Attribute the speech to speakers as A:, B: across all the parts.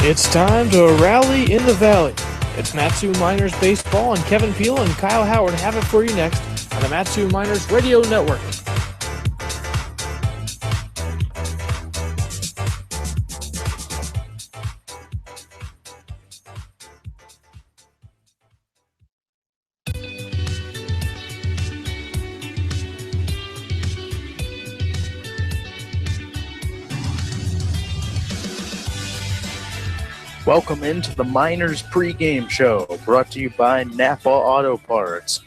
A: It's time to rally in the valley. It's Matsu Miners Baseball, and Kevin Peel and Kyle Howard have it for you next on the Matsu Miners Radio Network.
B: Welcome into the Miners pregame show, brought to you by Napa Auto Parts.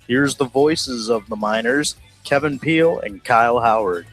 B: Here's the voices of the Miners, Kevin Peel and Kyle Howard.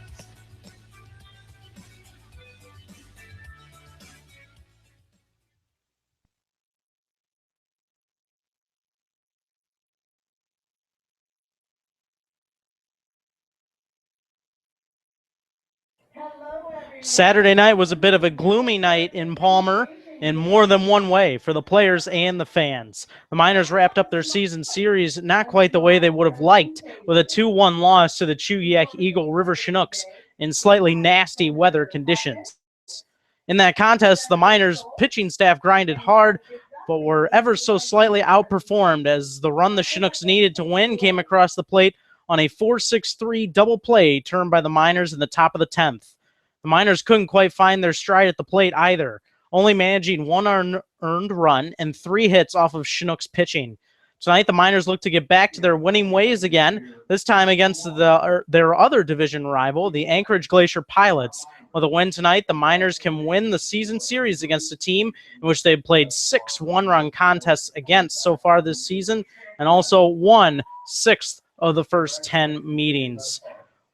C: Saturday night was a bit of a gloomy night in Palmer in more than one way for the players and the fans. The Miners wrapped up their season series not quite the way they would have liked, with a 2-1 loss to the Chugiak Eagle River Chinooks in slightly nasty weather conditions. In that contest, the Miners pitching staff grinded hard, but were ever so slightly outperformed as the run the Chinooks needed to win came across the plate on a 4-6-3 double play turned by the Miners in the top of the 10th. The Miners couldn't quite find their stride at the plate either, only managing one earned run and 3 hits off of Chinook's pitching. Tonight, the Miners look to get back to their winning ways again, this time against their other division rival, the Anchorage Glacier Pilots. With a win tonight, the Miners can win the season series against a team in which they've played 6 one-run contests against so far this season, and also won 6 of the first 10 meetings.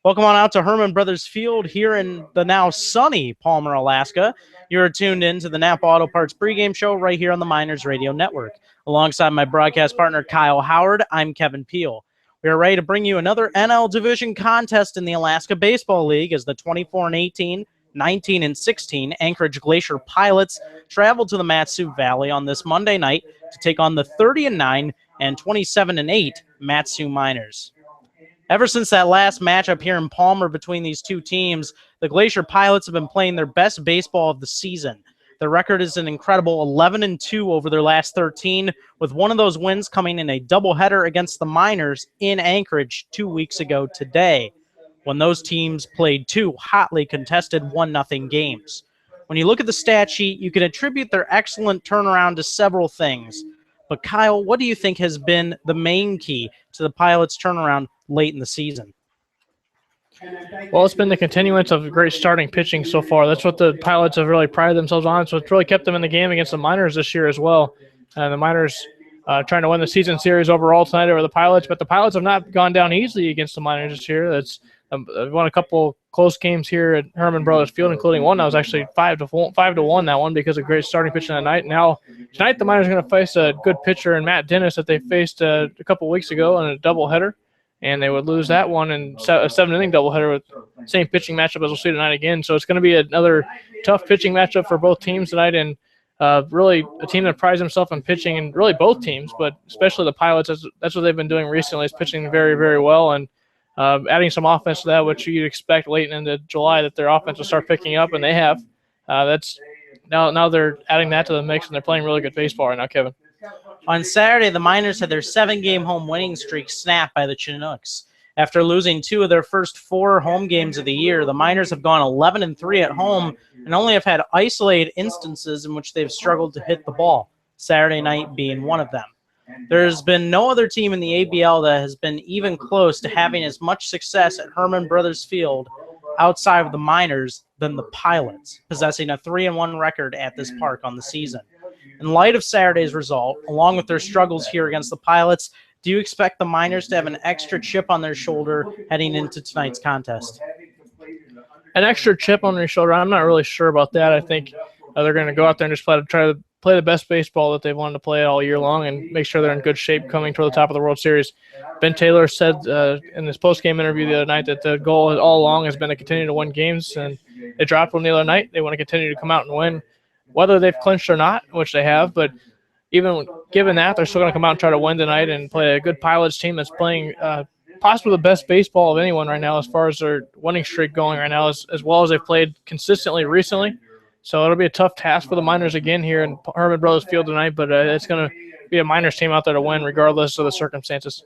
C: Welcome on out to Herman Brothers Field here in the now sunny Palmer, Alaska. You're tuned in to the Napa Auto Parts pregame show right here on the Miners Radio Network. Alongside my broadcast partner, Kyle Howard, I'm Kevin Peel. We are ready to bring you another NL Division contest in the Alaska Baseball League as the 24-18, 19-16 Anchorage Glacier Pilots travel to the Matsu Valley on this Monday night to take on the 30-9 and 27-8 Matsu Miners. Ever since that last matchup here in Palmer between these two teams, the Glacier Pilots have been playing their best baseball of the season. Their record is an incredible 11-2 over their last 13, with one of those wins coming in a doubleheader against the Miners in Anchorage 2 weeks ago today, when those teams played 2 hotly contested 1-0 games. When you look at the stat sheet, you can attribute their excellent turnaround to several things. But Kyle, what do you think has been the main key to the Pilots' turnaround late in the season?
D: Well, it's been the continuance of great starting pitching so far. That's what the Pilots have really prided themselves on. So it's really kept them in the game against the Miners this year as well. The Miners trying to win the season series overall tonight over the Pilots, but the Pilots have not gone down easily against the Miners this year. That's won a couple close games here at Herman Brothers Field, including one that was actually 5-1 that one because of great starting pitching that night. Now tonight the Miners are going to face a good pitcher in Matt Dennis that they faced a couple weeks ago in a doubleheader, and they would lose that one in a 7-inning doubleheader with the same pitching matchup as we'll see tonight again. So it's going to be another tough pitching matchup for both teams tonight, and really a team that prides themselves on pitching, and really both teams, but especially the Pilots. That's what they've been doing recently, is pitching very, very well, and adding some offense to that, which you'd expect late into July that their offense will start picking up, and they have. That's now they're adding that to the mix, and they're playing really good baseball right now, Kevin.
C: On Saturday, the Miners had their 7-game home winning streak snapped by the Chinooks. After losing 2 of their first 4 home games of the year, the Miners have gone 11-3 at home and only have had isolated instances in which they've struggled to hit the ball, Saturday night being one of them. There's been no other team in the ABL that has been even close to having as much success at Herman Brothers Field outside of the Miners than the Pilots, possessing a 3-1 record at this park on the season. In light of Saturday's result, along with their struggles here against the Pilots, do you expect the Miners to have an extra chip on their shoulder heading into tonight's contest?
D: An extra chip on their shoulder? I'm not really sure about that. I think they're going to go out there and just try to play the best baseball that they've wanted to play all year long and make sure they're in good shape coming toward the top of the World Series. Ben Taylor said in this post-game interview the other night that the goal all along has been to continue to win games, and they dropped one the other night. They want to continue to come out and win, whether they've clinched or not, which they have. But even given that, they're still going to come out and try to win tonight and play a good Pilots team that's playing possibly the best baseball of anyone right now as far as their winning streak going right now, as well as they've played consistently recently. So it'll be a tough task for the Miners again here in Herman Brothers Field tonight, but it's going to be a Miners team out there to win regardless of the circumstances.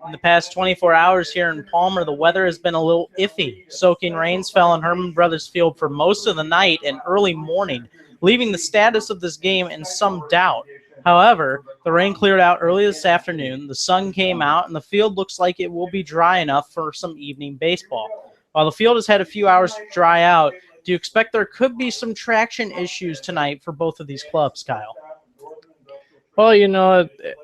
C: In the past 24 hours here in Palmer, the weather has been a little iffy. Soaking rains fell on Herman Brothers Field for most of the night and early morning, leaving the status of this game in some doubt. However, the rain cleared out early this afternoon, the sun came out, and the field looks like it will be dry enough for some evening baseball. While the field has had a few hours to dry out, do you expect there could be some traction issues tonight for both of these clubs, Kyle?
D: Well,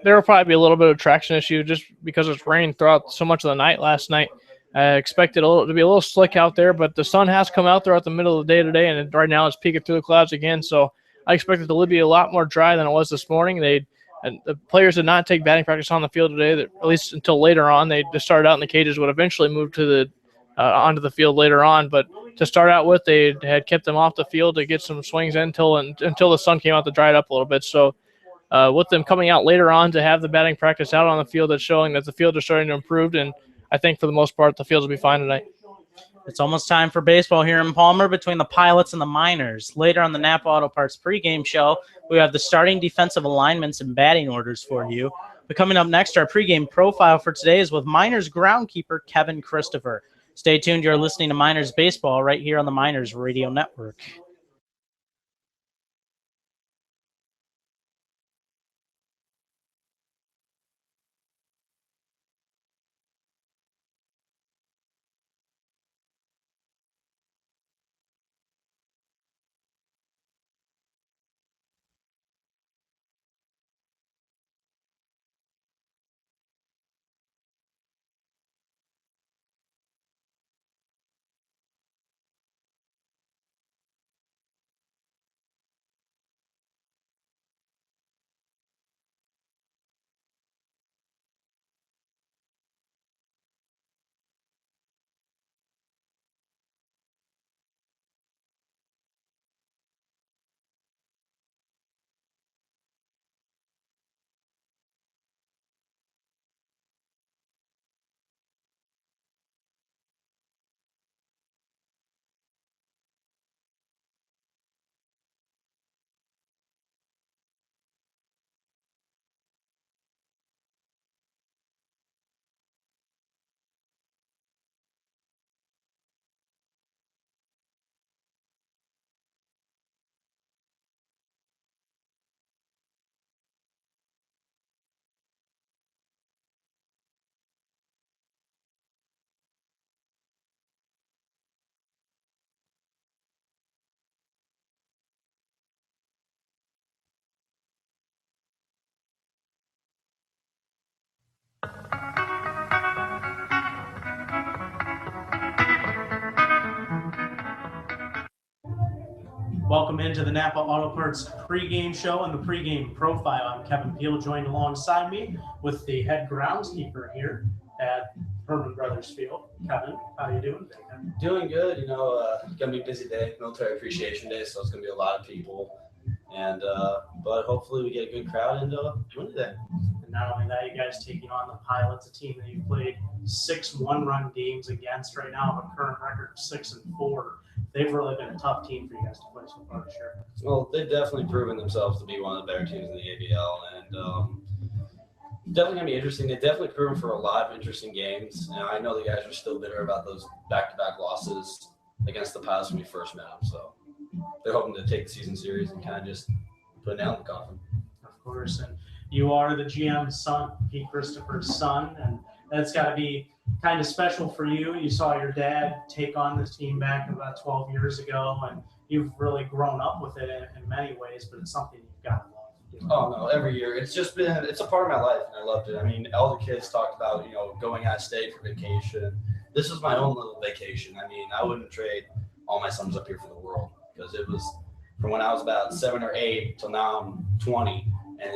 D: there will probably be a little bit of traction issue just because it's rained throughout so much of the night last night. I expected to be a little slick out there, but the sun has come out throughout the middle of the day today, and right now it's peeking through the clouds again. So I expected it to be a lot more dry than it was this morning. And the players did not take batting practice on the field today, at least until later on. They just started out in the cages, would eventually move to onto the field later on. But to start out with, they had kept them off the field to get some swings in until the sun came out to dry it up a little bit. So with them coming out later on to have the batting practice out on the field, that's showing that the field is starting to improve, and I think for the most part the field will be fine tonight.
C: It's almost time for baseball here in Palmer between the Pilots and the Miners. Later on the Napa Auto Parts pregame show, we have the starting defensive alignments and batting orders for you. But coming up next, our pregame profile for today is with Miners groundkeeper Kevin Christopher. Stay tuned. You're listening to Miners Baseball right here on the Miners Radio Network. Welcome into the Napa Auto Parts pregame show and the pregame profile. I'm Kevin Peel, joined alongside me with the head groundskeeper here at Herman Brothers Field. Kevin, how are you doing today, Kevin?
E: Doing good. Gonna be a busy day, Military Appreciation Day, so it's gonna be a lot of people. And but hopefully we get a good crowd and win today.
C: And not only that, you guys taking on the Pilots, a team that you've played 6 one-run games against right now, with a current record of 6-4. They've really been a tough team for you guys to play so far this year.
E: Well, they've definitely proven themselves to be one of the better teams in the ABL, and definitely gonna be interesting. They've definitely proven for a lot of interesting games. And I know the guys are still bitter about those back-to-back losses against the Pilots when we first met them. So they're hoping to take the season series and kind of just put a nail in the coffin.
C: Of course, and you are the GM's son, Pete Christopher's son, and that's got to be kind of special for you. You saw your dad take on this team back about 12 years ago, and you've really grown up with it in many ways, but it's something you've got to love.
E: Oh, no, every year. It's a part of my life, and I loved it. I mean, all the kids talked about, going out of state for vacation. This is my own little vacation. I mean, I wouldn't trade all my sons up here for the world, because it was from when I was about 7 or 8 till now I'm 20, and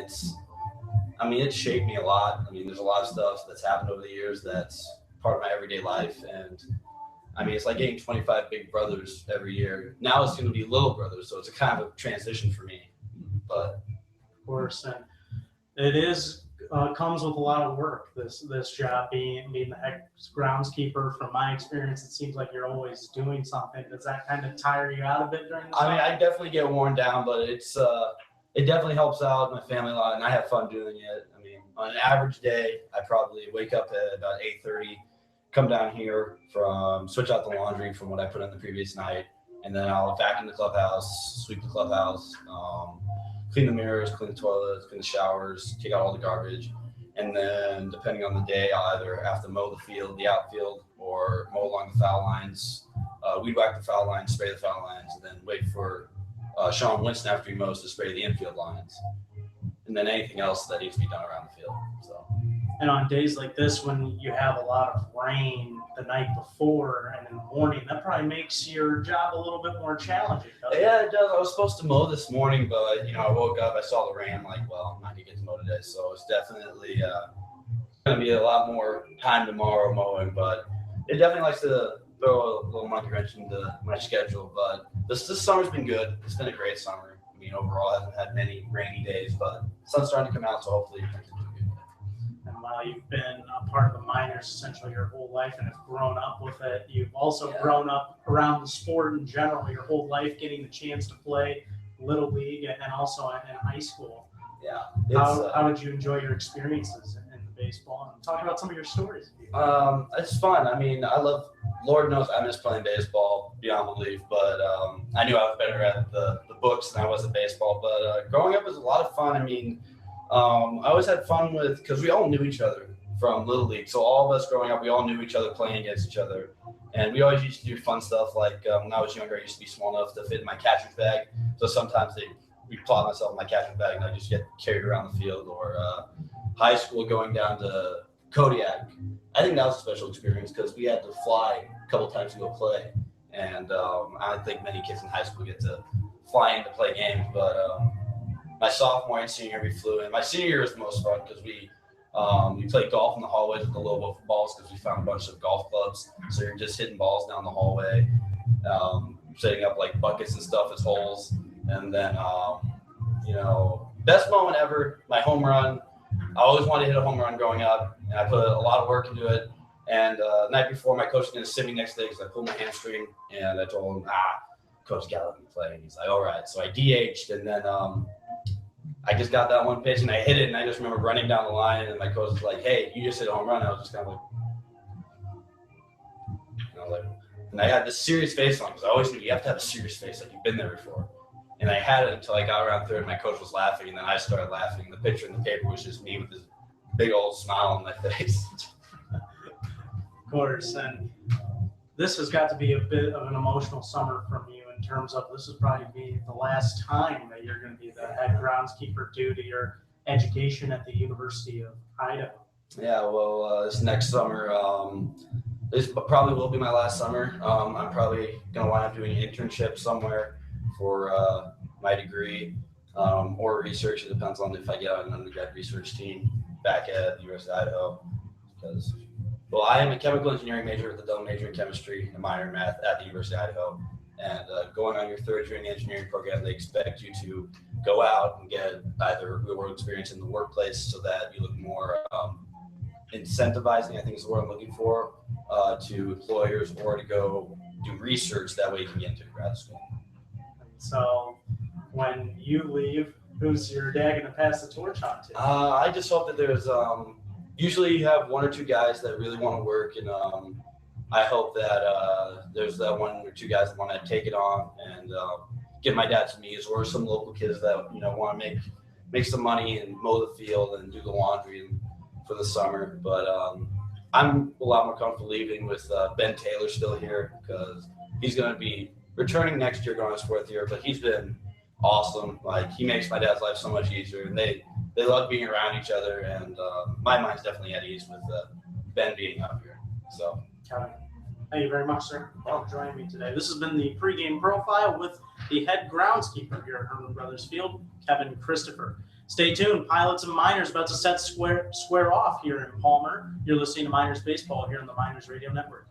E: it shaped me a lot. I mean, there's a lot of stuff that's happened over the years that's part of my everyday life, and I mean, it's like getting 25 big brothers every year. Now it's going to be little brothers, so it's a kind of a transition for me. But
C: of course, and it is comes with a lot of work. This job, being the head groundskeeper. From my experience, it seems like you're always doing something. Does that kind of tire you out a bit during the summer?
E: I mean, I definitely get worn down, but it definitely helps out my family a lot, and I have fun doing it. I mean, on an average day, I probably wake up at about 8:30, come down here switch out the laundry from what I put in the previous night, and then I'll vacuum the clubhouse, sweep the clubhouse, clean the mirrors, clean the toilets, clean the showers, take out all the garbage. And then depending on the day, I'll either have to mow the outfield, or mow along the foul lines, weed whack the foul lines, spray the foul lines, and then wait for Sean Winston after he mows to spray the infield lines. And then anything else that needs to be done around the field. So.
C: And on days like this, when you have a lot of rain the night before and in the morning, that probably makes your job a little bit more challenging.
E: Yeah, it does. I was supposed to mow this morning, but I woke up, I saw the rain. I'm like, well, I'm not gonna get to mow today, so it's definitely gonna be a lot more time tomorrow mowing. But it definitely likes to throw a little monkey wrench into my schedule. But this summer's been good. It's been a great summer. I mean, overall, I haven't had many rainy days, but the sun's starting to come out, so hopefully things are doing good.
C: And while you've been a part of the Miners essentially your whole life and have grown up with it, you've also grown up around the sport in general your whole life, getting the chance to play Little League and also in high school.
E: Yeah.
C: How did you enjoy your experiences in the baseball? And talk about some of your stories.
E: It's fun. I mean, Lord knows I miss playing baseball beyond belief, but I knew I was better at the books than I was at baseball. But growing up was a lot of fun. I mean, I always had fun because we all knew each other from Little League. So all of us growing up, we all knew each other, playing against each other. And we always used to do fun stuff. Like when I was younger, I used to be small enough to fit in my catcher's bag. So sometimes we'd plot myself in my catcher's bag and I just get carried around the field. Or high school, going down to Kodiak. I think that was a special experience because we had to fly a couple times to go play. And I don't think many kids in high school get to fly in to play games. But my sophomore and senior year, we flew in. My senior year was the most fun because we played golf in the hallways with the low wiffle balls because we found a bunch of golf clubs. So you're just hitting balls down the hallway, setting up like buckets and stuff as holes. And then, best moment ever, my home run. I always wanted to hit a home run growing up, and I put a lot of work into it. And the night before, my coach was going to sit me next day because I pulled my hamstring, and I told him, coach got to let me play. And he's like, all right. So I DH'd, and then I just got that one pitch, and I hit it, and I just remember running down the line, and my coach was like, hey, you just hit a home run. I was just kind of like, and I had this serious face on because I always knew you have to have a serious face, like you've been there before. And I had it until I got around third, and my coach was laughing, and then I started laughing. The picture in the paper was just me with this big old smile on my face.
C: Of course, and this has got to be a bit of an emotional summer from you in terms of this is probably be the last time that you're going to be the head groundskeeper due to your education at the University of Idaho.
E: Yeah, well, this next summer, this probably will be my last summer. I'm probably going to wind up doing an internship somewhere for my degree or research. It depends on if I get on an undergrad research team back at the University of Idaho. Because, well, I am a chemical engineering major with a double major in chemistry and a minor in math at the University of Idaho. And going on your third year in the engineering program, they expect you to go out and get either real world experience in the workplace so that you look more incentivizing, I think is the word I'm looking for, to employers, or to go do research. That way you can get into grad school.
C: So when you leave, who's your dad going to pass the torch on to?
E: I just hope that there's usually you have one or two guys that really want to work, and I hope that there's that one or two guys that want to take it on and get my dad some knees, or some local kids that want to make some money and mow the field and do the laundry for the summer. But I'm a lot more comfortable leaving with Ben Taylor still here because he's going to be returning next year, going his fourth year. But he's been awesome. Like, he makes my dad's life so much easier, and they love being around each other. And my mind's definitely at ease with Ben being up here. So.
C: Thank you very much, sir, for joining me today. This has been the pregame profile with the head groundskeeper here at Herman Brothers Field, Kevin Christopher. Stay tuned. Pilots and Miners about to set square off here in Palmer. You're listening to Miners Baseball here on the Miners Radio Network.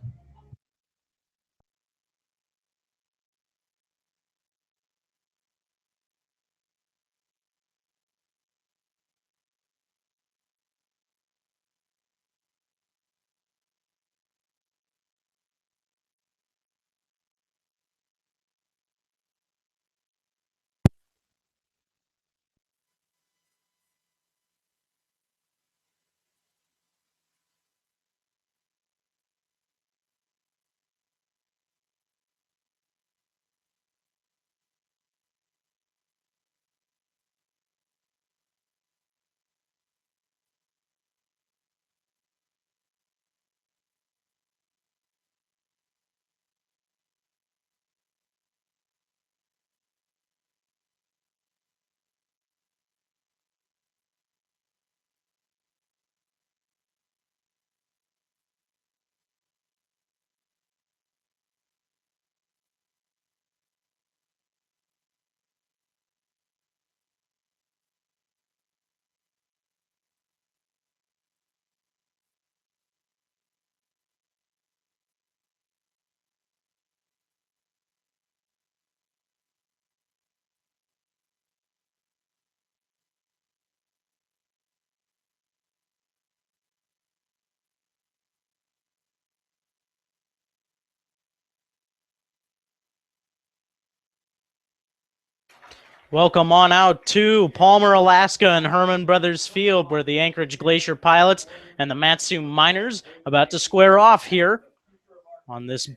C: Welcome on out to Palmer, Alaska and Herman Brothers Field, where the Anchorage Glacier Pilots and the Matsu Miners about to square off here on this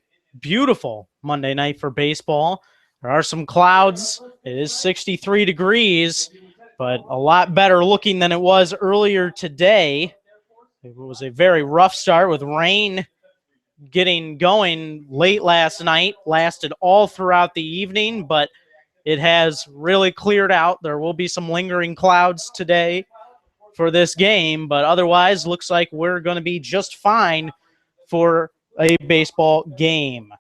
C: beautiful Monday night for baseball. There are some clouds. It is 63 degrees, but a lot better looking than it was earlier today. It was a very rough start with rain getting going late last night, lasted all throughout the evening, but it has really cleared out. There will be some lingering clouds today for this game, but otherwise looks like we're going to be just fine for a baseball game.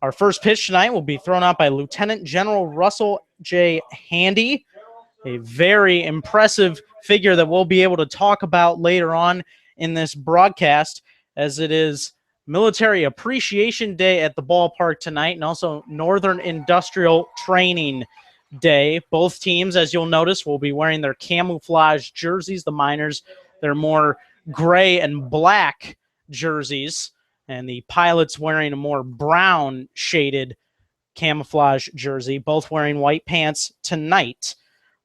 C: Our first pitch tonight will be thrown out by Lieutenant General Russell J. Handy, a very impressive figure that we'll be able to talk about later on in this broadcast, as it is Military Appreciation Day at the ballpark tonight, and also Northern Industrial Training Day. Both teams, as you'll notice, will be wearing their camouflage jerseys. The Miners, they're more gray and black jerseys, and the Pilots wearing a more brown shaded camouflage jersey, both wearing white pants tonight.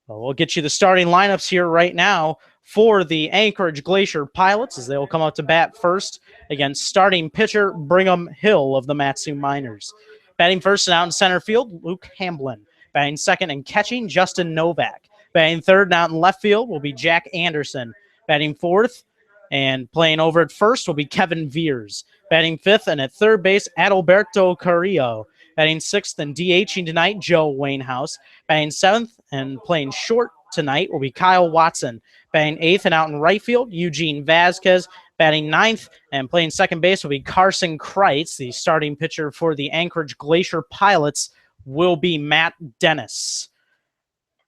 C: Well, we'll get you the starting lineups here right now for the Anchorage Glacier Pilots, as they will come out to bat first against starting pitcher Brigham Hill of the Matsu Miners. Batting first and out in center field, Luke Hamblin. Batting second and catching, Justin Novak. Batting third and out in left field will be Jack Anderson. Batting fourth and playing over at first will be Kevin Veers. Batting fifth and at third base, Adalberto Carrillo. Batting sixth and DHing tonight, Joe Wainhouse. Batting seventh and playing short tonight will be Kyle Watson. Batting eighth and out in right field, Eugene Vasquez. Batting ninth and playing second base will be Carson Kreitz. The starting pitcher for the Anchorage Glacier Pilots will be Matt Dennis.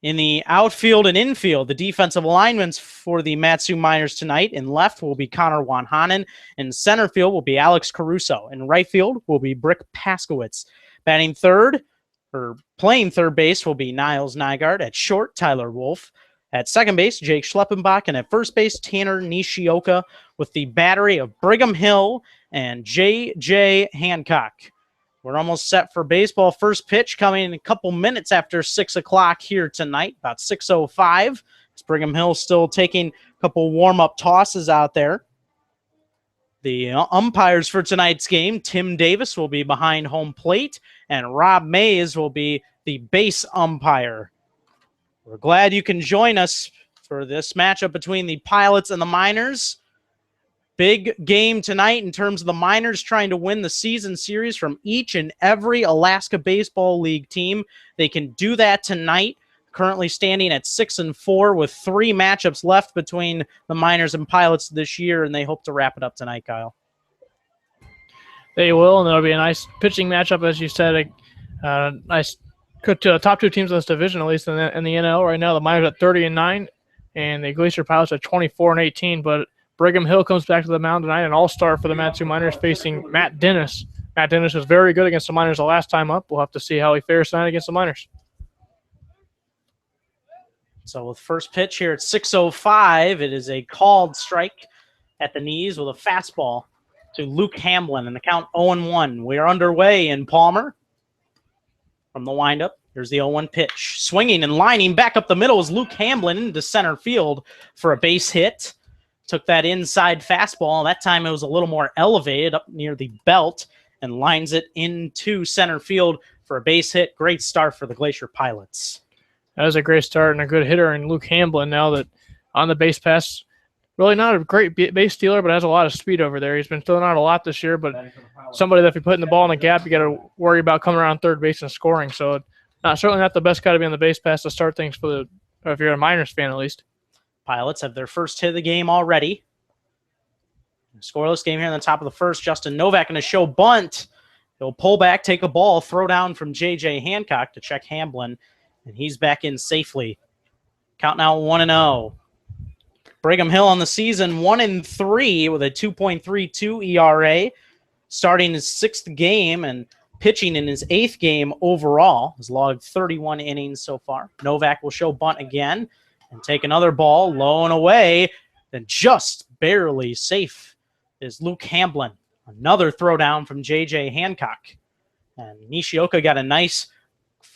C: In the outfield and infield, the defensive alignments for the Matsu Miners tonight. In left will be Connor Wanhanen. In center field will be Alex Caruso. In right field will be Brick Paskowitz. Batting third, or playing third base, will be Niles Nygaard. At short, Tyler Wolf. At second base, Jake Schleppenbach. And at first base, Tanner Nishioka, with the battery of Brigham Hill and J.J. Hancock. We're almost set for baseball. First pitch coming in a couple minutes after 6 o'clock here tonight, about 6:05. It's Brigham Hill still taking a couple warm-up tosses out there. The umpires for tonight's game, Tim Davis will be behind home plate, and Rob Mays will be the base umpire. We're glad you can join us for this matchup between the Pilots and the Miners. Big game tonight in terms of the Miners trying to win the season series from each and every Alaska Baseball League team. They can do that tonight, currently standing at 6-4 with 3 matchups left between the Miners and Pilots this year, and they hope to wrap it up tonight, Kyle.
D: They will, and there'll be a nice pitching matchup, as you said. Nice top 2 teams in this division, at least in the NL right now. The Miners at 30-9, and the Glacier Pilots at 24-18, but Brigham Hill comes back to the mound tonight, an all-star for the Matsu Miners, facing Matt Dennis. Matt Dennis was very good against the Miners the last time up. We'll have to see how he fares tonight against the Miners.
C: So with first pitch here at 6:05, it is a called strike at the knees with a fastball to Luke Hamblin, and the count 0-1. We are underway in Palmer. From the windup, here's the 0-1 pitch. Swinging and lining back up the middle is Luke Hamblin into center field for a base hit. Took that inside fastball. That time it was a little more elevated up near the belt and lines it into center field for a base hit. Great start for the Glacier Pilots.
D: That was a great start and a good hitter in Luke Hamblin now that on the base pass. Really not a great base stealer, but has a lot of speed over there. He's been throwing out a lot this year, but somebody that if you're putting the ball in the gap, you got to worry about coming around third base and scoring. So certainly not the best guy to be on the base pass to start things for if you're a Miners fan at least.
C: Pilots have their first hit of the game already. Scoreless game here in the top of the first. Justin Novak going to show bunt. He'll pull back, take a ball, throw down from J.J. Hancock to check Hamblin, and he's back in safely. Count now 1-0. Brigham Hill on the season 1-3 with a 2.32 ERA, starting his 6th game and pitching in his 8th game overall. Has logged 31 innings so far. Novak will show bunt again and take another ball low and away, then just barely safe is Luke Hamblin. Another throwdown from J.J. Hancock. And Nishioka got a nice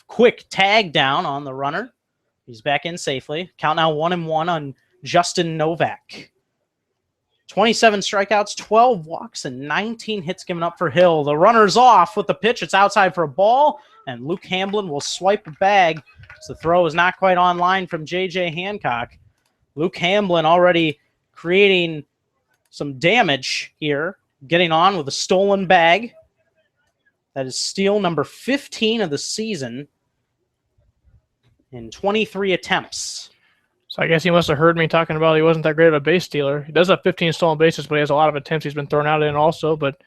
C: quick tag down on the runner. He's back in safely. Count now 1-1 on Justin Novak. 27 strikeouts, 12 walks, and 19 hits given up for Hill. The runner's off with the pitch. It's outside for a ball, and Luke Hamblin will swipe a bag. So the throw is not quite on line from J.J. Hancock. Luke Hamblin already creating some damage here, getting on with a stolen bag. That is steal number 15 of the season in 23 attempts.
D: So I guess he must have heard me talking about he wasn't that great of a base stealer. He does have 15 stolen bases, but he has a lot of attempts he's been thrown out in also. But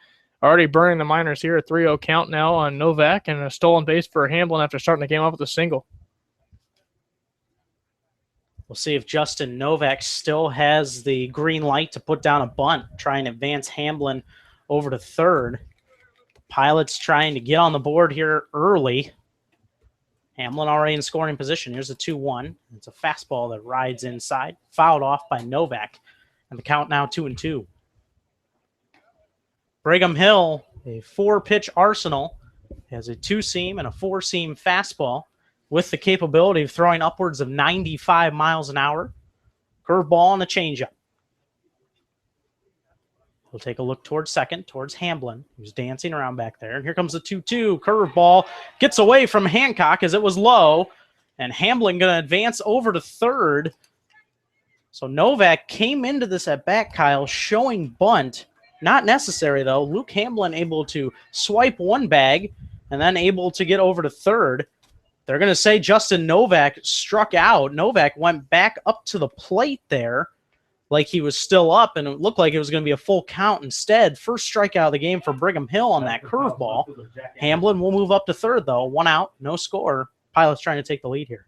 D: already burning the Miners here, a 3-0 count now on Novak, and a stolen base for Hamblin after starting the game off with a single.
C: We'll see if Justin Novak still has the green light to put down a bunt, try and advance Hamblin over to third. The Pilots trying to get on the board here early. Hamblin already in scoring position. Here's a 2-1. It's a fastball that rides inside, fouled off by Novak, and the count now 2-2. Brigham Hill, a 4-pitch arsenal, has a 2-seam and a 4-seam fastball with the capability of throwing upwards of 95 miles an hour. Curveball and a changeup. We'll take a look towards second, towards Hamblin, who's dancing around back there. And here comes the 2-2. Curveball gets away from Hancock as it was low. And Hamblin going to advance over to third. So Novak came into this at bat, Kyle, showing bunt. Not necessary, though. Luke Hamblin able to swipe one bag and then able to get over to third. They're going to say Justin Novak struck out. Novak went back up to the plate there like he was still up, and it looked like it was going to be a full count instead. First strikeout of the game for Brigham Hill on that curveball. Hamblin will move up to third, though. 1 out, no score. Pilots trying to take the lead here.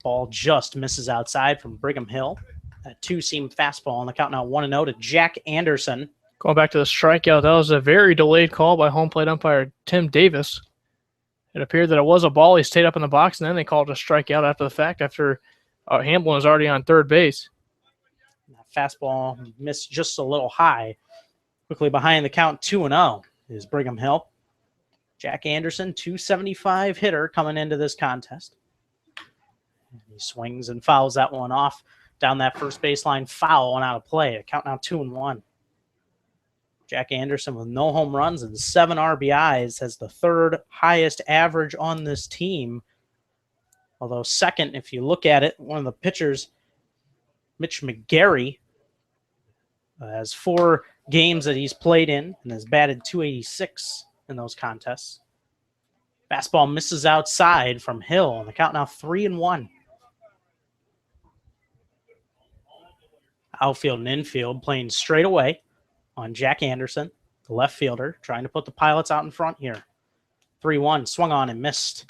C: Ball just misses outside from Brigham Hill. That 2-seam fastball on the count now 1-0 to Jack Anderson.
D: Going back to the strikeout, that was a very delayed call by home plate umpire Tim Davis. It appeared that it was a ball. He stayed up in the box, and then they called a strikeout after the fact after Hamblin was already on third base.
C: That fastball missed just a little high. Quickly behind the count 2-0 is Brigham Hill. Jack Anderson, 275 hitter coming into this contest. He swings and fouls that one off down that first baseline, foul and out of play. The count now 2-1. Jack Anderson with no home runs and 7 RBIs has the third highest average on this team. Although second, if you look at it, one of the pitchers, Mitch McGarry, has 4 games that he's played in and has batted .286 in those contests. Fastball misses outside from Hill, and the count now 3-1. Outfield and infield playing straight away on Jack Anderson, the left fielder, trying to put the Pilots out in front here. 3-1, swung on and missed.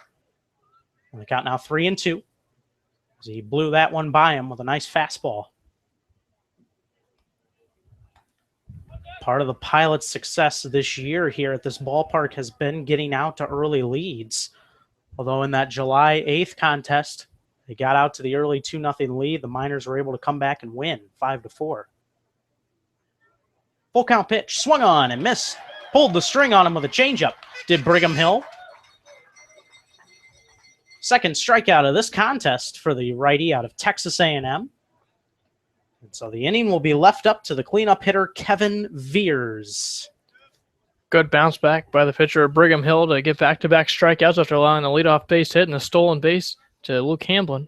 C: And the count now 3-2. He blew that one by him with a nice fastball. Part of the Pilots' success this year here at this ballpark has been getting out to early leads. Although in that July 8th contest, they got out to the early 2-0 lead. The Miners were able to come back and win 5-4. Full count pitch, swung on and missed. Pulled the string on him with a changeup. Did Brigham Hill. Second strikeout of this contest for the righty out of Texas A&M. And so the inning will be left up to the cleanup hitter, Kevin Veers.
D: Good bounce back by the pitcher of Brigham Hill to get back-to-back strikeouts after allowing the leadoff base hit and a stolen base to Luke Hamblin.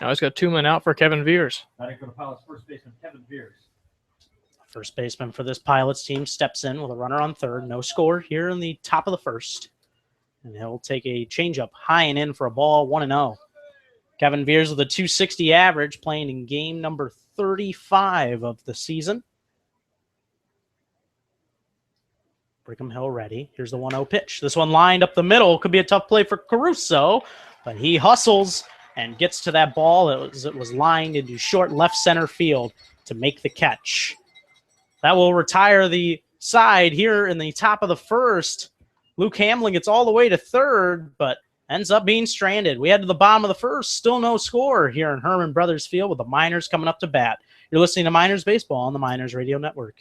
D: Now he's got 2 men out for Kevin Veers.
C: First baseman Kevin Veers. First baseman for this Pilots team steps in with a runner on third. No score here in the top of the first. And he'll take a changeup high and in for a ball, 1-0. Kevin Veers with a .260 average, playing in game number 35 of the season. Brigham Hill ready. Here's the 1-0 pitch. This one lined up the middle. Could be a tough play for Caruso, but he hustles and gets to that ball. It was lined into short left center field to make the catch. That will retire the side here in the top of the first. Luke Hamblin gets all the way to third, but ends up being stranded. We head to the bottom of the first. Still no score here in Herman Brothers Field with the Miners coming up to bat. You're listening to Miners Baseball on the Miners Radio Network.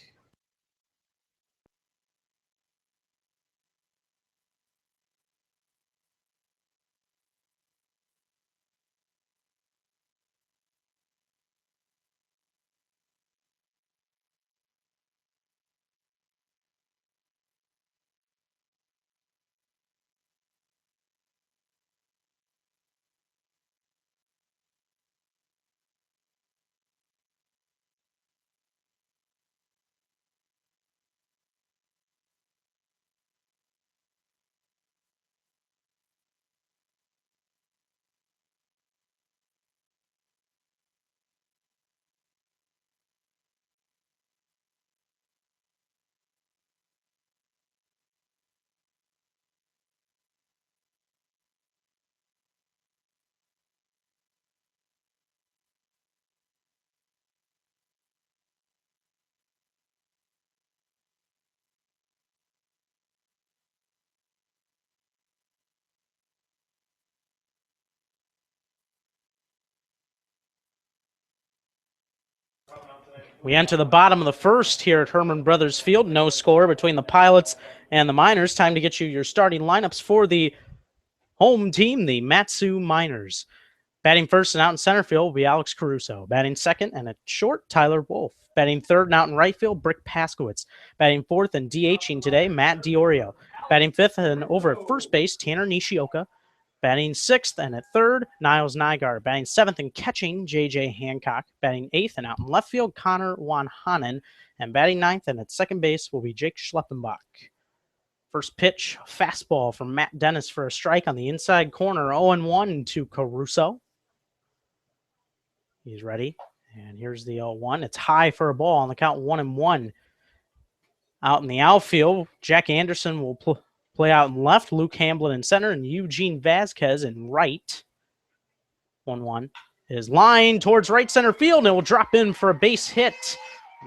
C: We enter the bottom of the first here at Herman Brothers Field. No score between the Pilots and the Miners. Time to get you your starting lineups for the home team, the Matsu Miners. Batting first and out in center field will be Alex Caruso. Batting second and at short, Tyler Wolf. Batting third and out in right field, Brick Paskowitz. Batting fourth and DHing today, Matt Diorio. Batting fifth and over at first base, Tanner Nishioka. Batting sixth and at third, Niles Nygaard. Batting seventh and catching, J.J. Hancock. Batting eighth and out in left field, Connor Wanhanen. And batting ninth and at second base will be Jake Schleppenbach. First pitch, fastball from Matt Dennis for a strike on the inside corner, 0-1 to Caruso. He's ready, and here's the 0-1. It's high for a ball on the count, 1-1. Out in the outfield, Jack Anderson will play out in left, Luke Hamblin in center, and Eugene Vasquez in right. 1-1. His line towards right center field, and it will drop in for a base hit.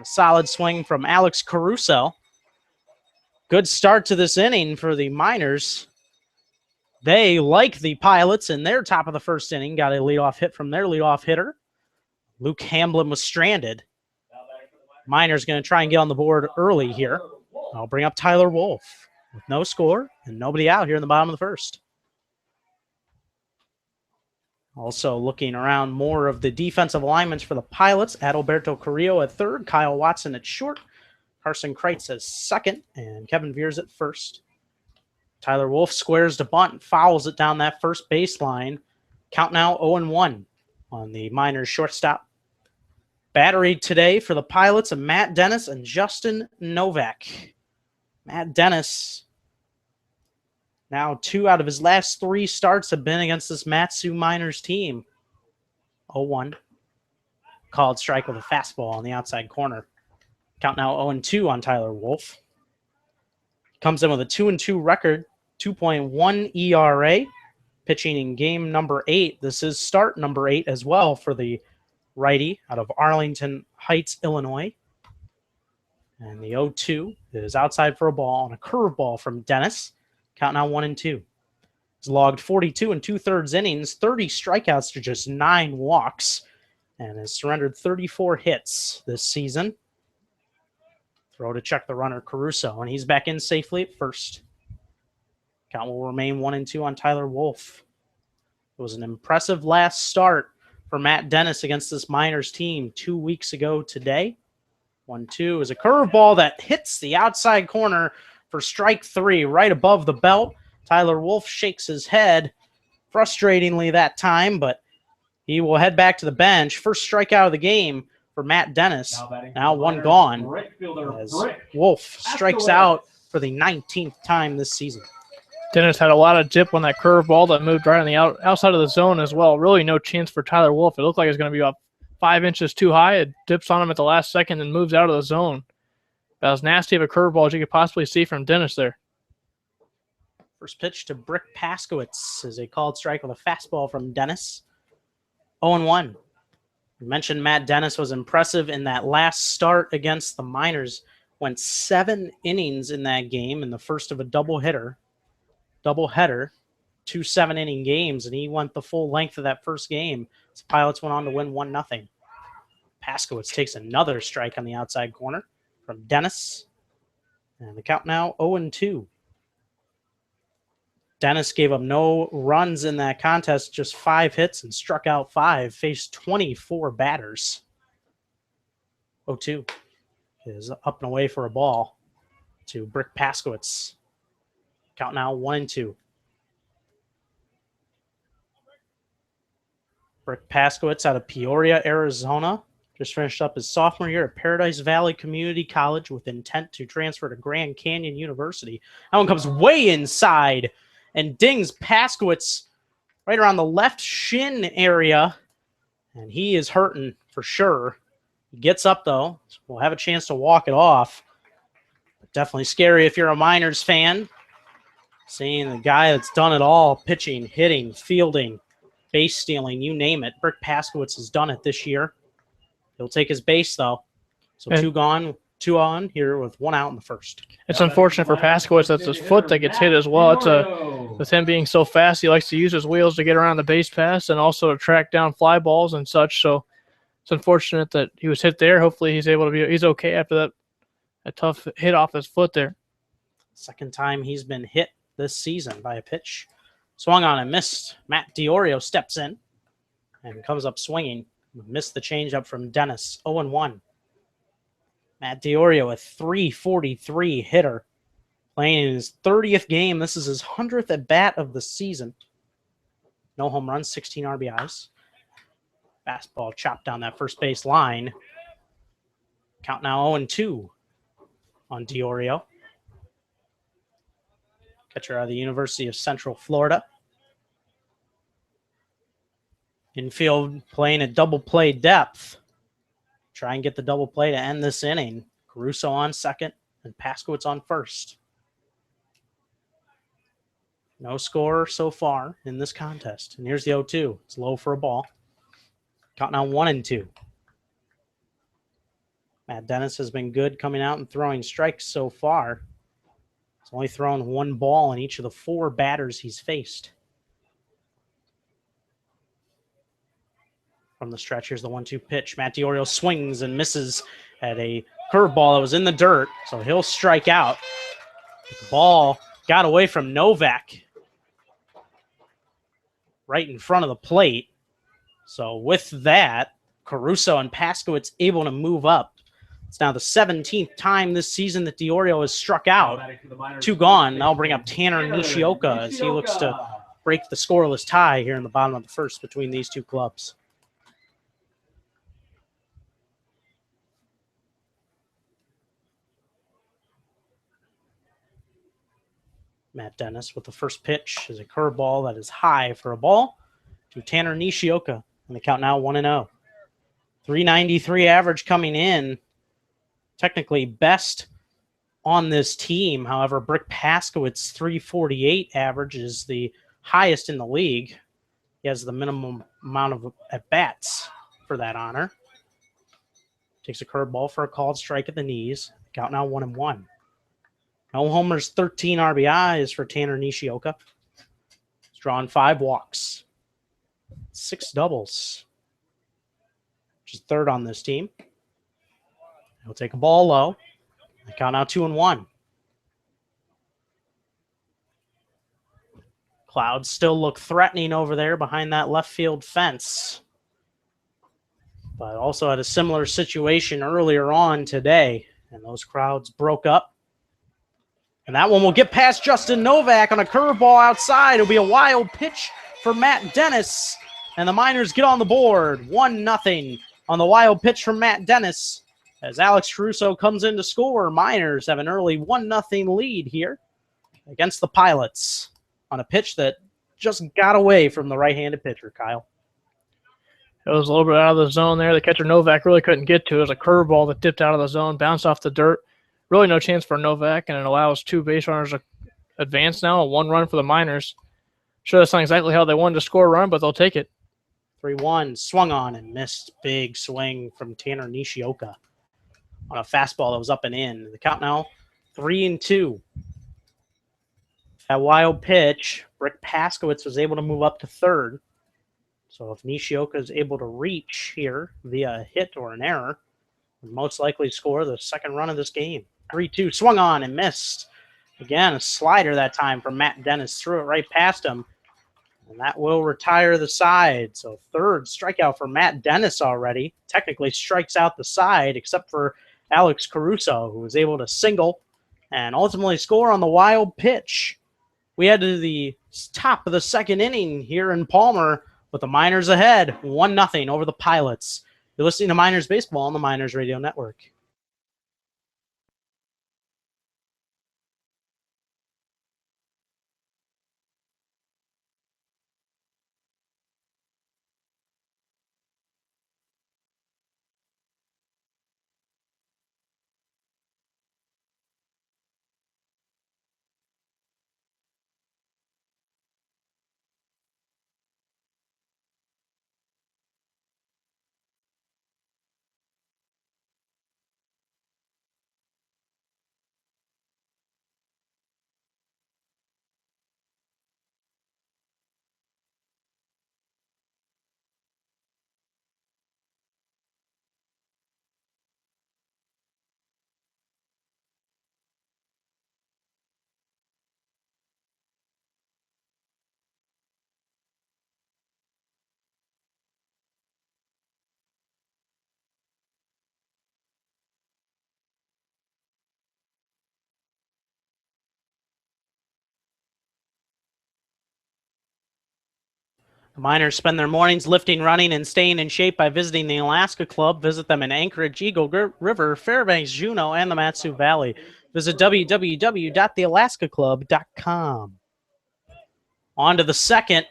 C: A solid swing from Alex Caruso. Good start to this inning for the Miners. They, like the Pilots in their top of the first inning, got a leadoff hit from their leadoff hitter. Luke Hamblin was stranded. Miners going to try and get on the board early here. I'll bring up Tyler Wolf with no score and nobody out here in the bottom of the first. Also looking around more of the defensive alignments for the Pilots. Adalberto Carrillo at third, Kyle Watson at short, Carson Kreitz at second, and Kevin Veers at first. Tyler Wolf squares to bunt and fouls it down that first baseline. Count now 0-1 on the Miners shortstop. Battery today for the Pilots of Matt Dennis and Justin Novak. Matt Dennis, now 2 out of his last 3 starts have been against this Matsu Miners team. 0-1. Called strike with a fastball on the outside corner. Count now 0-2 on Tyler Wolf. Comes in with a 2-2 record, 2.1 ERA. Pitching in game number 8. This is start number 8 as well for the righty out of Arlington Heights, Illinois. And the 0-2 is outside for a ball on a curveball from Dennis. Count now 1-2. He's logged 42 2/3 innings, 30 strikeouts to just 9 walks, and has surrendered 34 hits this season. Throw to check the runner, Caruso, and he's back in safely at first. Count will remain 1-2 on Tyler Wolf. It was an impressive last start for Matt Dennis against this Miners team 2 weeks ago today. 1-2 is a curveball that hits the outside corner for strike 3 right above the belt. Tyler Wolf shakes his head frustratingly that time, but he will head back to the bench. First strikeout of the game for Matt Dennis. Now 1 gone as Wolf strikes out for the 19th time this season.
D: Dennis had a lot of dip on that curveball that moved right on the outside of the zone as well. Really no chance for Tyler Wolf. It looked like it was going to be about 5 inches too high. It dips on him at the last second and moves out of the zone. About as nasty of a curveball as you could possibly see from Dennis there.
C: First pitch to Brick Paskowitz is a called strike with a fastball from Dennis. 0-1. We mentioned Matt Dennis was impressive in that last start against the Miners. Went 7 innings in that game in the first of a doubleheader, 2 7-inning games, and he went the full length of that first game. The Pilots went on to win 1-0. Paskowitz takes another strike on the outside corner from Dennis, and the count now 0-2. Dennis gave up no runs in that contest, just 5 hits and struck out 5, faced 24 batters. 0-2 is up and away for a ball to Brick Paskowitz. Count now 1-2. Brick Paskowitz out of Peoria, Arizona. Just finished up his sophomore year at Paradise Valley Community College with intent to transfer to Grand Canyon University. That one comes way inside and dings Paskowitz right around the left shin area. And he is hurting for sure. He gets up, though. So we'll have a chance to walk it off. But definitely scary if you're a Miners fan. Seeing the guy that's done it all, pitching, hitting, fielding, base stealing, you name it. Brick Paskowitz has done it this year. He'll take his base, though. So 2 gone, 2 on here with 1 out in the first.
D: It's unfortunate for Paskowitz. That's his foot that gets hit as well. With him being so fast, he likes to use his wheels to get around the base pass and also to track down fly balls and such. So it's unfortunate that he was hit there. Hopefully he's okay after that a tough hit off his foot there.
C: Second time he's been hit this season by a pitch. Swung on and missed. Matt Diorio steps in and comes up swinging. Missed the changeup from Dennis. 0-1. Matt Diorio, a 343 hitter, playing in his 30th game. This is his 100th at bat of the season. No home runs, 16 RBIs. Fastball chopped down that first base line. Count now 0-2 on Diorio. Catcher out of the University of Central Florida. Infield playing at double play depth. Try and get the double play to end this inning. Caruso on second and Paskowitz on first. No score so far in this contest. And here's the 0-2. It's low for a ball. Count now 1-2. Matt Dennis has been good coming out and throwing strikes so far. He's only thrown one ball in each of the 4 batters he's faced. From the stretch, here's the 1-2 pitch. Matt Diorio swings and misses at a curveball that was in the dirt, so he'll strike out. The ball got away from Novak right in front of the plate. So with that, Caruso and Paskowitz able to move up. It's now the 17th time this season that Diorio has struck out. 2 gone. That'll bring up Tanner Nishioka as he looks to break the scoreless tie here in the bottom of the first between these two clubs. Matt Dennis with the first pitch is a curveball that is high for a ball to Tanner Nishioka. And the count now 1-0. 393 average coming in. Technically best on this team. However, Brick Paskowitz 348 average is the highest in the league. He has the minimum amount of at-bats for that honor. Takes a curveball for a called strike at the knees. Count now 1-1. No homers, 13 RBIs for Tanner Nishioka. He's drawn 5 walks, 6 doubles, which is third on this team. He'll take a ball low. The count now 2-1. Clouds still look threatening over there behind that left field fence. But also had a similar situation earlier on today, and those crowds broke up. And that one will get past Justin Novak on a curveball outside. It'll be a wild pitch for Matt Dennis. And the Miners get on the board. 1-0 on the wild pitch from Matt Dennis. As Alex Caruso comes in to score, Miners have an early 1-0 lead here against the Pilots on a pitch that just got away from the right-handed pitcher, Kyle.
D: It was a little bit out of the zone there. The catcher Novak really couldn't get to it. It was a curveball that dipped out of the zone, bounced off the dirt. Really no chance for Novak, and it allows 2 base runners to advance now, 1 run for the Miners. Sure, that's not exactly how they wanted to score a run, but they'll take it.
C: 3-1, swung on and missed. Big swing from Tanner Nishioka on a fastball that was up and in. The count now 3-2. That wild pitch, Brick Paskowitz was able to move up to third. So if Nishioka is able to reach here via a hit or an error, would most likely score the second run of this game. 3-2, swung on and missed. Again, a slider that time from Matt Dennis. Threw it right past him. And that will retire the side. So third strikeout for Matt Dennis already. Technically strikes out the side, except for Alex Caruso, who was able to single and ultimately score on the wild pitch. We head to the top of the second inning here in Palmer with the Miners ahead, 1-0 over the Pilots. You're listening to Miners Baseball on the Miners Radio Network. The Miners spend their mornings lifting, running, and staying in shape by visiting the Alaska Club. Visit them in Anchorage, Eagle River, Fairbanks, Juneau, and the Mat-Su Valley. Visit www.thealaskaclub.com. On to the second.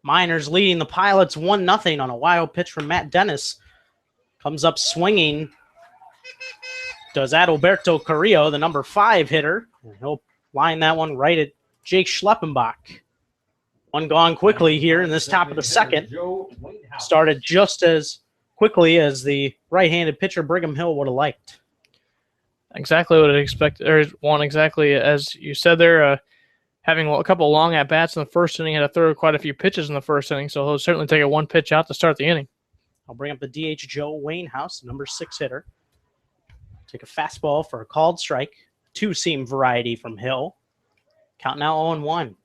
C: Miners leading the Pilots 1-0 on a wild pitch from Matt Dennis. Comes up swinging. Does Adalberto Carrillo, the number 5 hitter. And he'll line that one right at Jake Schleppenbach. One gone quickly here in this top of the second. Started just as quickly as the right-handed pitcher Brigham Hill would have liked.
D: Exactly what I expected, or one exactly as you said there. Having a couple of long at-bats in the first inning, had to throw quite a few pitches in the first inning, so he'll certainly take a one pitch out to start the inning.
C: I'll bring up the DH Joe Wainhouse, number 6 hitter. Take a fastball for a called strike. 2-seam variety from Hill. Count now 0-1.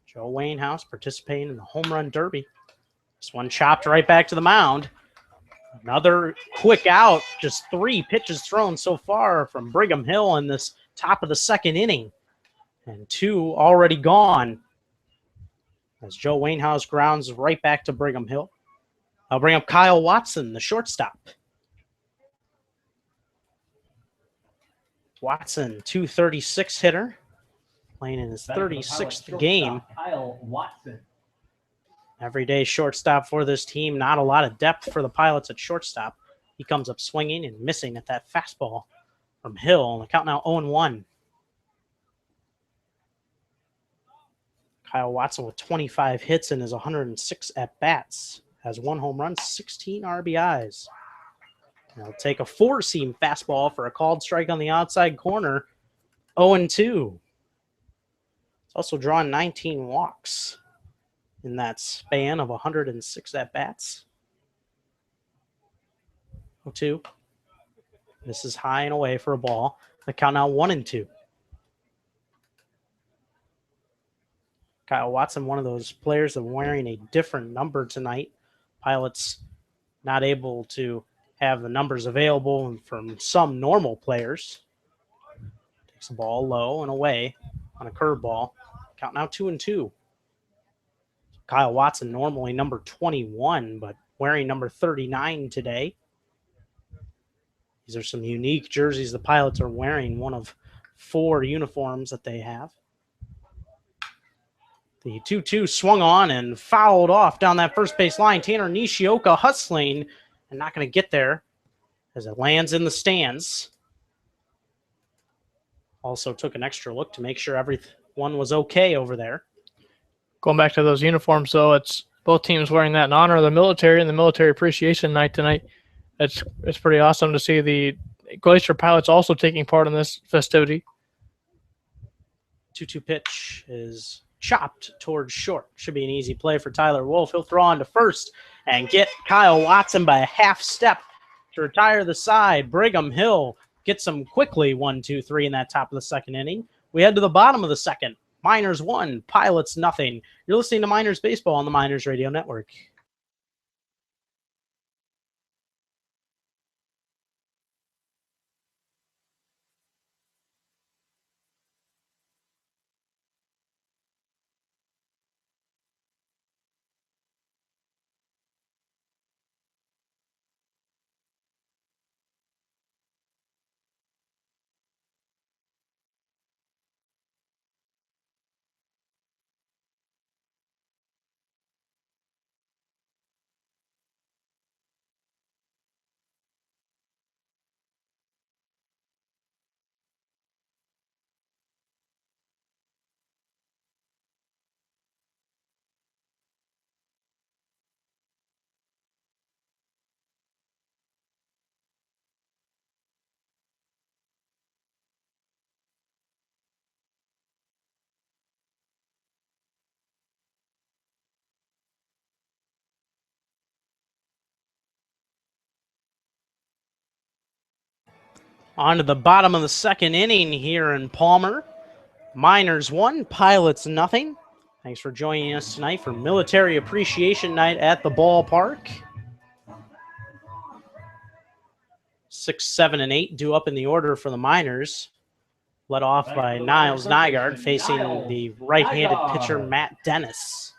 C: Joe Wainhouse participating in the home run derby. This one chopped right back to the mound. Another quick out. Just 3 pitches thrown so far from Brigham Hill in this top of the second inning. And 2 already gone. As Joe Wainhouse grounds right back to Brigham Hill. I'll bring up Kyle Watson, the shortstop. Watson, 236 hitter. Playing in his 36th game.
F: Kyle Watson.
C: Everyday shortstop for this team. Not a lot of depth for the Pilots at shortstop. He comes up swinging and missing at that fastball from Hill. The count now 0-1. Kyle Watson with 25 hits in his 106 at-bats. Has 1 home run, 16 RBIs. He'll take a 4-seam fastball for a called strike on the outside corner. 0-2. It's also drawn 19 walks in that span of 106 at-bats. 0-2. This is high and away for a ball. The count now 1-2. Kyle Watson, one of those players that wearing a different number tonight. Pilots not able to have the numbers available from some normal players. Takes the ball low and away on a curveball. Count now 2-2. Kyle Watson, normally number 21, but wearing number 39 today. These are some unique jerseys the Pilots are wearing, one of 4 uniforms that they have. The 2-2 swung on and fouled off down that first base line. Tanner Nishioka hustling and not going to get there as it lands in the stands. Also took an extra look to make sure everyone was okay over there.
D: Going back to those uniforms, though, it's both teams wearing that in honor of the military and the military appreciation night tonight. It's pretty awesome to see the Glacier Pilots also taking part in this festivity.
C: 2-2 pitch is chopped towards short. Should be an easy play for Tyler Wolf. He'll throw on to first and get Kyle Watson by a half step to retire the side. Brigham Hill gets him quickly 1-2-3 in that top of the second inning. We head to the bottom of the second. Miners 1, Pilots nothing. You're listening to Miners Baseball on the Miners Radio Network. On to the bottom of the second inning here in Palmer. Miners 1, Pilots nothing. Thanks for joining us tonight for Military Appreciation Night at the ballpark. 6, 7, and 8 due up in the order for the Miners. Led off by Niles Nygaard facing the right-handed pitcher Matt Dennis.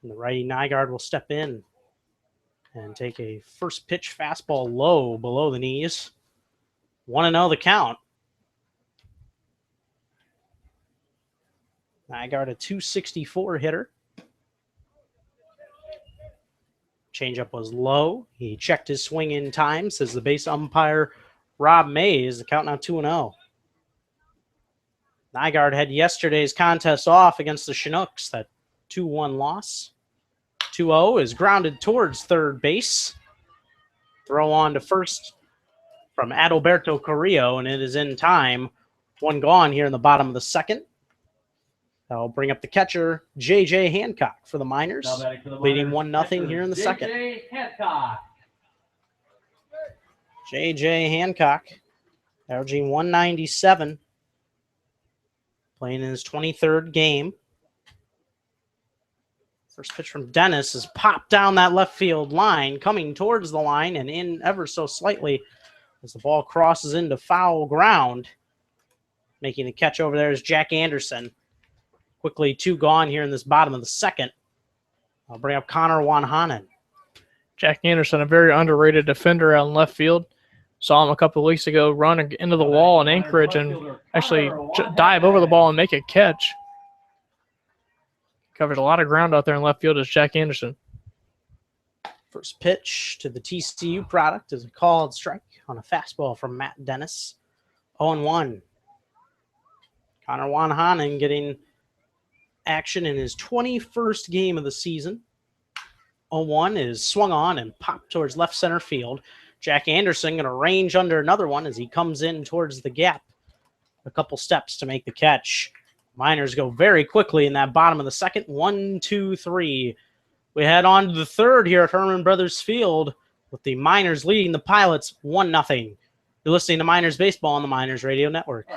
C: And the righty Nygaard will step in and take a first pitch fastball low below the knees. 1-0 the count. Nygaard, a 264 hitter. Changeup was low. He checked his swing in time, says the base umpire, Rob Mays. The count now 2-0. Nygaard had yesterday's contest off against the Chinooks, that 2-1 loss. 2-0 is grounded towards third base. Throw on to first from Adalberto Carrillo, and it is in time. One gone here in the bottom of the second. That'll bring up the catcher, J.J. Hancock for the Miners, leading 1-0 here in the second. J.J. Hancock, averaging 197, playing in his 23rd game. First pitch from Dennis is popped down that left field line, coming towards the line and in ever so slightly as the ball crosses into foul ground. Making the catch over there is Jack Anderson. Quickly 2 gone here in this bottom of the second. I'll bring up Connor Wanhanen.
D: Jack Anderson, a very underrated defender out in left field. Saw him a couple of weeks ago run into the wall in Anchorage and actually dive over the ball and make a catch. Covered a lot of ground out there in left field as Jack Anderson.
C: First pitch to the TCU product is a called strike on a fastball from Matt Dennis. 0-1. Connor Wanhanen getting action in his 21st game of the season. 0-1 is swung on and popped towards left center field. Jack Anderson going to range under another one as he comes in towards the gap. A couple steps to make the catch. Miners go very quickly in that bottom of the second. 1, 2, 3. We head on to the third here at Herman Brothers Field with the Miners leading the Pilots 1-0. You're listening to Miners Baseball on the Miners Radio Network.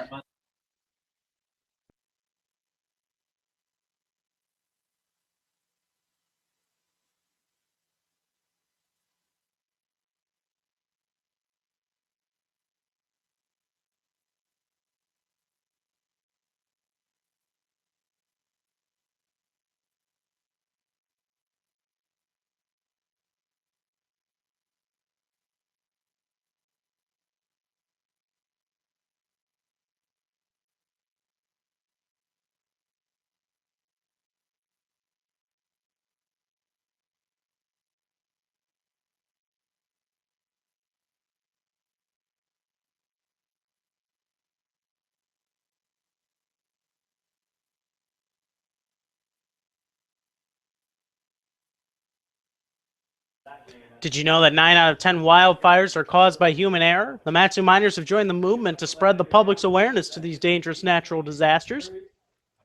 C: Did you know that 9 out of 10 wildfires are caused by human error? The Matsu Miners have joined the movement to spread the public's awareness to these dangerous natural disasters.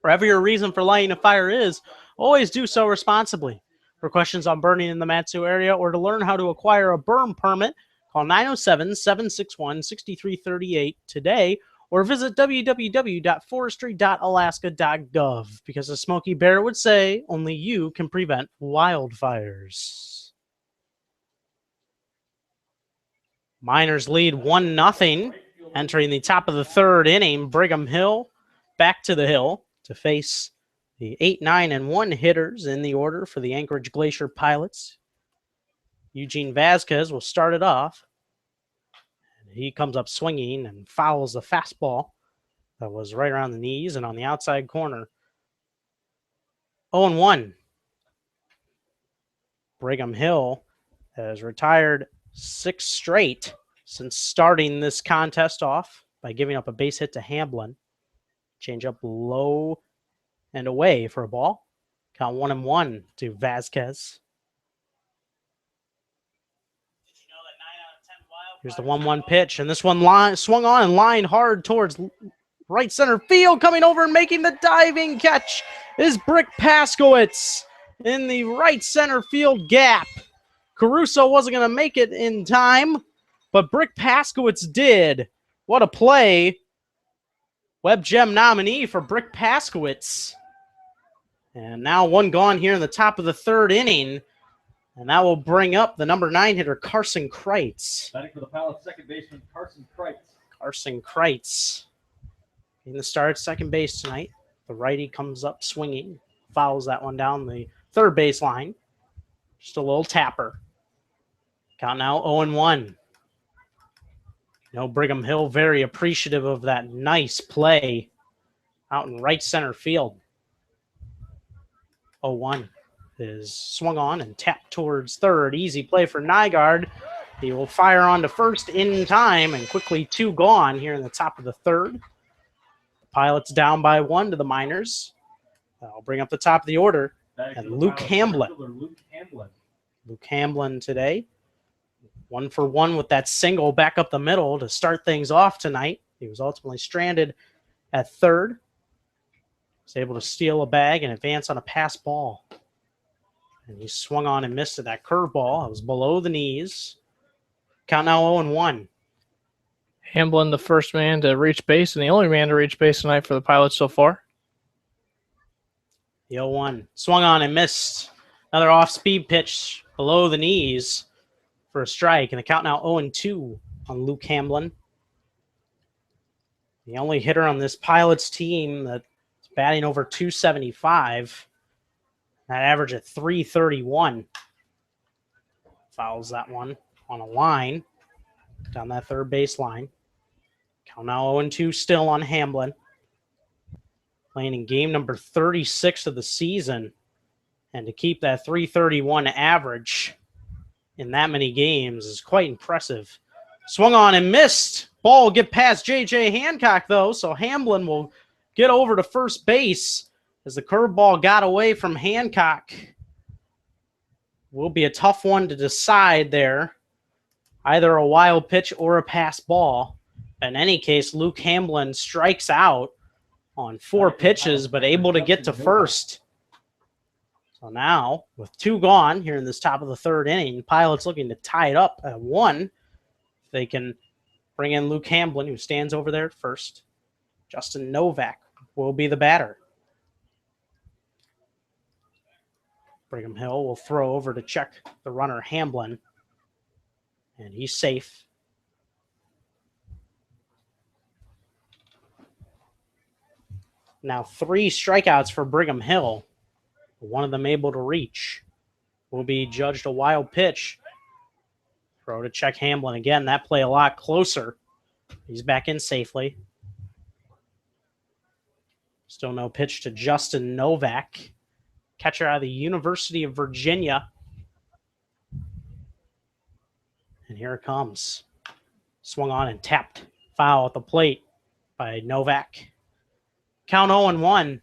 C: Wherever your reason for lighting a fire is, always do so responsibly. For questions on burning in the Matsu area or to learn how to acquire a burn permit, call 907-761-6338 today or visit www.forestry.alaska.gov, because as Smokey Bear would say, only you can prevent wildfires. Miners lead 1-0, entering the top of the third inning. Brigham Hill back to the hill to face the 8, 9, and 1 hitters in the order for the Anchorage Glacier Pilots. Eugene Vasquez will start it off. He comes up swinging and fouls the fastball that was right around the knees and on the outside corner. 0-1. Brigham Hill has retired 6 straight since starting this contest off by giving up a base hit to Hamblin. Change up low and away for a ball. Count 1-1 to Vasquez. Here's the 1-1 pitch, and this one swung on and lined hard towards right center field. Coming over and making the diving catch is Brick Paskowitz in the right center field gap. Caruso wasn't going to make it in time, but Brick Paskowitz did. What a play. Web Gem nominee for Brick Paskowitz. And now 1 gone here in the top of the third inning. And that will bring up the number 9 hitter, Carson Kreitz.
F: Batting for the Pilots, second baseman Carson Kreitz.
C: Carson Kreitz in the start at second base tonight. The righty comes up swinging, fouls that one down the third baseline. Just a little tapper. Count now 0-1. Brigham Hill very appreciative of that nice play out in right center field. 0-1 is swung on and tapped towards third. Easy play for Nygaard. He will fire on to first in time, and quickly 2 gone here in the top of the third. The Pilots down by 1 to the Miners. I'll bring up the top of the order. And Luke Hamblin. Luke Hamblin today. 1 for 1 with that single back up the middle to start things off tonight. He was ultimately stranded at third. Was able to steal a bag and advance on a pass ball. And he swung on and missed at that curveball. It was below the knees. Count now 0-1.
D: Hamblin, the first man to reach base and the only man to reach base tonight for the Pilots so far.
C: The 0-1. Swung on and missed. Another off-speed pitch below the knees for a strike. And the count now 0-2 on Luke Hamblin. The only hitter on this Pilots team that's batting over 275. That average at 331. Fouls that one on a line down that third baseline. Count now 0-2 still on Hamblin. Playing in game number 36 of the season. And to keep that 331 average in that many games is quite impressive. Swung on and missed. Ball will get past J.J. Hancock, though, so Hamblin will get over to first base as the curveball got away from Hancock. Will be a tough one to decide there. Either a wild pitch or a pass ball. In any case, Luke Hamblin strikes out on 4 pitches, but able to get to first. So now, with 2 gone here in this top of the third inning, Pilots looking to tie it up at 1. They can bring in Luke Hamblin, who stands over there at first. Justin Novak will be the batter. Brigham Hill will throw over to check the runner Hamblin. And he's safe. Now 3 strikeouts for Brigham Hill. One of them able to reach. Will be judged a wild pitch. Throw to check Hamblin again. That play a lot closer. He's back in safely. Still no pitch to Justin Novak. Catcher out of the University of Virginia. And here it comes. Swung on and tapped. Foul at the plate by Novak. Count 0-1.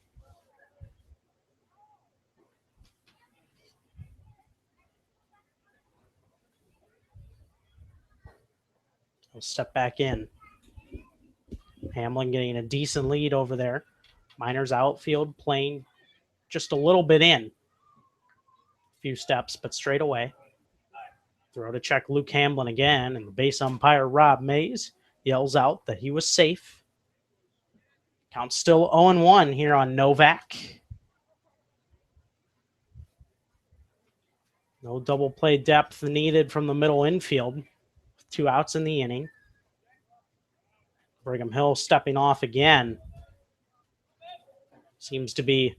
C: He'll step back in. Hamblin getting a decent lead over there. Miners outfield playing just a little bit in. A few steps, but straight away. Throw to check Luke Hamblin again, and the base umpire, Rob Mays, yells out that he was safe. Count still 0-1 here on Novak. No double play depth needed from the middle infield. 2 outs in the inning. Brigham Hill stepping off again. Seems to be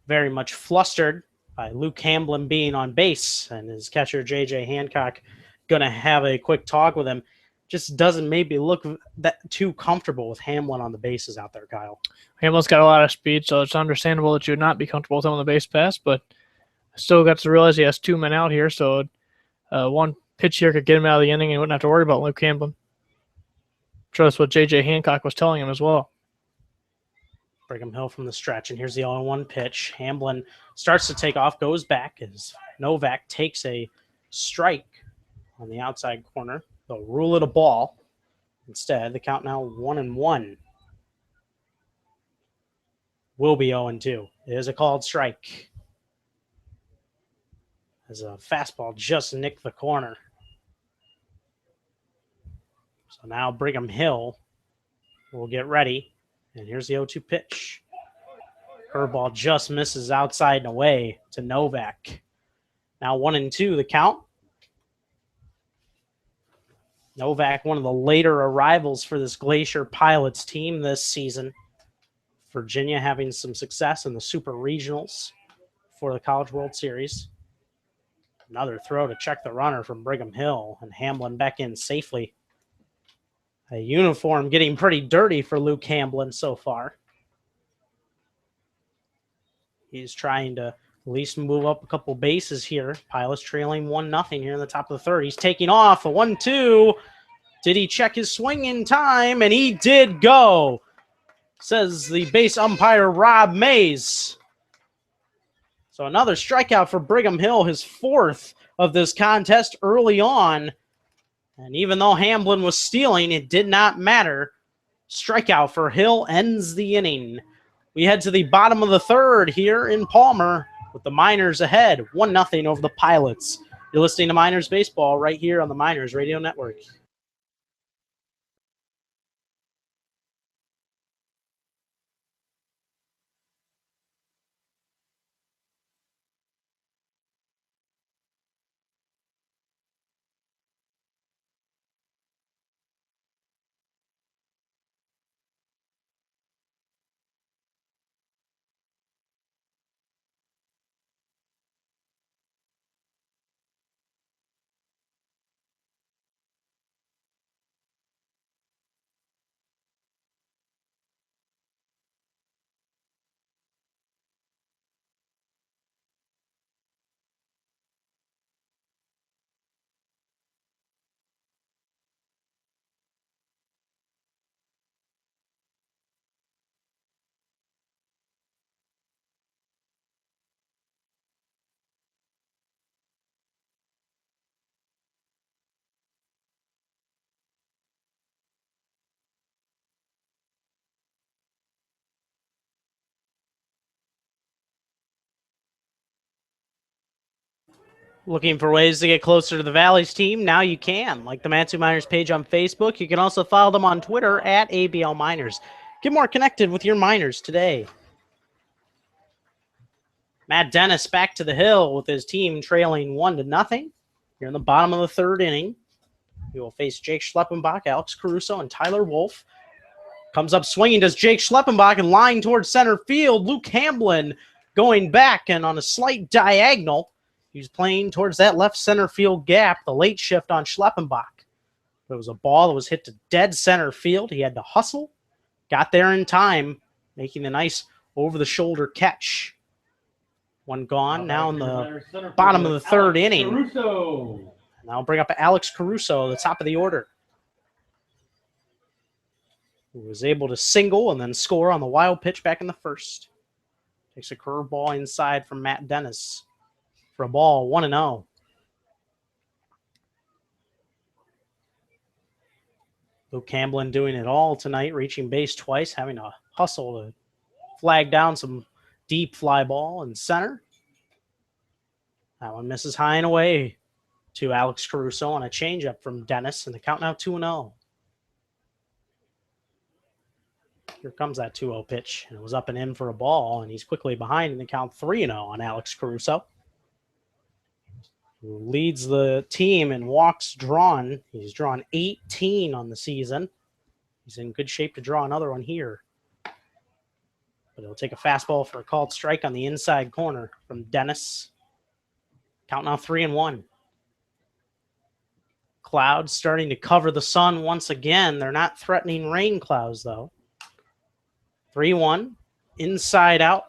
C: very much flustered by Luke Hamblin being on base, and his catcher J.J. Hancock going to have a quick talk with him. Just doesn't maybe look that too comfortable with Hamblin on the bases out there, Kyle.
D: Hamlin's got a lot of speed, so it's understandable that you would not be comfortable with him on the base pass, but still got to realize he has 2 men out here, so one pitch here could get him out of the inning and he wouldn't have to worry about Luke Hamblin. I'm sure that's what J.J. Hancock was telling him as well.
C: Brigham Hill from the stretch, and here's the 0-1 pitch. Hamblin starts to take off, goes back as Novak takes a strike on the outside corner. They'll rule it a ball. Instead, the count now 1-1. Will be 0-2. It is a called strike. As a fastball just nicked the corner. So now Brigham Hill will get ready. And here's the 0-2 pitch. Curveball just misses outside and away to Novak. Now 1-2 the count. Novak, one of the later arrivals for this Glacier Pilots team this season. Virginia having some success in the Super Regionals. A for the College World Series. Another throw to check the runner from Brigham Hill, and Hamblin back in safely. A uniform getting pretty dirty for Luke Hamblin so far. He's trying to at least move up a couple bases here. Pilots trailing 1-0 here in the top of the third. He's taking off a 1-2. Did he check his swing in time? And he did go, says the base umpire, Rob Mays. So another strikeout for Brigham Hill, his fourth of this contest early on. And even though Hamblin was stealing, it did not matter. Strikeout for Hill ends the inning. We head to the bottom of the third here in Palmer with the Miners ahead, 1-0 over the Pilots. You're listening to Miners Baseball right here on the Miners Radio Network. Looking for ways to get closer to the Valley's team? Now you can. Like the Matsu Miners page on Facebook. You can also follow them on Twitter at ABL Miners. Get more connected with your Miners today. Matt Dennis back to the hill with his team trailing 1-0. Here in the bottom of the third inning. He will face Jake Schleppenbach, Alex Caruso, and Tyler Wolf. Comes up swinging, does Jake Schleppenbach, and line towards center field. Luke Hamblin going back and on a slight diagonal. He's playing towards that left center field gap, the late shift on Schleppenbach. It was a ball that was hit to dead center field. He had to hustle, got there in time, making a nice over-the-shoulder catch. One gone, now in the bottom of the third inning.
F: Caruso.
C: Now I'll bring up Alex Caruso, the top of the order, who was able to single and then score on the wild pitch back in the first. Takes a curveball inside from Matt Dennis. For a ball, 1-0. Luke Hamblin doing it all tonight, reaching base twice, having to hustle to flag down some deep fly ball in center. That one misses high and away to Alex Caruso on a changeup from Dennis, and the count now 2-0. Here comes that 2-0 pitch, and it was up and in for a ball, and he's quickly behind in the count 3-0 on Alex Caruso, who leads the team in walks drawn. He's drawn 18 on the season. He's in good shape to draw another one here. But he'll take a fastball for a called strike on the inside corner from Dennis. Count now 3-1. Clouds starting to cover the sun once again. They're not threatening rain clouds, though. 3-1. Inside out.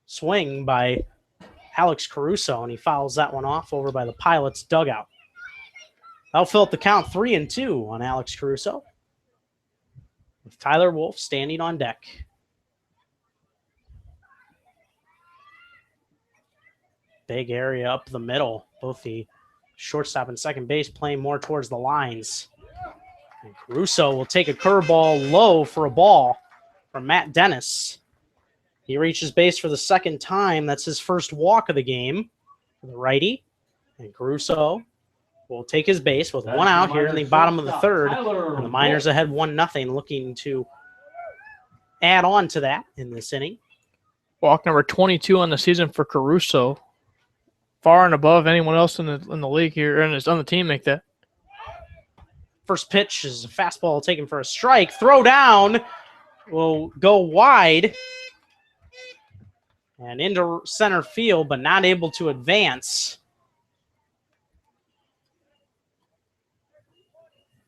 C: Swing by Alex Caruso, and he fouls that one off over by the Pilots' dugout. That'll fill up the count 3-2 on Alex Caruso, with Tyler Wolf standing on deck. Big area up the middle. Both the shortstop and second base playing more towards the lines. And Caruso will take a curveball low for a ball from Matt Dennis. He reaches base for the second time. That's his first walk of the game for the righty. And Caruso will take his base with one out here in the bottom of the third. And the Miners ahead 1-0, looking to add on to that in this inning.
D: Walk number 22 on the season for Caruso. Far and above anyone else in the league here, and it's on the team make that.
C: First pitch is a fastball taken for a strike. Throw down will go wide. And into center field, but not able to advance,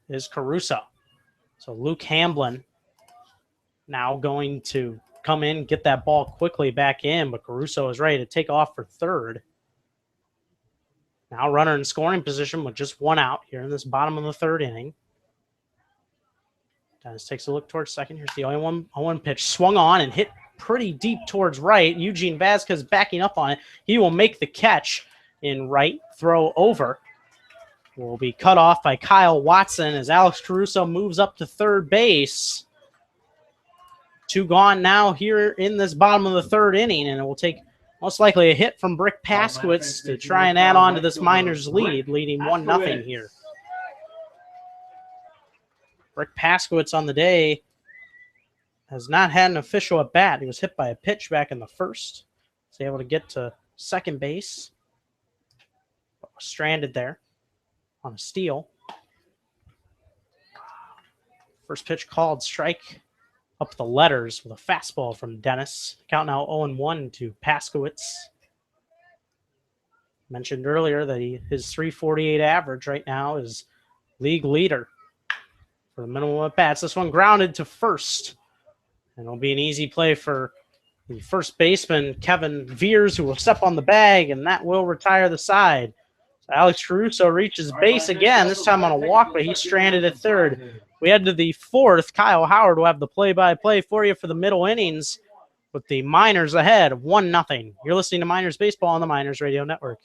C: is Caruso. So Luke Hamblin now going to come in, get that ball quickly back in, but Caruso is ready to take off for third. Now runner in scoring position with just one out here in this bottom of the third inning. Dennis takes a look towards second. Here's the 0-1 pitch. Swung on and hit pretty deep towards right. Eugene Vasquez backing up on it. He will make the catch in right. Throw over. Will be cut off by Kyle Watson as Alex Caruso moves up to third base. 2 gone now here in this bottom of the third inning, and it will take most likely a hit from Brick Paskowitz to try and add on to this Miners lead, leading 1-0 here. Rick Paskowitz on the day has not had an official at bat. He was hit by a pitch back in the first. Was able to get to second base. But was stranded there on a steal. First pitch called, strike up the letters with a fastball from Dennis. Count now 0-1 to Paskowitz. Mentioned earlier that his .348 average right now is league leader for the minimum at bats. This one grounded to first. And it'll be an easy play for the first baseman, Kevin Veers, who will step on the bag, and that will retire the side. So Alex Caruso reaches base again, this time on a walk, but he's stranded at third. We head to the fourth. Kyle Howard will have the play-by-play for you for the middle innings with the Miners ahead of 1-0. You're listening to Miners Baseball on the Miners Radio Network.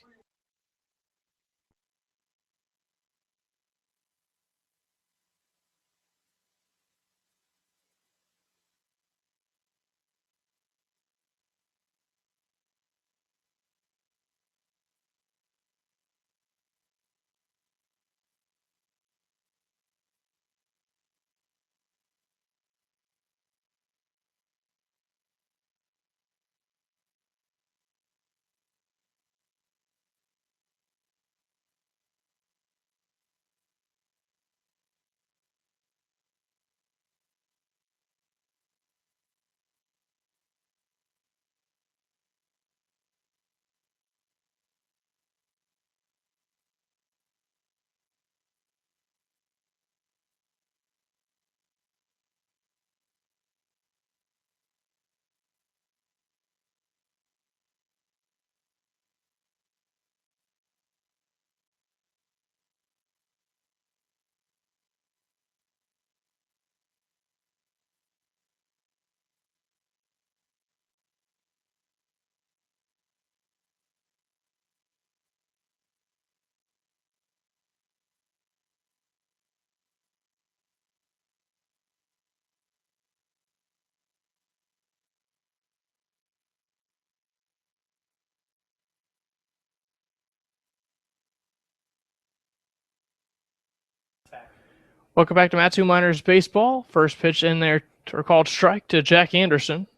D: Welcome back to Matsu Miners Baseball. First pitch in there called strike to Jack Anderson.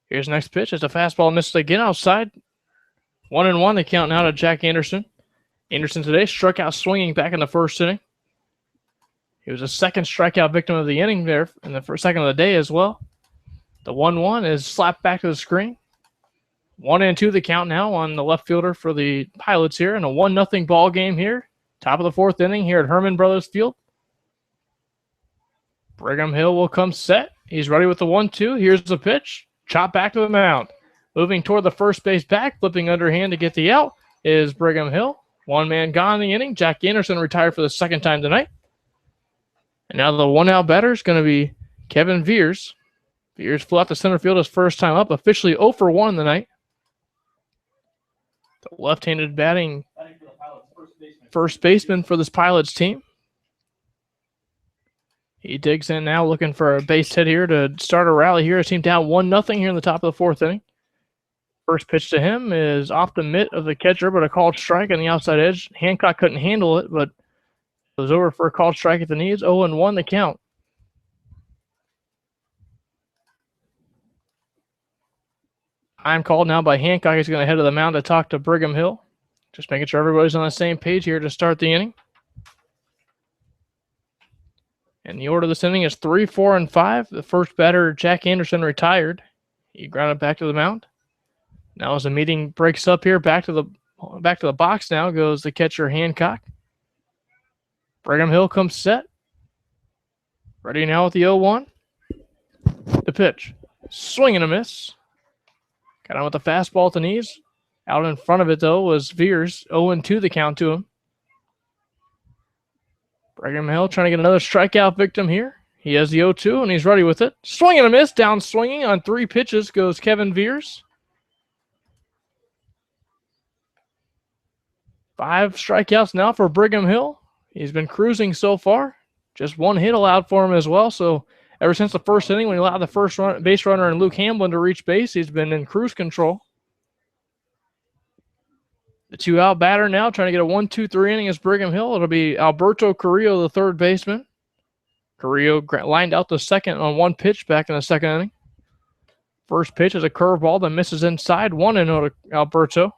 D: Here's the next pitch. It's a fastball, misses again outside. 1-1 the count now to Jack Anderson. Anderson today struck out swinging back in the first inning. He was a second strikeout victim of the inning there in the first second of the day as well. The 1-1 is slapped back to the screen. 1-2 the count now on the left fielder for the Pilots here in a 1-0 ball game here. Top of the fourth inning here at Herman Brothers Field. Brigham Hill will come set. He's ready with the 1-2. Here's the pitch. Chop back to the mound. Moving toward the first base back, flipping underhand to get the out is Brigham Hill. One man gone in the inning. Jack Anderson retired for the second time tonight. And now the 1-out batter is going to be Kevin Veers. Veers flew out to center field his first time up, officially 0-for-1 in the night. The left-handed batting first baseman for this Pilots team. He digs in now looking for a base hit here to start a rally here. His team down 1-0 here in the top of the fourth inning. First pitch to him is off the mitt of the catcher, but a called strike on the outside edge. Hancock couldn't handle it, but it was over for a called strike at the knees. 0-1 the count. I'm called now by Hancock. He's going to head to the mound to talk to Brigham Hill. Just making sure everybody's on the same page here to start the inning. And the order of this inning is 3, 4, and 5. The first batter, Jack Anderson, retired. He grounded back to the mound. Now as the meeting breaks up here, back to the box now goes the catcher Hancock. Brigham Hill comes set. Ready now with the 0-1. The pitch. Swing and a miss. Got on with the fastball at the knees. Out in front of it, though, was Veers. 0-2 the count to him. Brigham Hill trying to get another strikeout victim here. He has the 0-2, and he's ready with it. Swing and a miss. Down swinging on 3 pitches goes Kevin Veers. 5 strikeouts now for Brigham Hill. He's been cruising so far. Just 1 hit allowed for him as well. So ever since the first inning, when he allowed the first base runner and Luke Hamblin to reach base, he's been in cruise control. The 2-out batter now trying to get a 1-2-3 inning is Brigham Hill. It'll be Alberto Carrillo, the third baseman. Carrillo lined out the second on 1 pitch back in the second inning. First pitch is a curveball that misses inside. 1-0 to Alberto.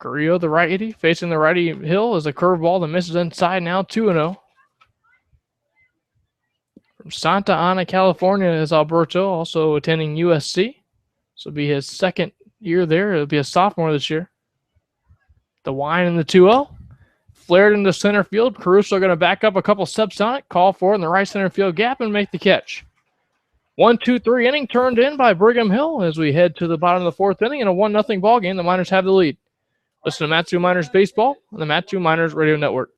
D: Carrillo, the righty, facing the righty Hill, is a curveball that misses inside now. 2-0. From Santa Ana, California is Alberto, also attending USC. This will be his second year there. It'll be a sophomore this year. The wind in the 2-0. Flared into center field. Caruso going to back up a couple steps on it. Call for it in the right center field gap and make the catch. 1-2-3 inning turned in by Brigham Hill as we head to the bottom of the 4th inning in a 1-0 ball game. The Miners have the lead. Listen to Matsu Miners Baseball on the Matsu Miners Radio Network.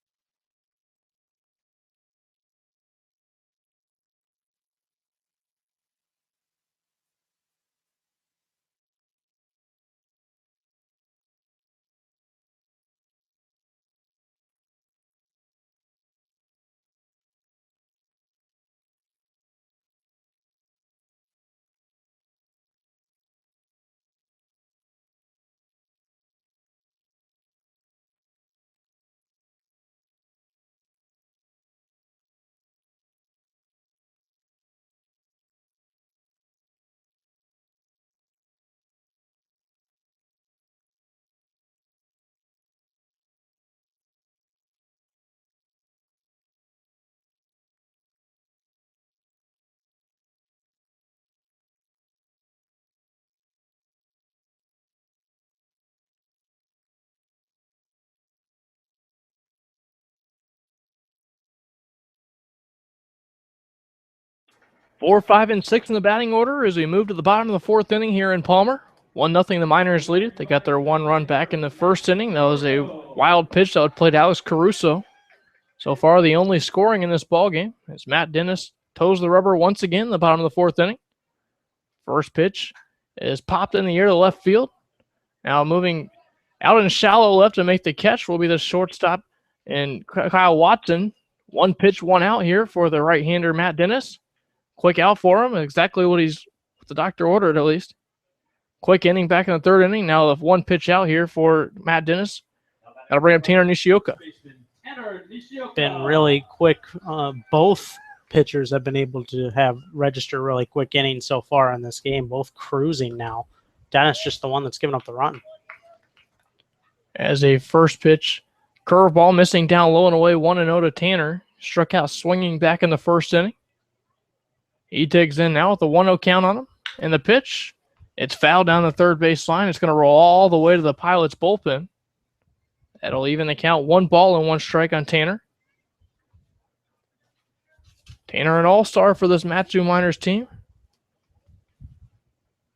D: Four, 5, and 6 in the batting order as we move to the bottom of the 4th inning here in Palmer. 1-0 the Miners lead it. They got their 1 run back in the first inning. That was a wild pitch that would play to Alex Caruso. So far, the only scoring in this ball game as Matt Dennis toes the rubber once again in the bottom of the 4th inning. First pitch is popped in the air to left field. Now moving out in shallow left to make the catch will be the shortstop and Kyle Watson. 1 pitch, 1 out here for the right-hander Matt Dennis. Quick out for him, exactly what the doctor ordered at least. Quick inning back in the 3rd inning. Now the 1 pitch out here for Matt Dennis. That'll bring up Tanner Nishioka.
C: Been really quick. Both pitchers have been able to register really quick innings so far in this game, both cruising now. Dennis just the one that's given up the run.
D: As a first pitch, curveball missing down low and away, 1-0 to Tanner. Struck out swinging back in the 1st inning. He digs in now with a 1-0 count on him. And the pitch, it's fouled down the 3rd base line. It's going to roll all the way to the Pilots bullpen. That'll even the count. 1 ball and 1 strike on Tanner. Tanner, an all-star for this Matsu Miners team.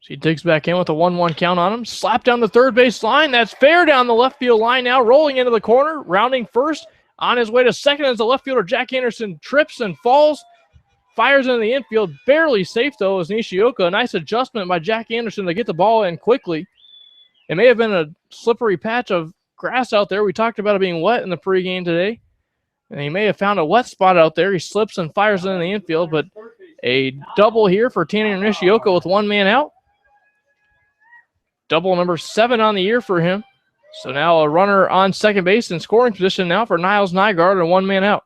D: So he digs back in with a 1-1 count on him. Slap down the 3rd base line. That's fair down the left field line now. Rolling into the corner. Rounding first. On his way to second as the left fielder Jack Anderson trips and falls. Fires into the infield. Barely safe, though, as Nishioka. A nice adjustment by Jack Anderson to get the ball in quickly. It may have been a slippery patch of grass out there. We talked about it being wet in the pregame today. And he may have found a wet spot out there. He slips and fires into the infield, but a double here for Tanner Nishioka with 1 man out. Double number 7 on the year for him. So now a runner on second base in scoring position now for Niles Nygaard and 1 man out.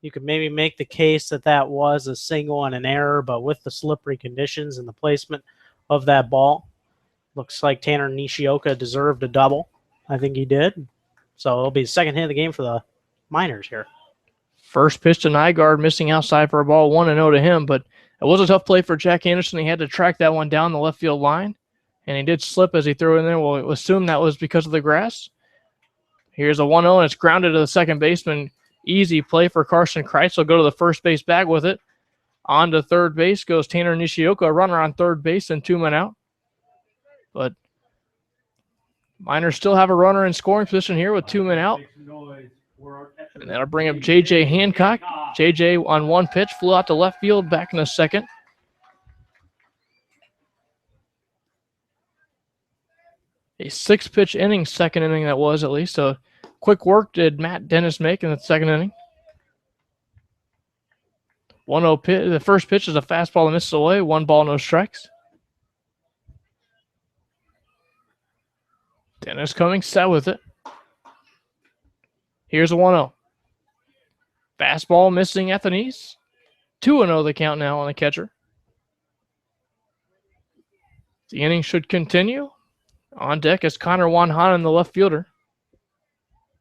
C: You could maybe make the case that was a single and an error, but with the slippery conditions and the placement of that ball, looks like Tanner Nishioka deserved a double. I think he did. So it'll be the second hit of the game for the Miners here.
D: First pitch to Nygaard, missing outside for a ball, 1-0 to him, but it was a tough play for Jack Anderson. He had to track that one down the left field line, and he did slip as he threw it in there. We'll assume that was because of the grass. Here's a 1-0, and it's grounded to the second baseman. Easy play for Carson Kreitz. He'll go to the first base bag with it. On to third base goes Tanner Nishioka, a runner on third base and 2 men out. But Miners still have a runner in scoring position here with 2 men out. And that'll bring up J.J. Hancock. J.J. on one pitch, flew out to left field, back in a second. A 6-pitch inning, second inning that was at least. So quick work did Matt Dennis make in the second inning. 1-0 pitch. The first pitch is a fastball that misses away. 1 ball, no strikes. Dennis coming set with it. Here's a 1-0. Fastball missing at the knees. 2-0 the count now on the catcher. The inning should continue. On deck is Connor Wanhanen, the left fielder.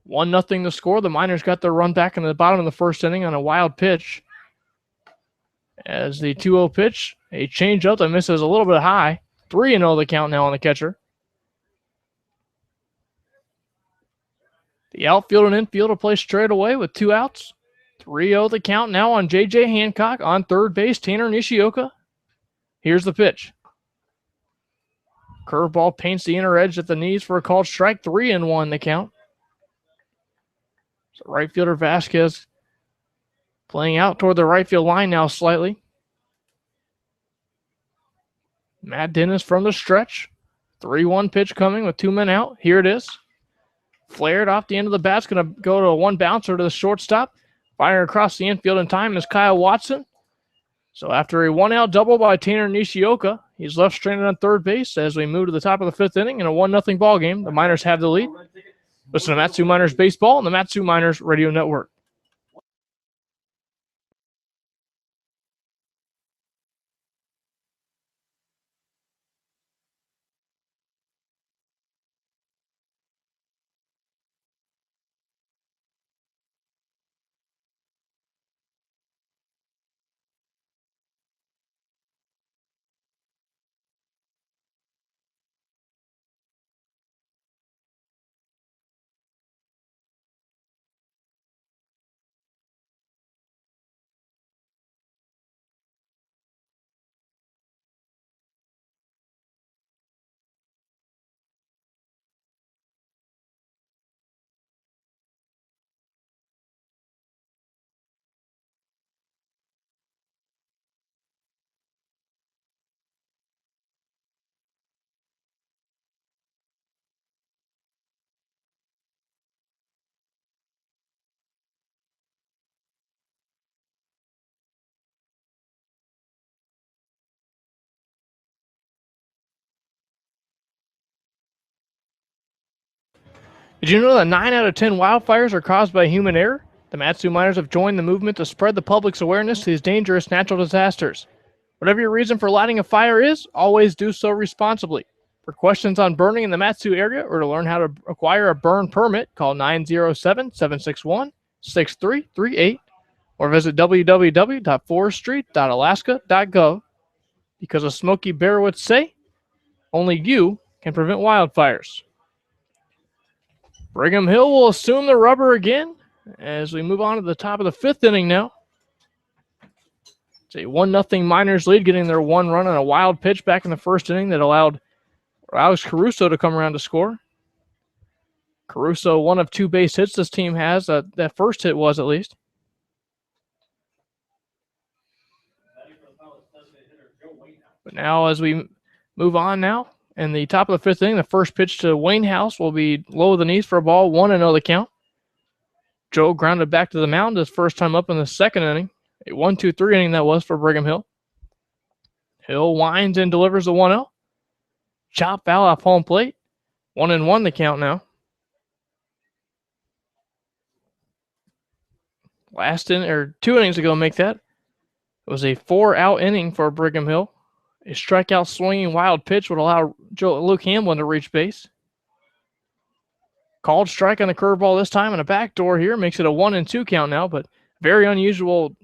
D: 1-0 the score. The Miners got their run back in the bottom of the first inning on a wild pitch. As the 2-0 pitch, a changeup that misses a little bit high. 3-0 the count now on the catcher. The outfield and infield will play straight away with 2 outs. 3-0 the count now on J.J. Hancock. On third base, Tanner Nishioka. Here's the pitch. Curveball paints the inner edge at the knees for a called strike. 3-1 the count. So right fielder Vasquez playing out toward the right field line now slightly. Matt Dennis from the stretch. 3-1 pitch coming with 2 men out. Here it is. Flared off the end of the bat. It's going to go to a 1 bouncer to the shortstop. Firing across the infield in time is Kyle Watson. So after a 1-out double by Tanner Nishioka, he's left stranded on third base as we move to the top of the 5th inning in a 1-0 ball game. The Miners have the lead. Listen to Matsu Miners Baseball on the Matsu Miners Radio Network. Did you know that 9 out of 10 wildfires are caused by human error? The Matsu Miners have joined the movement to spread the public's awareness to these dangerous natural disasters. Whatever your reason for lighting a fire is, always do so responsibly. For questions on burning in the Matsu area or to learn how to acquire a burn permit, call 907-761-6338 or visit www.forestry.alaska.gov. Because as Smokey Bear would say, only you can prevent wildfires. Brigham Hill will assume the rubber again as we move on to the top of the 5th inning now. It's a 1-0 Miners lead, getting their 1 run on a wild pitch back in the first inning that allowed Alex Caruso to come around to score. Caruso, 1 of 2 base hits this team has. That first hit was, at least. But now as we move on now, in the top of the 5th inning, the first pitch to Wayne House will be low of the knees for a ball, 1-0 the count. Joe grounded back to the mound his first time up in the second inning. A 1-2-3 inning that was for Brigham Hill. Hill winds and delivers the 1-0. Chop foul off home plate. 1-1 the count now. Last inning, or 2 innings ago, make that. It was a 4-out inning for Brigham Hill. A strikeout swinging wild pitch would allow Luke Hamlin to reach base. Called strike on the curveball this time, and a backdoor here makes it a 1-2 count now, but Very unusual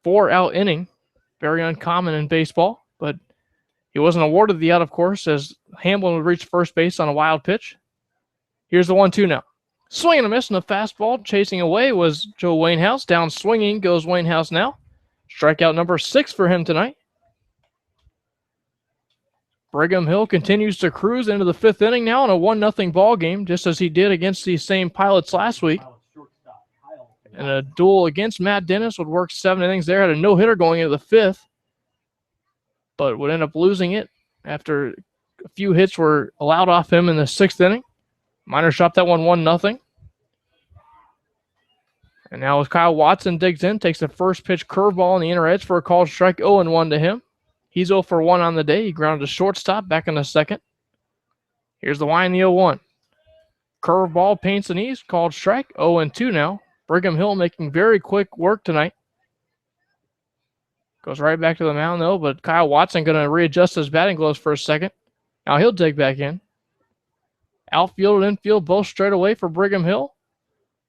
D: 4-out inning. Very uncommon in baseball, but he wasn't awarded the out, of course, as Hamblin would reach first base on a wild pitch. Here's the 1-2 now. Swing and a miss, and the fastball chasing away was Joe Wainhouse. Down swinging goes Wainhouse now. Strikeout number 6 for him tonight. Brigham Hill continues to cruise into the 5th inning now in a 1-0 ball game, just as he did against these same Pilots last week. And a duel against Matt Dennis would work 7 innings there. Had a no-hitter going into the 5th, but would end up losing it after a few hits were allowed off him in the 6th inning. Miners dropped that one 1-0. And now as Kyle Watson digs in, takes the first pitch curveball in the inner edge for a called strike, 0-1 to him. He's 0 for 1 on the day. He grounded to shortstop back in the 2nd. Here's the Y in the 0-1. Curveball paints the knees, called strike, 0-2 now. Brigham Hill making very quick work tonight. Goes right back to the mound, though, but Kyle Watson going to readjust his batting gloves for a second. Now he'll dig back in. Outfield and infield both straight away for Brigham Hill.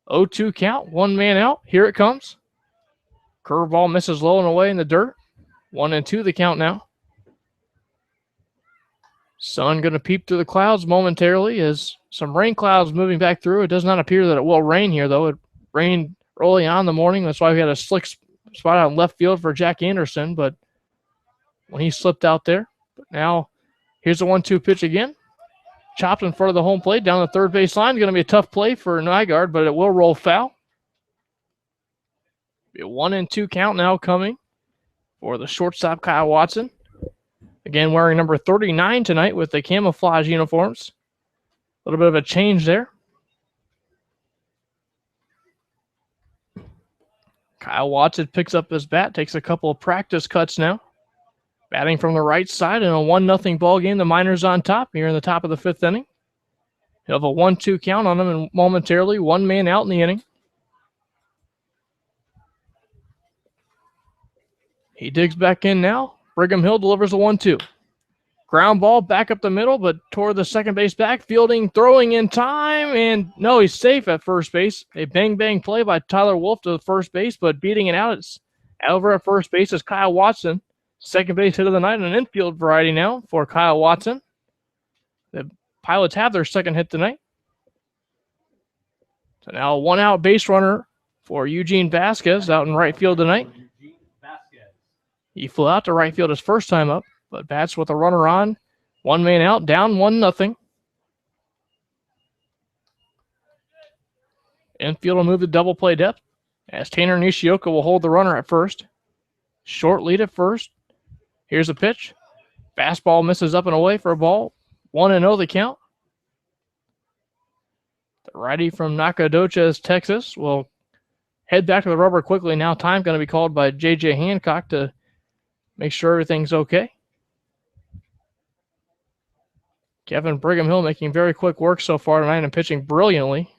D: 0-2 count, 1 man out. Here it comes. Curveball misses low and away in the dirt. 1-2 the count now. Sun going to peep through the clouds momentarily as some rain clouds moving back through. It does not appear that it will rain here, though. It rained early on in the morning. That's why we had a slick spot out in left field for Jack Anderson, but when he slipped out there. But now here's the 1-2 pitch again. Chopped in front of the home plate down the third base line. Going to be a tough play for Nygaard, but it will roll foul. Be a 1-2 count now coming for the shortstop Kyle Watson. Again, wearing number 39 tonight with the camouflage uniforms. A little bit of a change there. Kyle Watson picks up his bat, takes a couple of practice cuts now. Batting from the right side in a 1-0 ball game. The Miners on top here in the top of the 5th inning. He'll have a 1-2 count on him and momentarily. 1 man out in the inning. He digs back in now. Brigham Hill delivers a 1-2. Ground ball back up the middle, but toward the second base back. Fielding, throwing in time, and no, he's safe at first base. A bang-bang play by Tyler Wolf to the first base, but beating it out. It's over at first base is Kyle Watson. Second base hit of the night, an infield variety now for Kyle Watson. The Pilots have their second hit tonight. So now a 1-out base runner for Eugene Vasquez out in right field tonight. He flew out to right field his first time up, but bats with a runner on. 1 man out, down 1-0. Infield will move to double play depth as Tanner Nishioka will hold the runner at first. Short lead at first. Here's a pitch. Fastball misses up and away for a ball. 1-0 the count. The righty from Nacogdoches, Texas will head back to the rubber quickly. Now time going to be called by J.J. Hancock to make sure everything's okay. Kevin Brigham Hill making very quick work so far tonight and pitching brilliantly.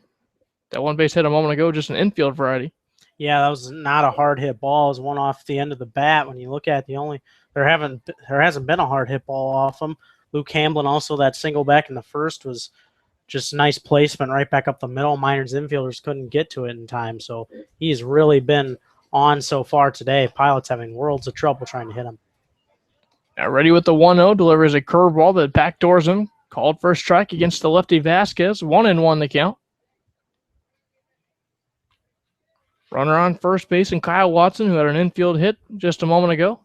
D: That one base hit a moment ago, just an infield variety.
C: Yeah, that was not a hard hit ball. It was one off the end of the bat. When you look at there hasn't been a hard hit ball off him. Luke Hamblin also, that single back in the first was just nice placement right back up the middle. Miners infielders couldn't get to it in time, so he's really been on so far today. Pilots having worlds of trouble trying to hit him.
D: Now ready with the 1-0, delivers a curveball that backdoors him. Called for a strike against the lefty Vasquez. 1-1 the count. Runner on first base and Kyle Watson, who had an infield hit just a moment ago.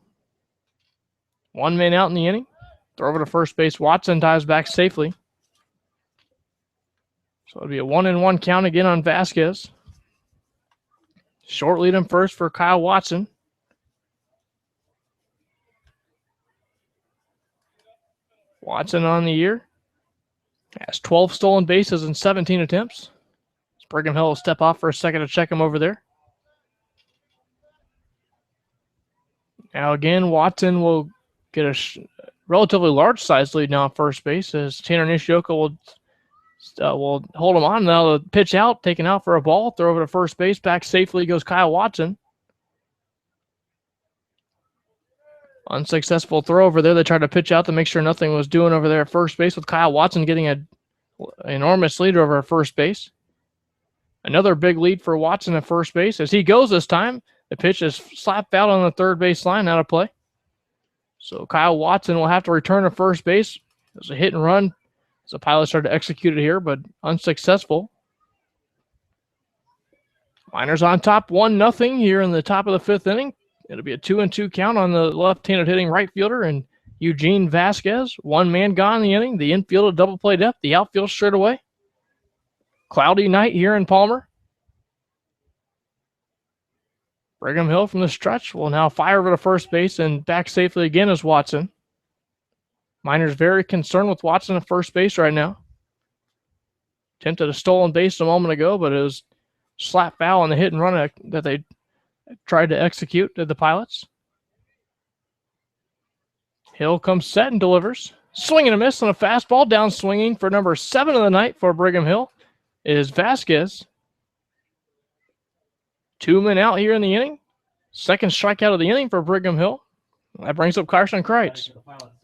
D: 1 man out in the inning. Throw over to first base. Watson dives back safely. So it'll be a 1-1 count again on Vasquez. Short lead in first for Kyle Watson. Watson on the year has 12 stolen bases in 17 attempts. Brigham Hill will step off for a second to check him over there. Now again, Watson will get a relatively large-sized lead now at first base as Tanner Nishioka will hold him on. Now the pitch out, taken out for a ball. Throw over to first base. Back safely goes Kyle Watson. Unsuccessful throw over there. They tried to pitch out to make sure nothing was doing over there at first base with Kyle Watson getting an enormous lead over at first base. Another big lead for Watson at first base. As he goes this time, the pitch is slapped out on the third base line, out of play. So Kyle Watson will have to return to first base. There's a hit and run. The Pilots tried to execute it here, but unsuccessful. Miners on top, 1-0 here in the top of the fifth inning. It'll be a 2-2 count on the left-handed hitting right fielder and Eugene Vasquez. One man gone in the inning. The infield a double play depth. The outfield straight away. Cloudy night here in Palmer. Brigham Hill from the stretch will now fire over to first base and back safely again as Watson. Miners very concerned with Watson at first base right now. Attempted a stolen base a moment ago, but it was slap foul on the hit and run that they tried to execute to the Pilots. Hill comes set and delivers. Swing and a miss on a fastball. Down swinging for number 7 of the night for Brigham Hill is Vasquez. 2 men out here in the inning. Second strikeout of the inning for Brigham Hill. That brings up Carson Kreitz.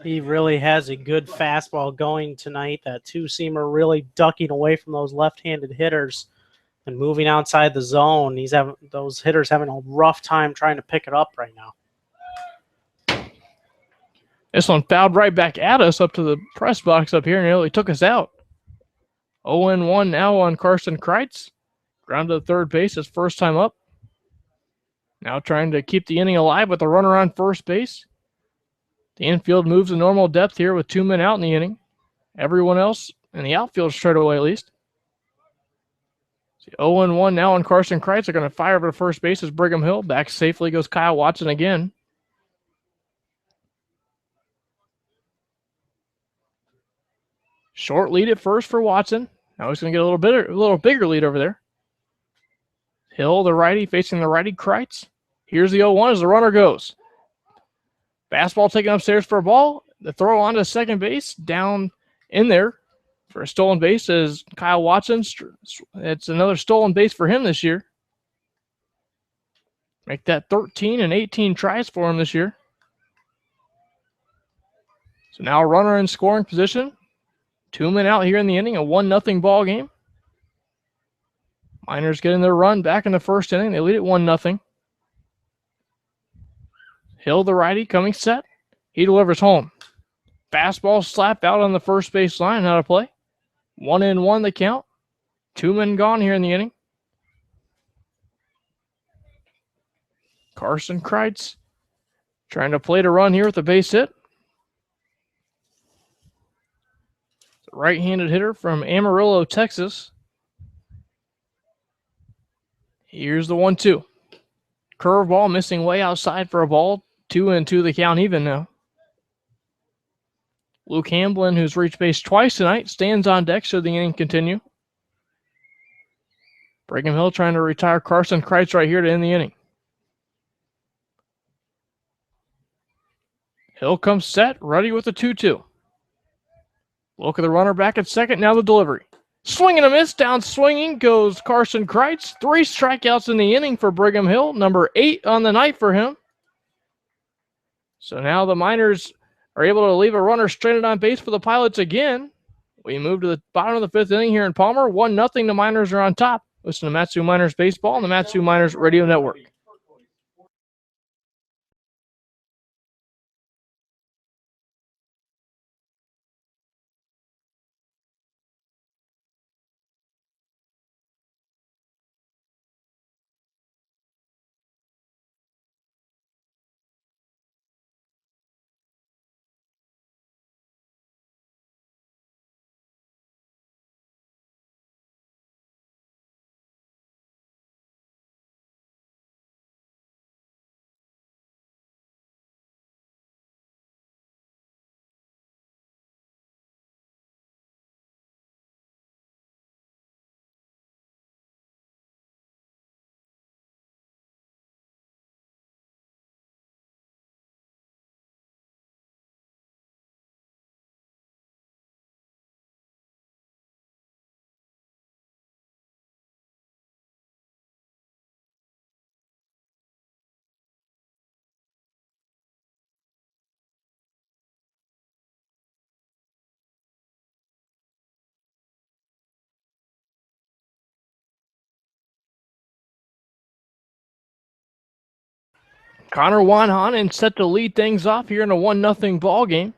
C: He really has a good fastball going tonight. That two-seamer really ducking away from those left-handed hitters and moving outside the zone. Those hitters having a rough time trying to pick it up right now.
D: This one fouled right back at us up to the press box up here, and nearly took us out. 0-1 now on Carson Kreitz. Ground to the third base, his first time up. Now trying to keep the inning alive with a runner on first base. The infield moves to normal depth here with 2 men out in the inning. Everyone else in the outfield straight away at least. 0-1 now on Carson Kreitz. They're going to fire over to first base as Brigham Hill. Back safely goes Kyle Watson again. Short lead at first for Watson. Now he's going to get a little bigger lead over there. Hill, the righty, facing the righty Kreitz. Here's the 0-1 as the runner goes. Fastball taken upstairs for a ball. The throw on to second base. Down in there for a stolen base is Kyle Watson. It's another stolen base for him this year. Make that 13 and 18 tries for him this year. So now a runner in scoring position. 2 men out here in the inning, a 1-0 ball game. Miners getting their run back in the first inning. They lead it 1-0. Hill, the righty, coming set. He delivers home. Fastball slapped out on the first base line, out of play. 1-1 the count. 2 men gone here in the inning. Carson Kreitz trying to play to run here with the base hit. The right-handed hitter from Amarillo, Texas. Here's the 1-2. Curveball missing way outside for a ball. 2-2 the count even now. Luke Hamblin, who's reached base twice tonight, stands on deck should the inning continue. Brigham Hill trying to retire Carson Kreitz right here to end the inning. Hill comes set, ready with the 2-2. Look at the runner back at second, now the delivery. Swing and a miss, down swinging goes Carson Kreitz. 3 strikeouts in the inning for Brigham Hill, number 8 on the night for him. So now the Miners are able to leave a runner stranded on base for the Pilots again. We move to the bottom of the 5th inning here in Palmer. 1-0, the Miners are on top. Listen to Matsu Miners Baseball on the Matsu Miners Radio Network. Connor Wanhanen set to lead things off here in a 1-0 ball game.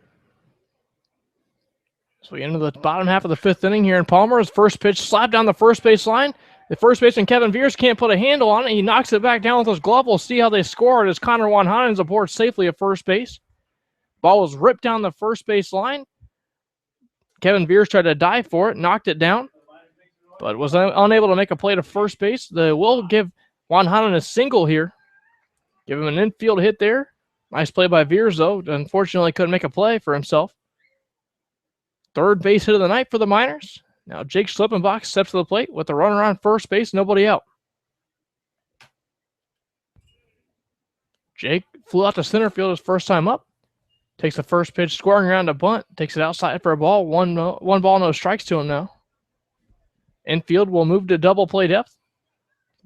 D: So we enter the bottom half of the 5th inning here in Palmer. His first pitch slapped down the first base line. The first baseman, Kevin Veers, can't put a handle on it. He knocks it back down with his glove. We'll see how they score it as Connor Wanhanen is aboard safely at first base. Ball was ripped down the first base line. Kevin Veers tried to dive for it, knocked it down, but was unable to make a play to first base. They will give Wanhanen a single here. Give him an infield hit there. Nice play by Veers, though. Unfortunately, couldn't make a play for himself. Third base hit of the night for the Miners. Now Jake Schlippenbach steps to the plate with a runner on first base, nobody out. Jake flew out to center field his first time up. Takes the first pitch, scoring around a bunt. Takes it outside for a ball. One ball, no strikes to him now. Infield will move to double play depth.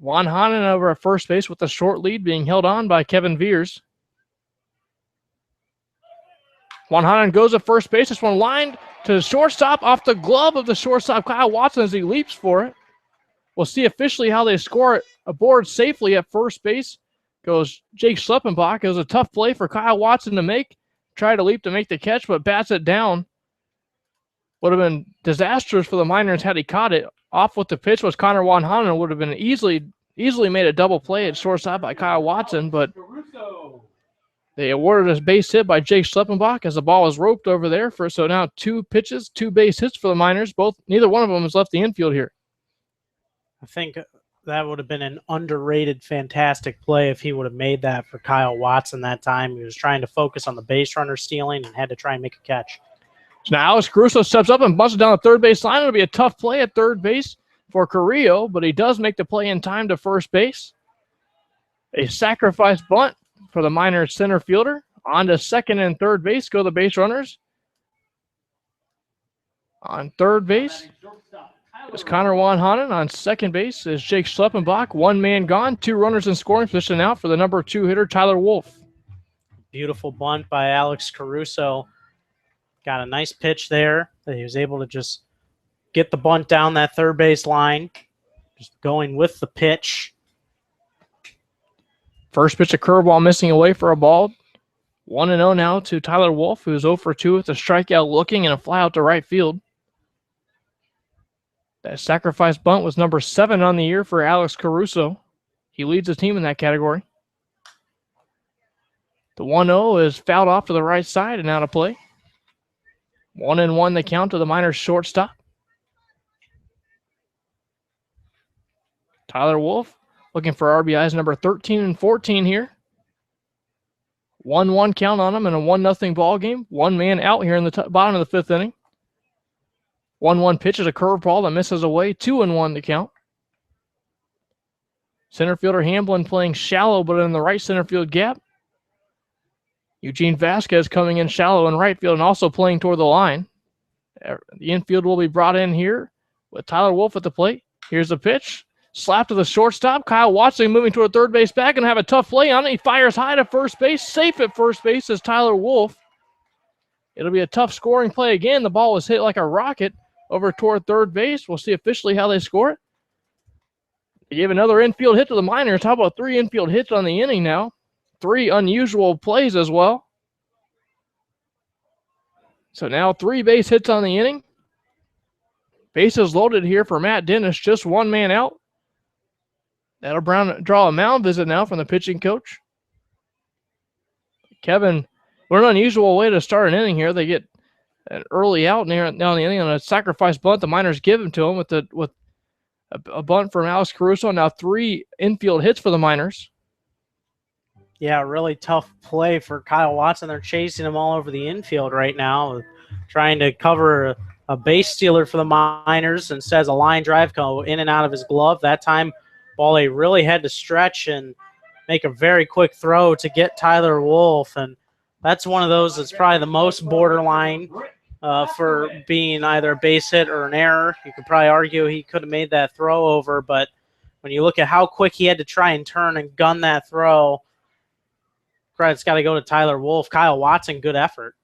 D: Wanhanen over at first base with a short lead being held on by Kevin Veers. Wanhanen goes at first base. This one lined to the shortstop off the glove of the shortstop, Kyle Watson, as he leaps for it. We'll see officially how they score it. Aboard safely at first base goes Jake Schleppenbach. It was a tough play for Kyle Watson to make. Tried to leap to make the catch, but bats it down. Would have been disastrous for the Miners had he caught it. Off with the pitch was Connor Wanhanen. Would have been easily made a double play at shortstop by Kyle Watson, but they awarded a base hit by Jake Schleppenbach as the ball was roped over there. So now 2 pitches, 2 base hits for the Miners. Neither one of them has left the infield here.
C: I think that would have been an underrated, fantastic play if he would have made that for Kyle Watson that time. He was trying to focus on the base runner stealing and had to try and make a catch.
D: So now Alex Caruso steps up and bunts it down the third base line. It'll be a tough play at third base for Carrillo, but he does make the play in time to first base. A sacrifice bunt for the Miners center fielder. On to second and third base go the base runners. On third base is Connor Wanhanen. On second base is Jake Schleppenbach. 1 man gone, 2 runners in scoring position now for the number 2 hitter, Tyler Wolf.
C: Beautiful bunt by Alex Caruso. Got a nice pitch there that he was able to just get the bunt down that third base line. Just going with the pitch.
D: First pitch, a curveball missing away for a ball. 1-0 now to Tyler Wolf, who's 0 for 2 with a strikeout looking and a fly out to right field. That sacrifice bunt was number 7 on the year for Alex Caruso. He leads the team in that category. The 1-0 is fouled off to the right side and out of play. 1-1 the count to the Miners shortstop. Tyler Wolf looking for RBIs number 13 and 14 here. 1-1 count on him in a 1-0 ball game. 1 man out here in the bottom of the 5th inning. 1-1 pitch is a curveball that misses away. 2-1 to count. Center fielder Hamblin playing shallow but in the right center field gap. Eugene Vasquez coming in shallow in right field and also playing toward the line. The infield will be brought in here with Tyler Wolf at the plate. Here's the pitch. Slap to the shortstop. Kyle Watson moving toward third base back and have a tough play on it. He fires high to first base. Safe at first base is Tyler Wolf. It'll be a tough scoring play again. The ball was hit like a rocket over toward third base. We'll see officially how they score it. They gave another infield hit to the Miners. How about 3 infield hits on the inning now? 3 unusual plays as well. So now 3 base hits on the inning. Bases loaded here for Matt Dennis. Just 1 man out. That'll draw a mound visit now from the pitching coach. Kevin, what an unusual way to start an inning here. They get an early out now in the inning on a sacrifice bunt. The Miners give him to him with a bunt from Alex Caruso. Now 3 infield hits for the Miners.
C: Yeah, really tough play for Kyle Watson. They're chasing him all over the infield right now, trying to cover a base stealer for the Miners. Instead, as a line drive go in and out of his glove. That time, Bale really had to stretch and make a very quick throw to get Tyler Wolf. And that's one of those that's probably the most borderline for being either a base hit or an error. You could probably argue he could have made that throw over, but when you look at how quick he had to try and turn and gun that throw, credit's got to go to Tyler Wolf. Kyle Watson, good effort.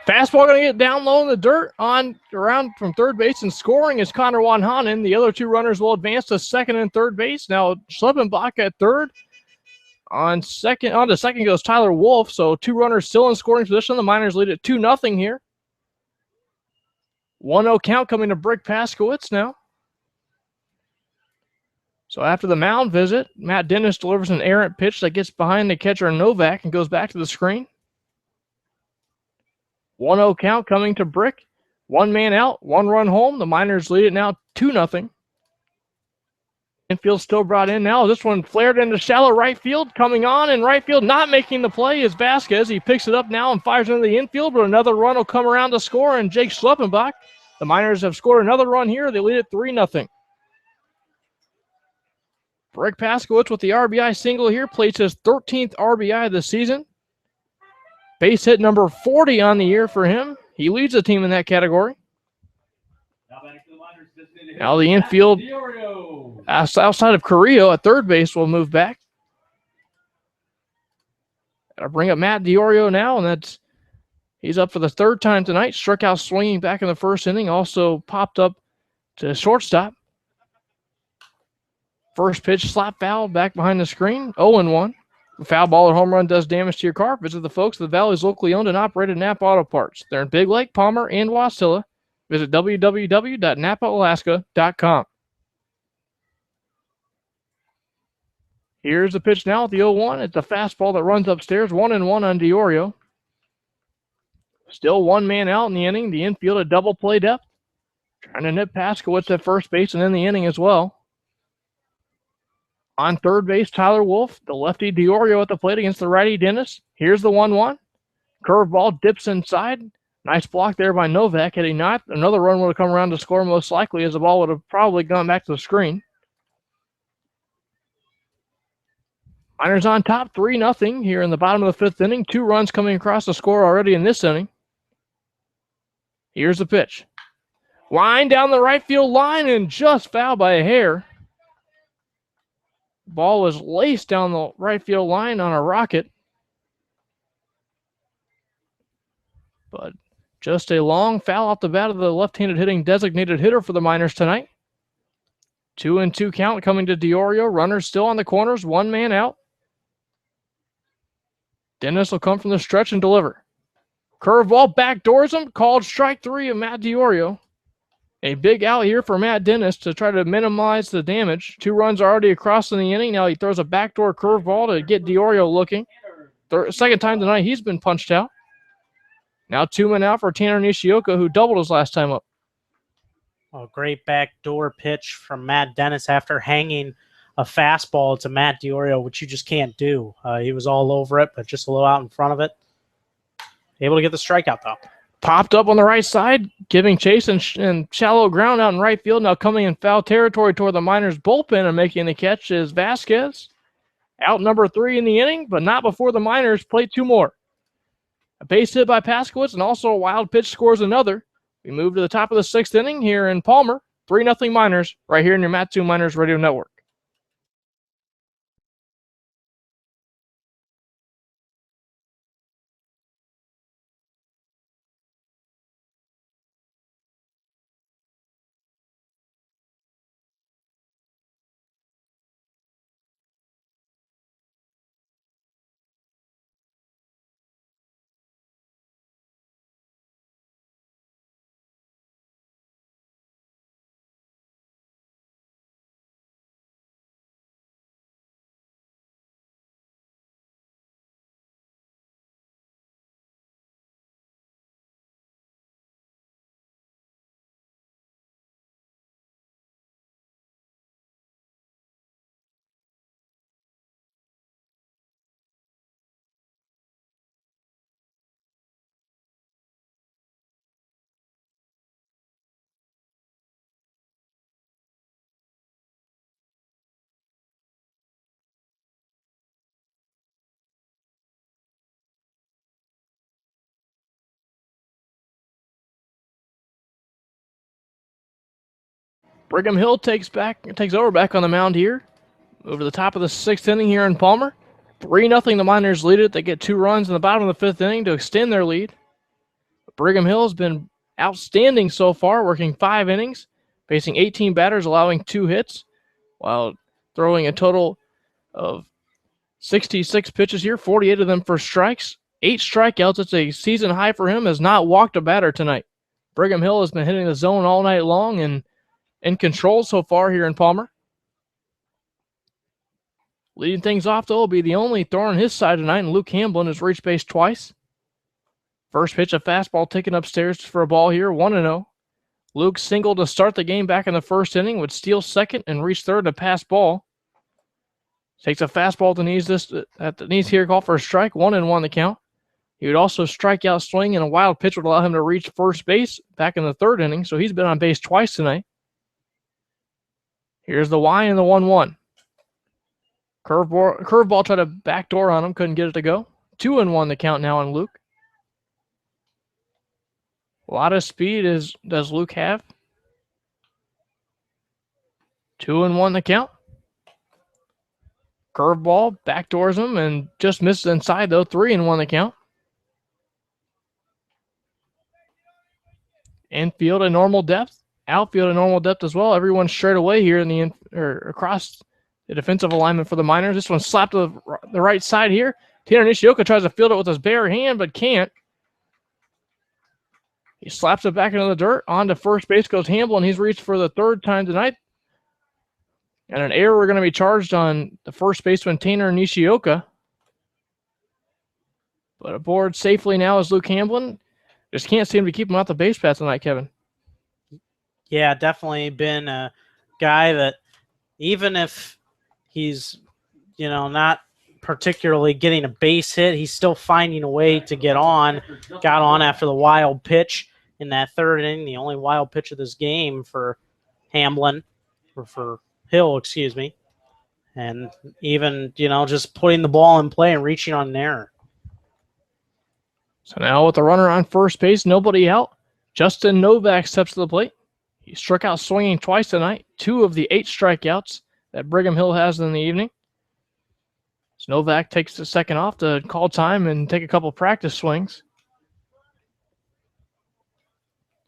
D: Fastball going to get down low in the dirt on around from third base, and scoring is Connor Wanhanen. The other 2 runners will advance to second and third base. Now Schleppenbach at third. On to second goes Tyler Wolf. So 2 runners still in scoring position. The Miners lead at 2-0 here. 1-0 count coming to Brick Paskowitz now. So after the mound visit, Matt Dennis delivers an errant pitch that gets behind the catcher Novak and goes back to the screen. 1-0 count coming to Brick. 1 man out, 1 run home. The Miners lead it now 2-0. Infield still brought in now. This one flared into shallow right field. Coming on in right field, not making the play is Vasquez. He picks it up now and fires into the infield, but another run will come around to score, and Jake Schleppenbach. The Miners have scored another run here. They lead it 3-0. Brick Paskowitz with the RBI single here, plays his 13th RBI of the season. Base hit number 40 on the year for him. He leads the team in that category. Now the infield outside of Carrillo at third base will move back. I'll bring up Matt DiOrio now, and he's up for the 3rd time tonight. Struck out swinging back in the 1st inning. Also popped up to shortstop. First pitch slap foul back behind the screen. 0-1. A foul ball or home run does damage to your car. Visit the folks at the Valley's locally owned and operated Napa Auto Parts. They're in Big Lake, Palmer, and Wasilla. Visit www.napaalaska.com. Here's the pitch now at the 0-1. It's a fastball that runs upstairs. 1-1 on DiOrio. Still 1 man out in the inning. The infield at double play depth. Trying to nip Paskowitz at first base and in the inning as well. On third base, Tyler Wolf. The lefty DiOrio at the plate against the righty Dennis. Here's the 1-1. Curveball dips inside. Nice block there by Novak. Had he not, another run would have come around to score most likely, as the ball would have probably gone back to the screen. Miners on top, 3-0 here in the bottom of the 5th inning. 2 runs coming across the score already in this inning. Here's the pitch. Line down the right field line and just fouled by a hair. Ball was laced down the right field line on a rocket. But just a long foul off the bat of the left-handed hitting designated hitter for the Miners tonight. 2-2 count coming to DiOrio. Runners still on the corners. 1 man out. Dennis will come from the stretch and deliver. Curveball backdoors him. Called strike 3 of Matt DiOrio. A big out here for Matt Dennis to try to minimize the damage. 2 runs already across in the inning. Now he throws a backdoor curveball to get DiOrio looking. 2nd time tonight he's been punched out. Now 2 men out for Tanner Nishioka, who doubled his last time up.
C: A great backdoor pitch from Matt Dennis after hanging a fastball to Matt DiOrio, which you just can't do. He was all over it, but just a little out in front of it. Able to get the strikeout, though.
D: Popped up on the right side, giving chase and shallow ground out in right field. Now coming in foul territory toward the Miners' bullpen and making the catch is Vasquez. Out number 3 in the inning, but not before the Miners play 2 more. A base hit by Paskowitz and also a wild pitch scores another. We move to the top of the 6th inning here in Palmer. 3-0 Miners right here in your Matsu Miners Radio Network. Brigham Hill takes over back on the mound here. Over the top of the 6th inning here in Palmer. 3-0 the Miners lead it. They get 2 runs in the bottom of the 5th inning to extend their lead. Brigham Hill has been outstanding so far, working 5 innings, facing 18 batters, allowing 2 hits, while throwing a total of 66 pitches here, 48 of them for strikes, 8 strikeouts. It's a season high for him. Has not walked a batter tonight. Brigham Hill has been hitting the zone all night long and in control so far here in Palmer. Leading things off, though, will be the only thrower on his side tonight, and Luke Hamblin has reached base twice. First pitch, a fastball taken upstairs for a ball here, 1-0. Luke singled to start the game back in the first inning, would steal second and reach third to pass ball. Takes a fastball at the knees here, call for a strike, 1-1 the count. He would also strike out swing, and a wild pitch would allow him to reach first base back in the third inning, so he's been on base twice tonight. Here's the Y and the 1-1. Curveball tried to backdoor on him, couldn't get it to go. 2-1 the count now on Luke. A lot of speed does Luke have. 2-1 the count. Curveball backdoors him and just misses inside, though. 3-1 the count. Infield at normal depth. Outfield at normal depth as well. Everyone's straight away here in across the defensive alignment for the Miners. This one slapped to the right side here. Tanner Nishioka tries to field it with his bare hand, but can't. He slaps it back into the dirt. On to first base goes Hamblin. He's reached for the third time tonight. And an error going to be charged on the first baseman, Tanner Nishioka. But aboard safely now is Luke Hamblin. Just can't seem to keep him off the base path tonight, Kevin.
C: Yeah, definitely been a guy that even if he's, not particularly getting a base hit, he's still finding a way to get on. Got on after the wild pitch in that third inning, the only wild pitch of this game for Hamblin, or for Hill, excuse me. And even, just putting the ball in play and reaching on an error.
D: So now with the runner on first base, nobody out, Justin Novak steps to the plate. He struck out swinging twice tonight, 2 of the 8 strikeouts that Brigham Hill has in the evening. So Novak takes the second off to call time and take a couple practice swings.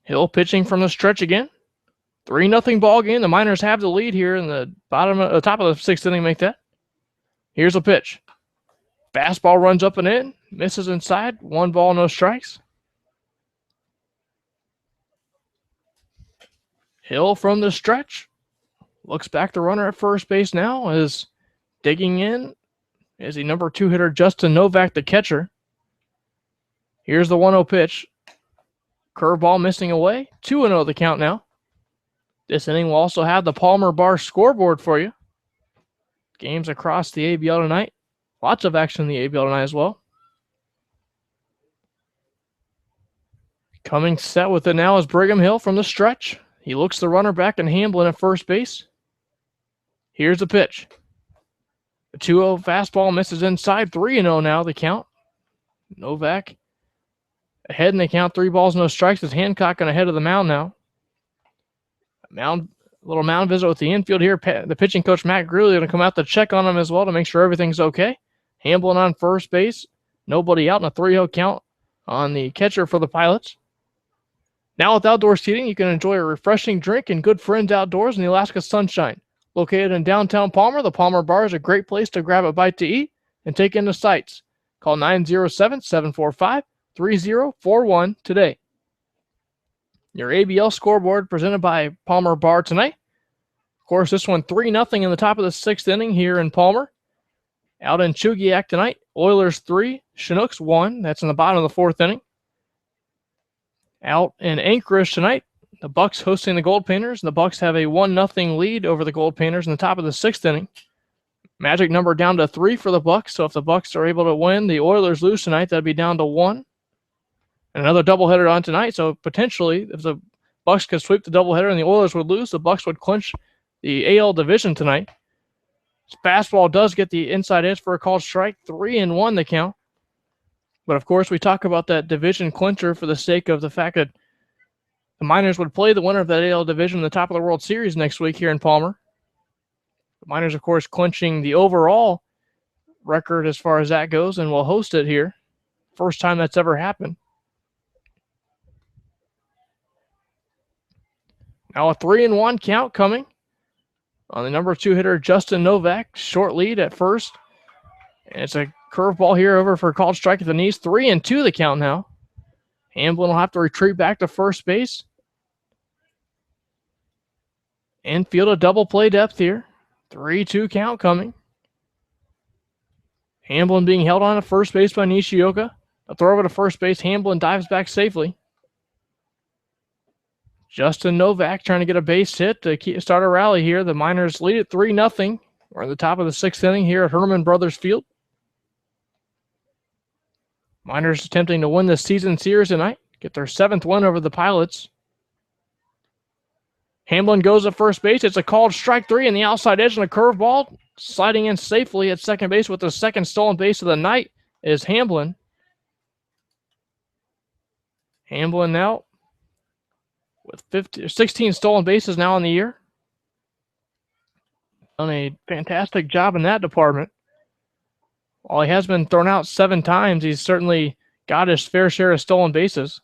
D: Hill pitching from the stretch again. 3-0 ball game. The Miners have the lead here in the top of the 6th inning. Make that. Here's a pitch. Fastball runs up and in. Misses inside. 1 ball, no strikes. Hill from the stretch. Looks back the runner at first base now. Is digging in. Is the number 2 hitter Justin Novak, the catcher. Here's the 1-0 pitch. Curveball missing away. 2-0 the count now. This inning will also have the Palmer Bar scoreboard for you. Games across the ABL tonight. Lots of action in the ABL tonight as well. Coming set with it now is Brigham Hill from the stretch. He looks the runner back and Hamblin at first base. Here's the pitch. The 2-0 fastball misses inside. 3-0 now the count. Novak ahead in the count. 3 balls, no strikes. Is Hancock on ahead of the mound now. Little mound visit with the infield here. The pitching coach, Matt Greeley, going to come out to check on him as well to make sure everything's okay. Hamblin on first base. Nobody out in a 3-0 count on the catcher for the Pilots. Now with outdoor seating, you can enjoy a refreshing drink and good friends outdoors in the Alaska sunshine. Located in downtown Palmer, the Palmer Bar is a great place to grab a bite to eat and take in the sights. Call 907-745-3041 today. Your ABL scoreboard presented by Palmer Bar tonight. Of course, this one 3-0 in the top of the 6th inning here in Palmer. Out in Chugiak tonight, Oilers 3, Chinooks 1. That's in the bottom of the 4th inning. Out in Anchorage tonight, the Bucks hosting the Gold Painters. The Bucks have a 1-0 lead over the Gold Painters in the top of the 6th inning. Magic number down to 3 for the Bucks. So if the Bucks are able to win, the Oilers lose tonight, that'd be down to 1. And another doubleheader on tonight. So potentially, if the Bucks could sweep the doubleheader and the Oilers would lose, the Bucks would clinch the AL division tonight. Fastball does get the inside edge for a called strike. 3-1 the count. But of course, we talk about that division clincher for the sake of the fact that the Miners would play the winner of that AL division in the top of the World Series next week here in Palmer. The Miners, of course, clinching the overall record as far as that goes, and will host it here. First time that's ever happened. Now a 3-1 count coming on the number 2 hitter, Justin Novak. Short lead at first. And it's a curveball here over for a called strike at the knees. 3-2 the count now. Hamblin will have to retreat back to first base. Infield a double play depth here. 3-2 count coming. Hamblin being held on at first base by Nishioka. A throw over to first base. Hamblin dives back safely. Justin Novak trying to get a base hit to start a rally here. The Miners lead it 3-0. We're at the top of the 6th inning here at Herman Brothers Field. Miners attempting to win the season series tonight. Get their 7th win over the Pilots. Hamblin goes to first base. It's a called strike 3 in the outside edge and a curveball. Sliding in safely at second base with the second stolen base of the night is Hamblin. Hamblin now with 16 stolen bases now in the year. Done a fantastic job in that department. While he has been thrown out 7 times, he's certainly got his fair share of stolen bases.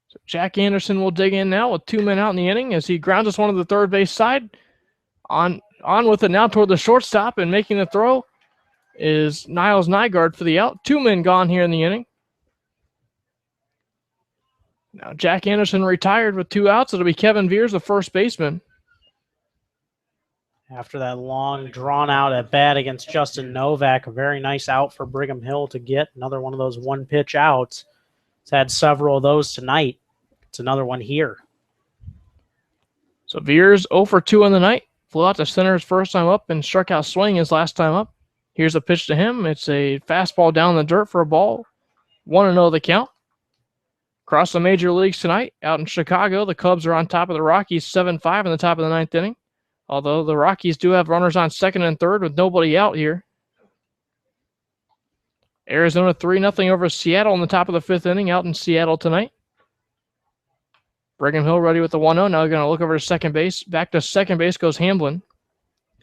D: So Jack Anderson will dig in now with 2 men out in the inning as he grounds us one to the third base side. On with it now toward the shortstop, and making the throw is Niles Nygaard for the out. 2 men gone here in the inning. Now Jack Anderson retired with 2 outs. It'll be Kevin Veers, the first baseman.
C: After that long, drawn-out at-bat against Justin Novak, a very nice out for Brigham Hill to get. Another one of those one-pitch outs. He's had several of those tonight. It's another one here.
D: So Veers 0 for 2 on the night. Flew out to center his first time up and struck out swinging his last time up. Here's a pitch to him. It's a fastball down the dirt for a ball. 1-0 the count. Across the major leagues tonight, out in Chicago, the Cubs are on top of the Rockies 7-5 in the top of the 9th inning. Although the Rockies do have runners on second and third with nobody out here. Arizona 3-0 over Seattle in the top of the 5th inning out in Seattle tonight. Brigham Hill ready with the 1-0. Now going to look over to second base. Back to second base goes Hamblin.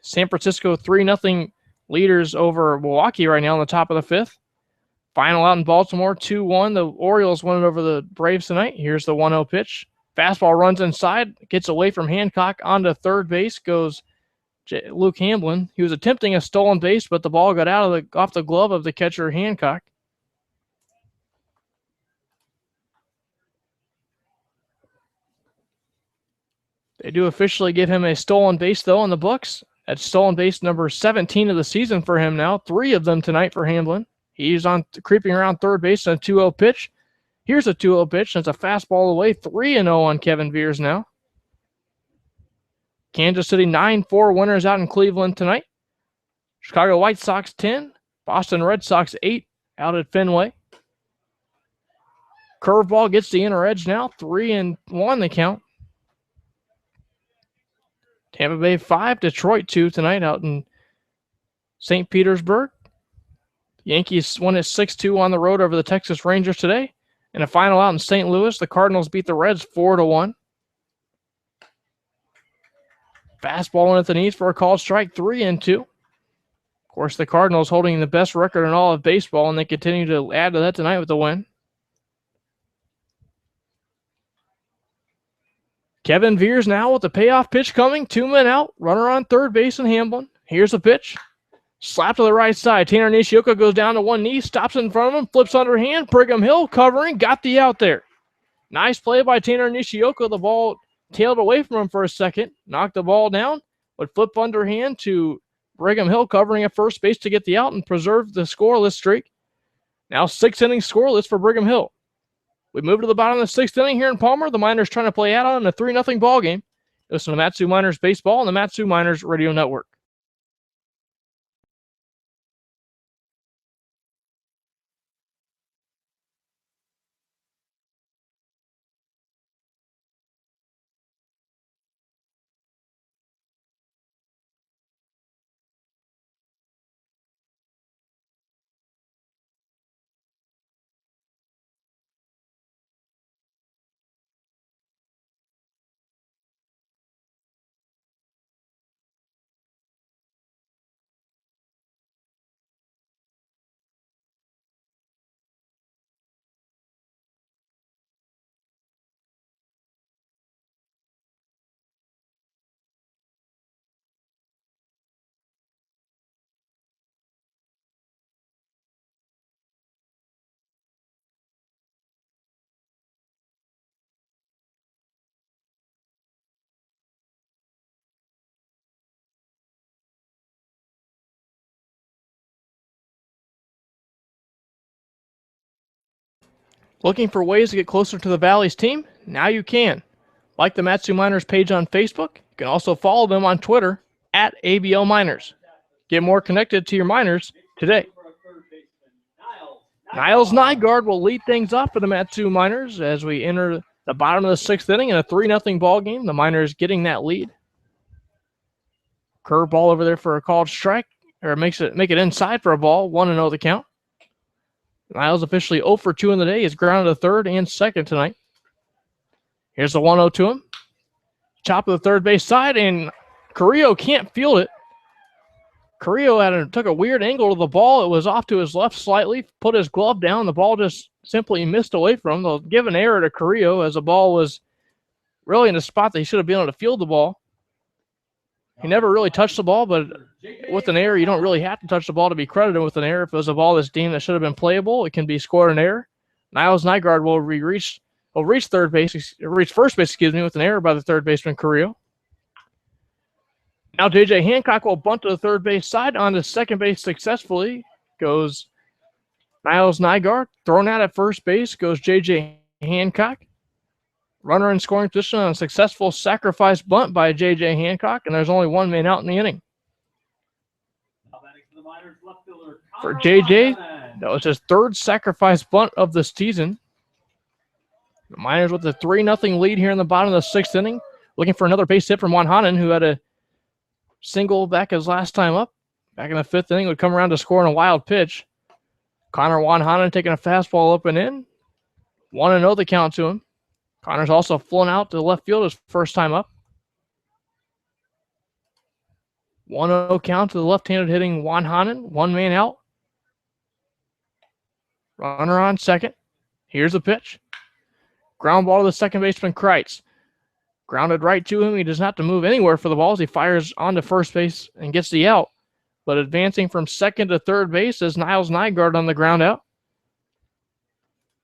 D: San Francisco 3-0 leaders over Milwaukee right now in the top of the 5th. Final out in Baltimore 2-1. The Orioles won it over the Braves tonight. Here's the 1-0 pitch. Fastball runs inside, gets away from Hancock onto third base, goes Luke Hamblin. He was attempting a stolen base, but the ball got off the glove of the catcher Hancock. They do officially give him a stolen base, though, on the books. That's stolen base number 17 of the season for him now. 3 of them tonight for Hamblin. He's on creeping around third base on a 2-0 pitch. Here's a 2-0 pitch. That's a fastball away. 3-0 on Kevin Veers now. Kansas City 9-4 winners out in Cleveland tonight. Chicago White Sox 10. Boston Red Sox 8 out at Fenway. Curveball gets the inner edge now. 3-1 the count. Tampa Bay 5, Detroit 2 tonight out in St. Petersburg. Yankees won at 6-2 on the road over the Texas Rangers today. In a final out in St. Louis, the Cardinals beat the Reds 4-1. Fastball in at the knees for a called strike, 3-2. Of course, the Cardinals holding the best record in all of baseball, and they continue to add to that tonight with the win. Kevin Veers now with the payoff pitch coming. 2 men out. Runner on third base in Hamblin. Here's a pitch. Slap to the right side. Tanner Nishioka goes down to one knee, stops in front of him, flips underhand. Brigham Hill covering, got the out there. Nice play by Tanner Nishioka. The ball tailed away from him for a second, knocked the ball down, but flip underhand to Brigham Hill covering at first base to get the out and preserve the scoreless streak. Now 6 innings scoreless for Brigham Hill. We move to the bottom of the 6th inning here in Palmer. The Miners trying to play out on a 3-0 ball game. Listen to Matsu Miners Baseball on the Matsu Miners Radio Network. Looking for ways to get closer to the Valley's team? Now you can. Like the Matsu Miners page on Facebook. You can also follow them on Twitter at ABL Miners. Get more connected to your Miners today. Niles Nygaard will lead things off for the Matsu Miners as we enter the bottom of the 6th inning in a 3-0 ball game. The Miners getting that lead. Curveball over there for a called strike, or make it inside for a ball. 1-0 the count. Niles officially 0 for 2 in the day. He's grounded to third and second tonight. Here's the 1-0 to him. Chop of the third base side, and Carrillo can't field it. Carrillo took a weird angle to the ball. It was off to his left slightly, put his glove down. The ball just simply missed away from him. They'll give an error to Carrillo as the ball was really in a spot that he should have been able to field the ball. He never really touched the ball, but with an error, you don't really have to touch the ball to be credited with an error. If it was a ball that's deemed that should have been playable, it can be scored an error. Niles Nygaard will reach first base, with an error by the third baseman Carrillo. Now J.J. Hancock will bunt to the third base side. On to second base successfully goes Niles Nygaard. Thrown out at first base goes J.J. Hancock. Runner in scoring position on a successful sacrifice bunt by J.J. Hancock, and there's only one man out in the inning. For J.J., that was his third sacrifice bunt of the season. The Miners with a 3-0 lead here in the bottom of the 6th inning. Looking for another base hit from Juan Hanan, who had a single back his last time up. Back in the 5th inning, would come around to score on a wild pitch. Connor Juan Hanan taking a fastball up and in. 1-0 the count to him. Connor's also flown out to left field his first time up. 1-0 count to the left-handed hitting Juan Hanan. One man out. Runner on second. Here's the pitch. Ground ball to the second baseman Kreitz. Grounded right to him. He does not have to move anywhere for the ball as he fires onto first base and gets the out. But advancing from second to third base is Niles Nygaard on the ground out.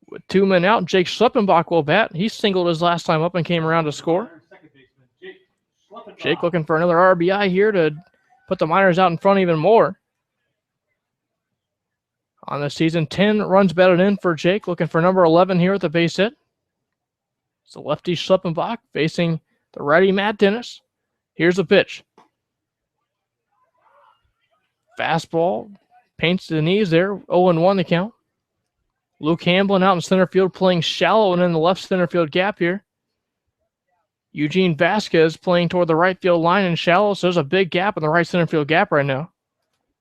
D: With 2 men out, Jake Schleppenbach will bat. He singled his last time up and came around to score. Jake looking for another RBI here to put the Miners out in front even more. On the season, 10 runs batted in for Jake, looking for number 11 here with the base hit. It's the lefty Schleppenbach facing the righty Matt Dennis. Here's the pitch. Fastball paints the knees there. 0-1 the count. Luke Hamblin out in center field playing shallow and in the left center field gap here. Eugene Vasquez playing toward the right field line and shallow, so there's a big gap in the right center field gap right now.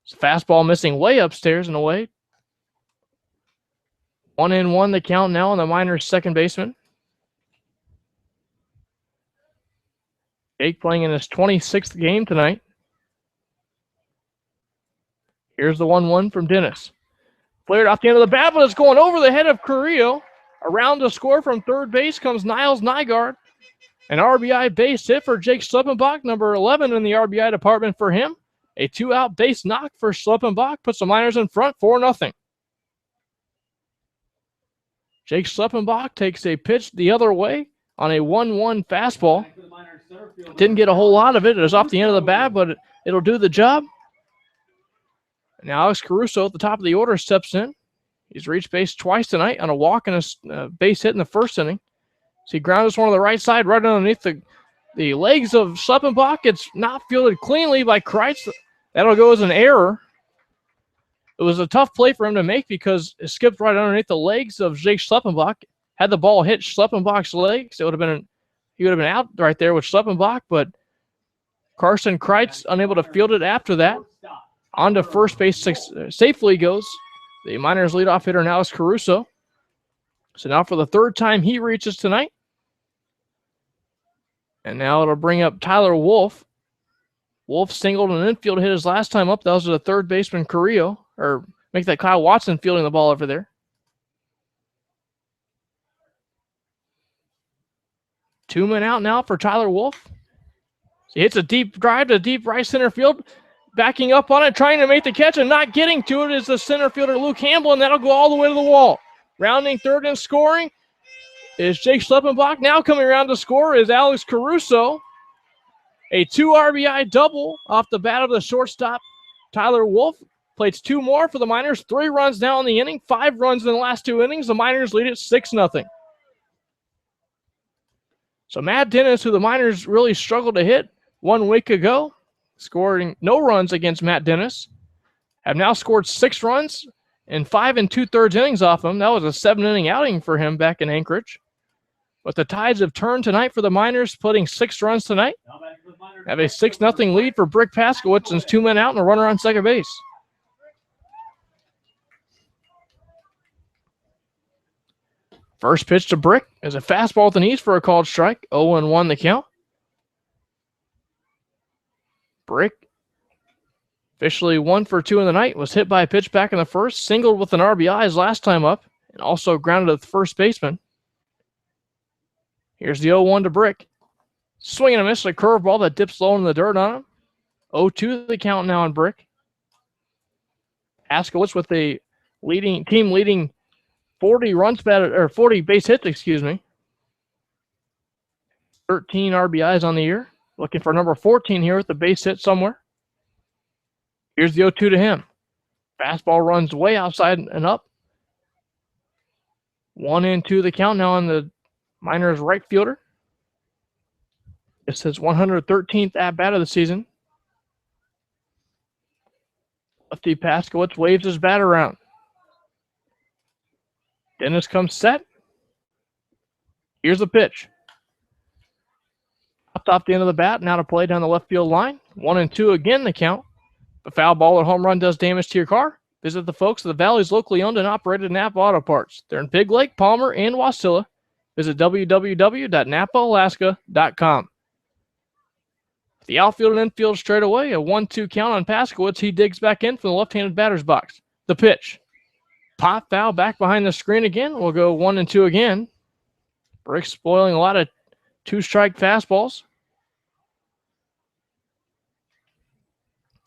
D: It's a fastball missing way upstairs and away. 1-1 the count now on the Miners' second baseman. Jake playing in his 26th game tonight. Here's the 1-1 from Dennis. Flared off the end of the bat, but it's going over the head of Carrillo. Around to score from third base comes Niles Nygaard. An RBI base hit for Jake Schleppenbach, number 11 in the RBI department for him. A 2-out base knock for Schleppenbach puts the Miners in front 4-0. Jake Schleppenbach takes a pitch the other way on a 1-1 fastball. Didn't get a whole lot of it. It was off the end of the bat, but it'll do the job. Now Alex Caruso at the top of the order steps in. He's reached base twice tonight on a walk and a base hit in the first inning. So he grounded this one on the right side, right underneath the legs of Schleppenbach. It's not fielded cleanly by Kreitz. That'll go as an error. It was a tough play for him to make because it skipped right underneath the legs of Jake Schleppenbach. Had the ball hit Schleppenbach's legs, he would have been out right there with Schleppenbach, but Carson Kreitz unable to field it after that. On to first base safely goes the Miners' leadoff hitter, Alex Caruso. So now for the third time he reaches tonight. And now it'll bring up Tyler Wolf. Wolf singled an infield hit his last time up. That was the third baseman Carrillo, or make that Kyle Watson fielding the ball over there. 2 men out now for Tyler Wolf. He hits a deep drive to deep right center field. Backing up on it, trying to make the catch, and not getting to it is the center fielder Luke Hamblin. That'll go all the way to the wall. Rounding third and scoring is Jake Schleppenbach. Now coming around to score is Alex Caruso. A 2 RBI double off the bat of the shortstop, Tyler Wolf. Plates 2 more for the Miners. 3 runs now in the inning. 5 runs in the last 2 innings. The Miners lead it 6-0. So Matt Dennis, who the Miners really struggled to hit 1 week ago, scoring no runs against Matt Dennis, have now scored 6 runs in 5 2/3 innings off him. That was a 7-inning outing for him back in Anchorage. But the tides have turned tonight for the Miners, putting 6 runs tonight. Have a 6-0 lead for Brick Paskowitz and 2 men out and a runner on second base. First pitch to Brick is a fastball at the knees for a called strike. 0-1 the count. Brick, officially 1 for 2 in the night, was hit by a pitch back in the first, singled with an RBI his last time up, and also grounded at the first baseman. Here's the 0-1 to Brick. Swing and a miss, a curveball that dips low in the dirt on him. 0-2 the count now on Brick. Paskowitz with a team leading 40 runs batted, or 40 base hits, 13 RBIs on the year. Looking for number 14 here with the base hit somewhere. Here's the 0-2 to him. Fastball runs way outside and up. 1-2 the count now on the Miners right fielder. It's his 113th at-bat of the season. Lefty Paskowitz waves his bat around. Dennis comes set. Here's the pitch. Popped off the end of the bat, now to play down the left field line. 1-2 again the count. If a foul ball or home run does damage to your car, visit the folks at the Valley's locally owned and operated Napa Auto Parts. They're in Big Lake, Palmer, and Wasilla. Visit www.napaalaska.com. The outfield and infield straight away, a 1-2 count on Paskowitz. He digs back in from the left-handed batter's box. The pitch. Pop foul back behind the screen again. We'll go 1-2 again. Brick spoiling a lot of 2-strike fastballs.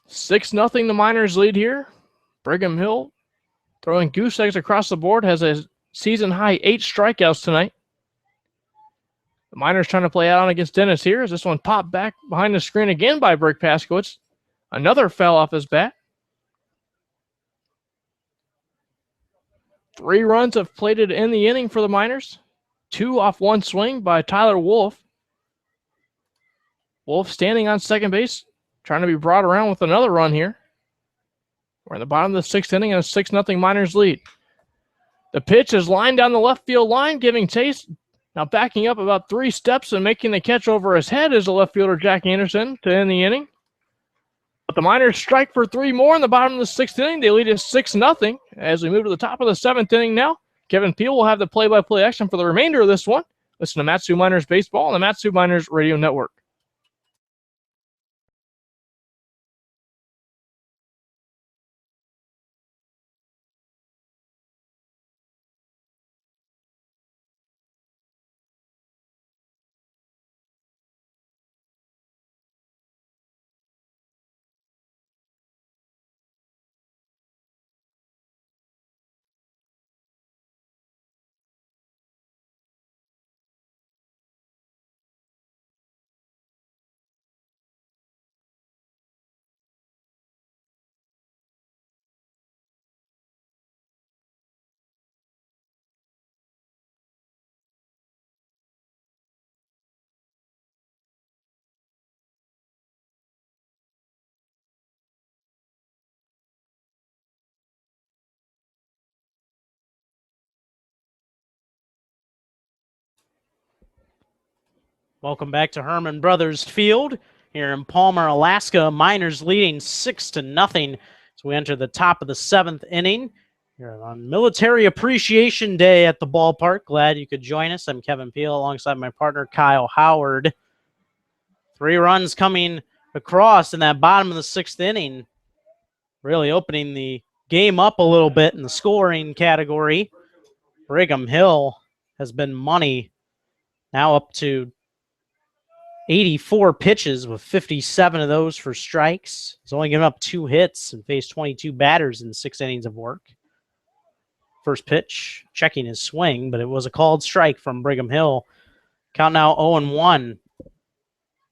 D: 6-0 the Miners lead here. Brigham Hill throwing goose eggs across the board, has a season-high 8 strikeouts tonight. The Miners trying to play out on against Dennis here as this one popped back behind the screen again by Brick Paskowitz. Another foul off his bat. 3 runs have plated in the inning for the Miners. 2 off 1 swing by Tyler Wolf. Wolf standing on second base, trying to be brought around with another run here. We're in the bottom of the 6th inning and a 6-0 Miners lead. The pitch is lined down the left field line, giving chase. Now backing up about 3 steps and making the catch over his head is the left fielder Jack Anderson to end the inning. But the Miners strike for 3 more in the bottom of the 6th inning. They lead us 6-0 as we move to the top of the 7th inning now. Kevin Peel will have the play-by-play action for the remainder of this one. Listen to Matsu Miners Baseball on the Matsu Miners Radio Network.
C: Welcome back to Herman Brothers Field here in Palmer, Alaska. Miners leading 6-0 as we enter the top of the 7th inning. Here on Military Appreciation Day at the ballpark. Glad you could join us. I'm Kevin Peel alongside my partner Kyle Howard. 3 runs coming across in that bottom of the 6th inning, really opening the game up a little bit in the scoring category. Brigham Hill has been money, now up to 84 pitches with 57 of those for strikes. He's only given up 2 hits and faced 22 batters in 6 innings of work. First pitch, checking his swing, but it was a called strike from Brigham Hill. Count now 0-1.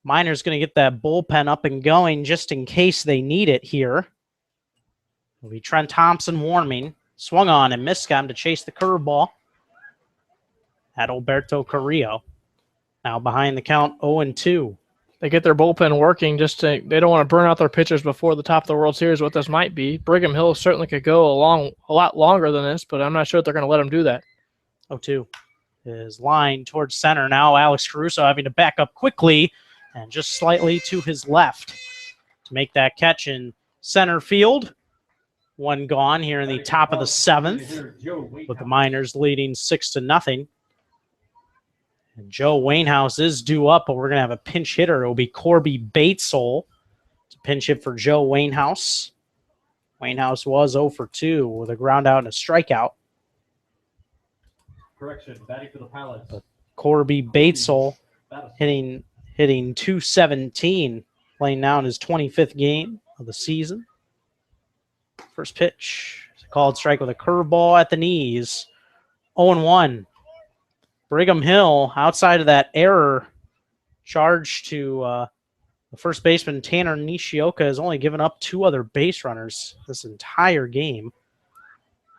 C: Miners going to get that bullpen up and going just in case they need it here. It'll be Trent Thompson warming. Swung on and missed him to chase the curveball. At Alberto Carrillo. Now behind the count 0-2.
D: They get their bullpen working they don't want to burn out their pitchers before the top of the World Series, what this might be. Brigham Hill certainly could go a lot longer than this, but I'm not sure if they're going to let them do that.
C: 0-2 is line towards center. Now Alex Caruso having to back up quickly and just slightly to his left to make that catch in center field. One gone here in the top of the 7th, with the Miners leading 6-0. And Joe Wainhouse is due up, but we're going to have a pinch hitter. It will be Corby Batesole to pinch hit for Joe Wainhouse. Wainhouse was 0 for 2 with a ground out and a strikeout.
F: Correction, batting for the Pilots.
C: But Corby Batesole hitting 217, playing now in his 25th game of the season. First pitch, called strike with a curveball at the knees. 0-1. Brigham Hill, outside of that error charge to the first baseman Tanner Nishioka, has only given up 2 other base runners this entire game.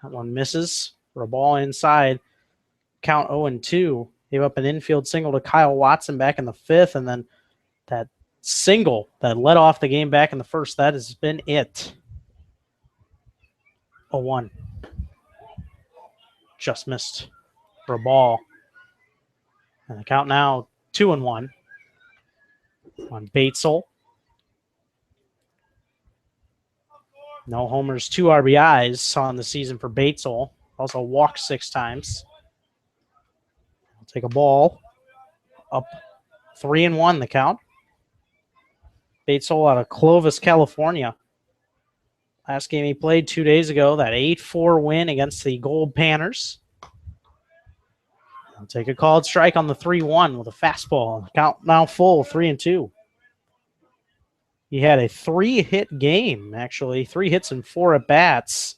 C: That one misses for a ball inside. Count 0-2. Gave up an infield single to Kyle Watson back in the 5th, and then that single that led off the game back in the 1st, that has been it. 0-1. Just missed for a ball. And the count now 2-1 on Batesole. No homers, 2 RBIs on the season for Batesole. Also walked 6 times. I'll take a ball. Up 3-1 the count. Batesole out of Clovis, California. Last game he played 2 days ago, that 8-4 win against the Gold Panners. I'll take a called strike on the 3-1 with a fastball. Count now full, 3-2. He had a 3-hit game, actually. 3 hits and 4 at-bats.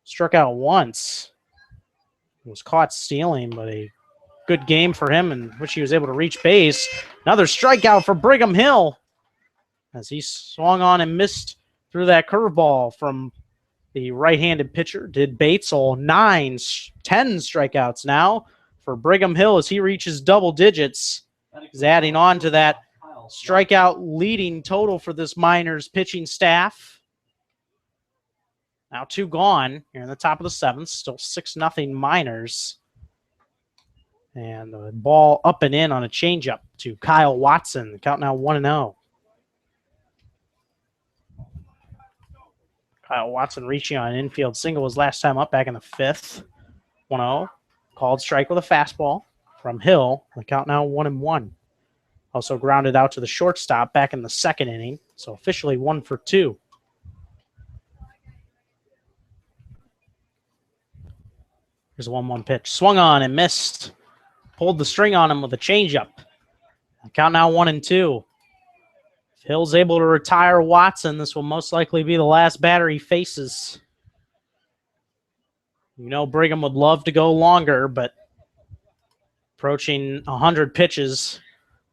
C: Struck out once. Was caught stealing, but a good game for him in which he was able to reach base. Another strikeout for Brigham Hill as he swung on and missed through that curveball from the right-handed pitcher. Did Batesole 10 strikeouts now for Brigham Hill as he reaches double digits. He's adding on to that strikeout leading total for this Miners pitching staff. Now 2 gone here in the top of the 7th. Still 6-0 Miners. And the ball up and in on a changeup to Kyle Watson. The count now 1-0. Kyle Watson reaching on an infield single his last time up back in the 5th. 1-0. Called strike with a fastball from Hill. The count now 1-1. Also grounded out to the shortstop back in the 2nd inning. So officially 1 for 2. Here's a 1-1 pitch. Swung on and missed. Pulled the string on him with a changeup. The count now 1-2. If Hill's able to retire Watson, this will most likely be the last batter he faces. You know Brigham would love to go longer, but approaching 100 pitches,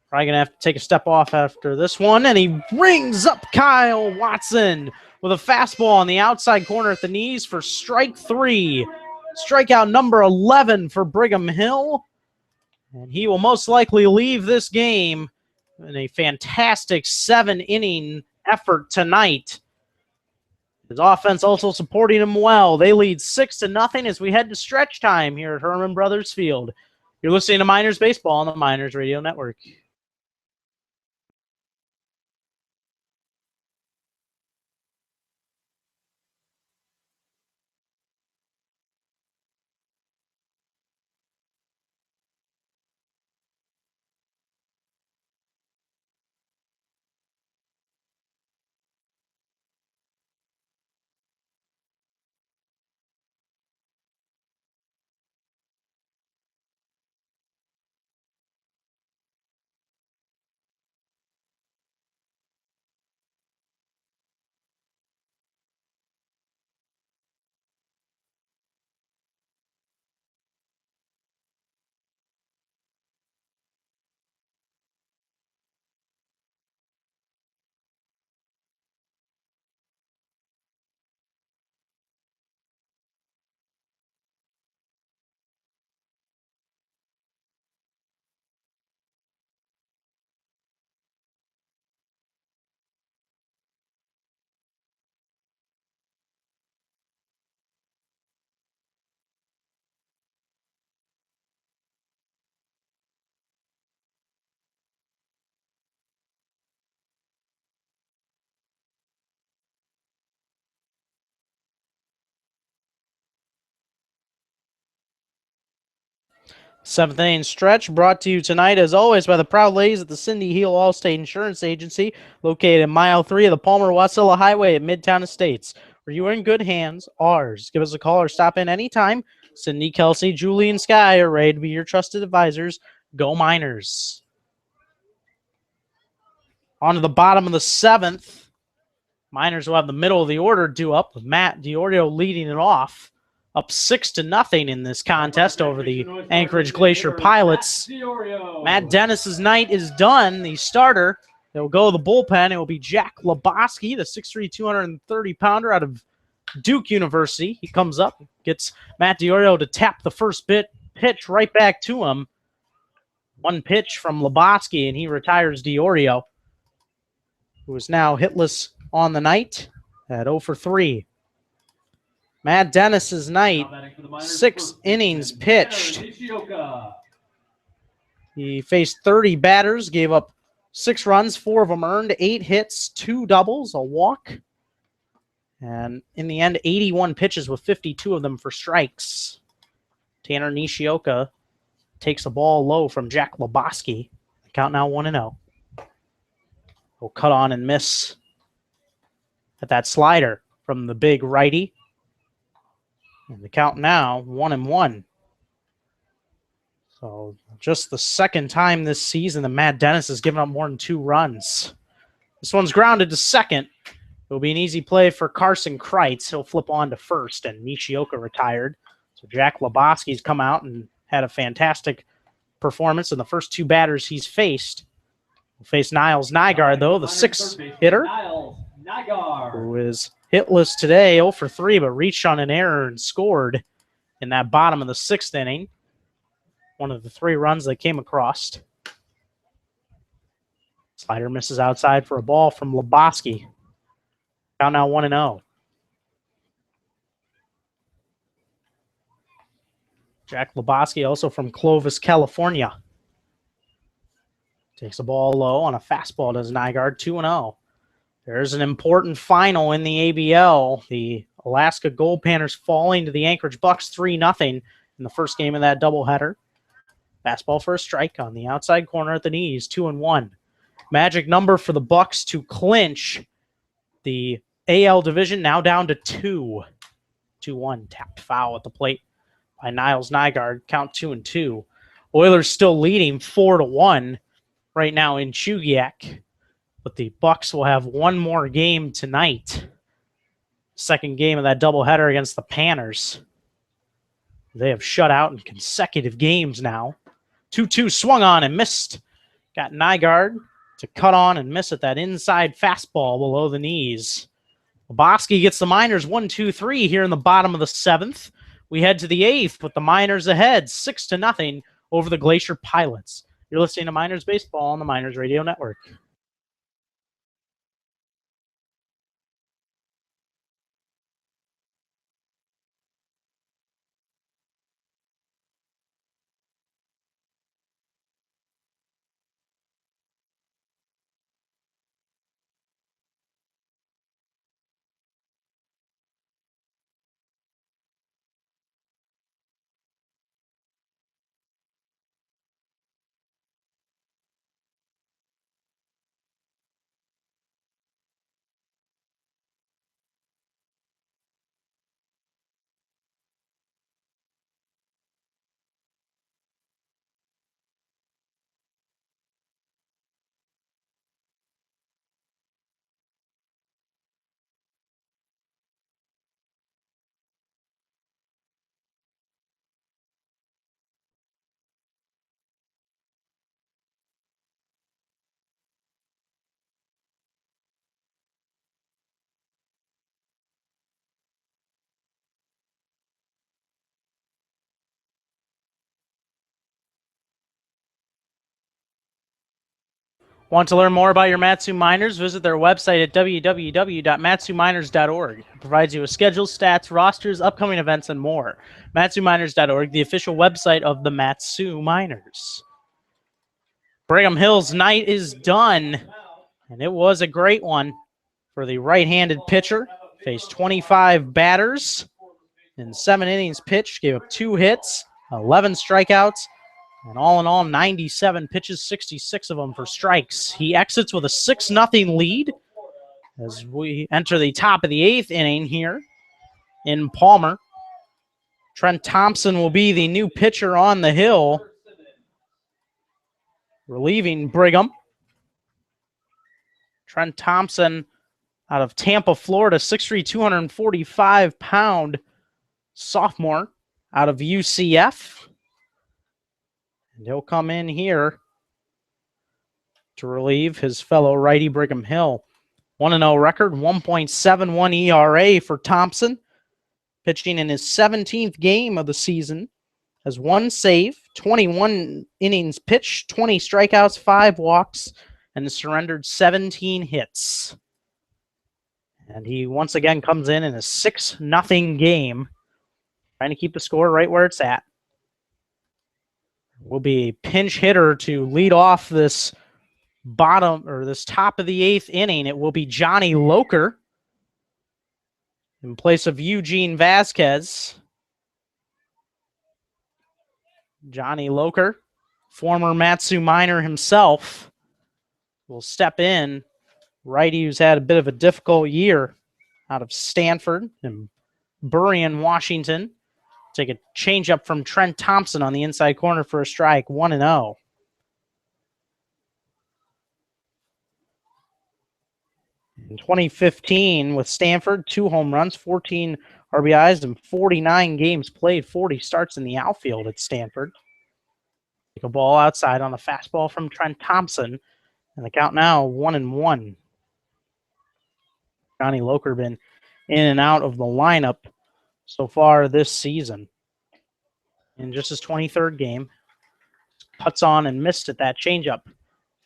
C: probably going to have to take a step off after this one, and he rings up Kyle Watson with a fastball on the outside corner at the knees for strike 3. Strikeout number 11 for Brigham Hill, and he will most likely leave this game in a fantastic 7-inning effort tonight. His offense also supporting him well. They lead 6-0 as we head to stretch time here at Herman Brothers Field. You're listening to Miners Baseball on the Miners Radio Network. Seventh inning stretch brought to you tonight, as always, by the proud ladies at the Cindy Heel Allstate Insurance Agency, located in Mile 3 of the Palmer-Wasilla Highway at Midtown Estates. Where you are in good hands, ours. Give us a call or stop in anytime. Cindy, Kelsey, Julie, and Sky are ready to be your trusted advisors. Go Miners. On to the bottom of the seventh. Miners will have the middle of the order due up with Matt DiOrio leading it off. Up 6-0 in this contest over the Anchorage Glacier Pilots. Matt Dennis's night is done. The starter, they'll go to the bullpen. It will be Jack Lebowski, the 6'3", 230-pounder out of Duke University. He comes up, gets Matt DiOrio to tap the first pitch right back to him. One pitch from Lebowski, and he retires DiOrio, who is now hitless on the night at 0 for 3. Matt Dennis's night, 6 innings pitched. He faced 30 batters, gave up 6 runs, 4 of them earned, 8 hits, 2 doubles, a walk. And in the end, 81 pitches with 52 of them for strikes. Tanner Nishioka takes a ball low from Jack Lebowski. Count now 1-0. Will cut on and miss at that slider from the big righty. And the count now 1-1. So just the second time this season that Matt Dennis has given up more than 2 runs. This one's grounded to second. It'll be an easy play for Carson Kreitz. He'll flip on to first, and Nishioka retired. So Jack Lebowski's come out and had a fantastic performance in the first 2 batters he's faced. We'll face Niles Nygaard, though, the 6th hitter, who is hitless today, 0 for 3, but reached on an error and scored in that bottom of the 6th inning. One of the 3 runs that came across. Slider misses outside for a ball from Lebowski. Count now 1-0. Jack Lebowski, also from Clovis, California. Takes the ball low on a fastball to Nygaard, 2-0. There's an important final in the ABL. The Alaska Gold Panthers falling to the Anchorage Bucks 3-0 in the first game of that doubleheader. Fastball for a strike on the outside corner at the knees, 2-1. Magic number for the Bucks to clinch the AL division, now down to 2. 2-1, tapped foul at the plate by Niles Nygaard, count 2-2. Oilers still leading 4-1 right now in Chugiak, but the Bucks will have one more game tonight. Second game of that doubleheader against the Panthers. They have shut out in consecutive games now. 2-2 swung on and missed. Got Nygaard to cut on and miss at that inside fastball below the knees. Lebowski gets the Miners 1-2-3 here in the bottom of the 7th. We head to the 8th with the Miners ahead 6-0 over the Glacier Pilots. You're listening to Miners Baseball on the Miners Radio Network. Want to learn more about your Matsu Miners? Visit their website at www.matsuminers.org. It provides you with schedules, stats, rosters, upcoming events, and more. MatsuMiners.org, the official website of the Matsu Miners. Brigham Hill's night is done, and it was a great one for the right-handed pitcher. Faced 25 batters in 7 innings pitched, gave up 2 hits, 11 strikeouts, And all in all, 97 pitches, 66 of them for strikes. He exits with a 6-0 lead as we enter the top of the 8th inning here in Palmer. Trent Thompson will be the new pitcher on the hill, relieving Brigham. Trent Thompson out of Tampa, Florida, 6'3", 245-pound sophomore out of UCF. And he'll come in here to relieve his fellow righty Brigham Hill. 1-0 record, 1.71 ERA for Thompson. Pitching in his 17th game of the season. Has 1 save, 21 innings pitched, 20 strikeouts, 5 walks, and has surrendered 17 hits. And he once again comes in a 6-0 game, trying to keep the score right where it's at. Will be a pinch hitter to lead off this this top of the 8th inning. It will be Johnny Loker in place of Eugene Vasquez. Johnny Loker, former Matsu Miner himself, will step in. Righty who's had a bit of a difficult year out of Stanford and Burien, Washington. Take a changeup from Trent Thompson on the inside corner for a strike, 1-0. In 2015 with Stanford, 2 home runs, 14 RBIs, and 49 games played, 40 starts in the outfield at Stanford. Take a ball outside on a fastball from Trent Thompson, and the count now 1-1. Johnny Loker been in and out of the lineup so far this season. In just his 23rd game, cuts on and missed at that changeup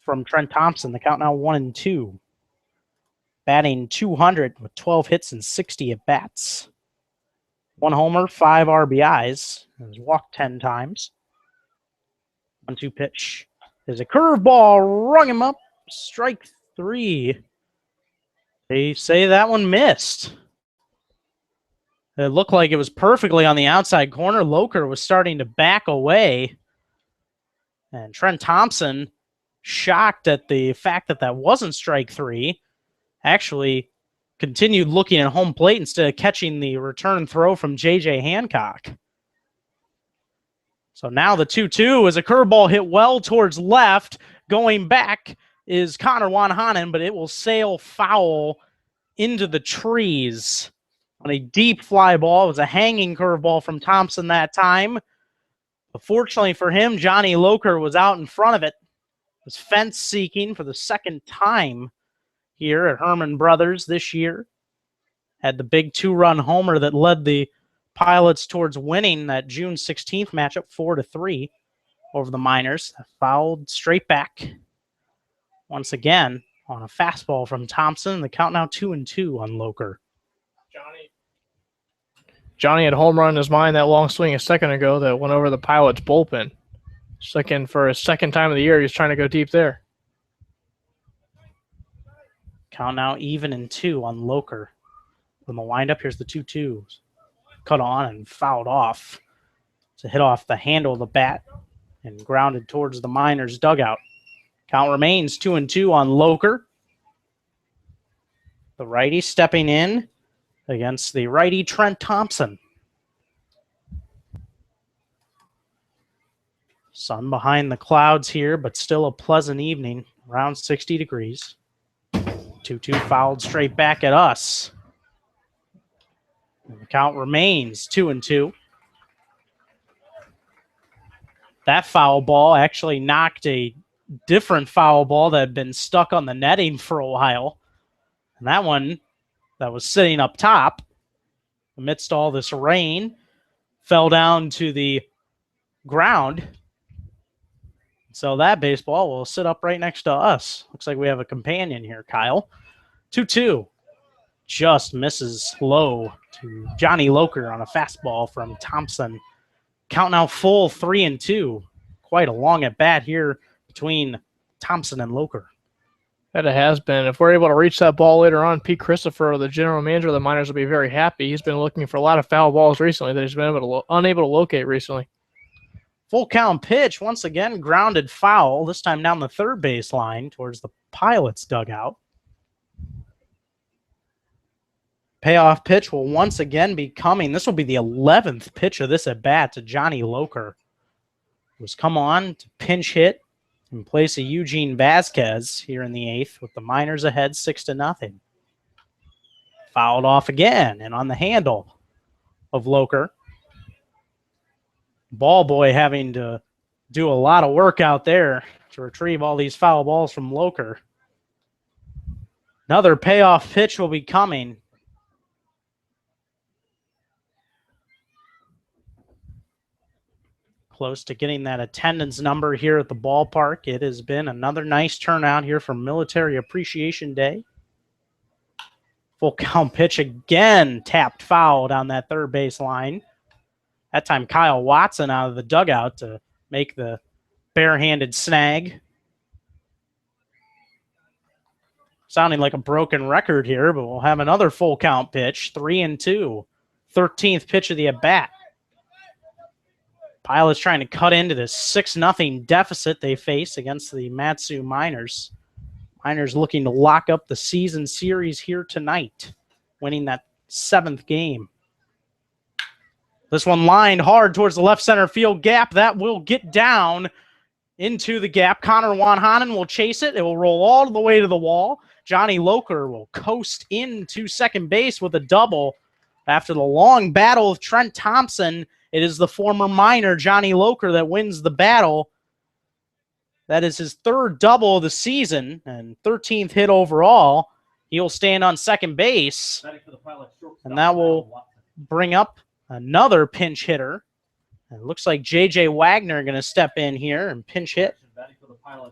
C: from Trent Thompson. The count now 1-2. Batting .200 with 12 hits and 60 at-bats. 1 homer, 5 RBIs. Has walked 10 times. 1-2 pitch. There's a curveball, rung him up. Strike 3. They say that one missed. It looked like it was perfectly on the outside corner. Loker was starting to back away. And Trent Thompson, shocked at the fact that that wasn't strike 3, actually continued looking at home plate instead of catching the return throw from J.J. Hancock. So now the 2-2 is a curveball hit well towards left. Going back is Connor Wanhanen, but it will sail foul into the trees on a deep fly ball. It was a hanging curveball from Thompson that time. But fortunately for him, Johnny Loker was out in front of it. Was fence seeking for the second time here at Herman Brothers this year. Had the big 2-run homer that led the Pilots towards winning that June 16th matchup 4-3 over the Miners. Fouled straight back once again on a fastball from Thompson. The count now 2-2 on Loker.
D: Johnny had a home run in his mind that long swing a second ago that went over the Pilots bullpen. For his second time of the year, he's trying to go deep there.
C: Count now even in 2 on Loker. From the windup, here's the 2-2s. Cut on and fouled off. It's a hit off the handle of the bat and grounded towards the Miners' dugout. Count remains 2-2 on Loker. The righty stepping in against the righty Trent Thompson. Sun behind the clouds here, but still a pleasant evening, around 60 degrees. 2-2 fouled straight back at us. And the count remains 2-2. That foul ball actually knocked a different foul ball that had been stuck on the netting for a while. And that one that was sitting up top amidst all this rain fell down to the ground. So that baseball will sit up right next to us. Looks like we have a companion here, Kyle. 2-2. Just misses low to Johnny Loker on a fastball from Thompson. Count now full 3-2. Quite a long at bat here between Thompson and Loker.
D: That it has been. If we're able to reach that ball later on, Pete Christopher, the general manager of the Miners, will be very happy. He's been looking for a lot of foul balls recently that he's been unable to locate recently.
C: Full count pitch, once again, grounded foul, this time down the third base line towards the Pilots dugout. Payoff pitch will once again be coming. This will be the 11th pitch of this at bat to Johnny Loker, who's come on to pinch hit in place of Eugene Vasquez here in the 8th with the Miners ahead 6-0. Fouled off again and on the handle of Loker. Ball boy having to do a lot of work out there to retrieve all these foul balls from Loker. Another payoff pitch will be coming. Close to getting that attendance number here at the ballpark. It has been another nice turnout here for Military Appreciation Day. Full count pitch again, tapped foul down that third base line. That time Kyle Watson out of the dugout to make the barehanded snag. Sounding like a broken record here, but we'll have another full count pitch, 3-2. 13th pitch of the at-bat. Pilots trying to cut into this 6-0 deficit they face against the Mat-Su Miners. Miners looking to lock up the season series here tonight, winning that 7th game. This one lined hard towards the left center field gap. That will get down into the gap. Connor Wanhanen will chase it. It will roll all the way to the wall. Johnny Loker will coast into second base with a double. After the long battle of Trent Thompson, it is the former Miner, Johnny Loker, that wins the battle. That is his 3rd double of the season and 13th hit overall. He'll stand on second base, and that will bring up another pinch hitter. It looks like J.J. Wagner going to step in here and pinch hit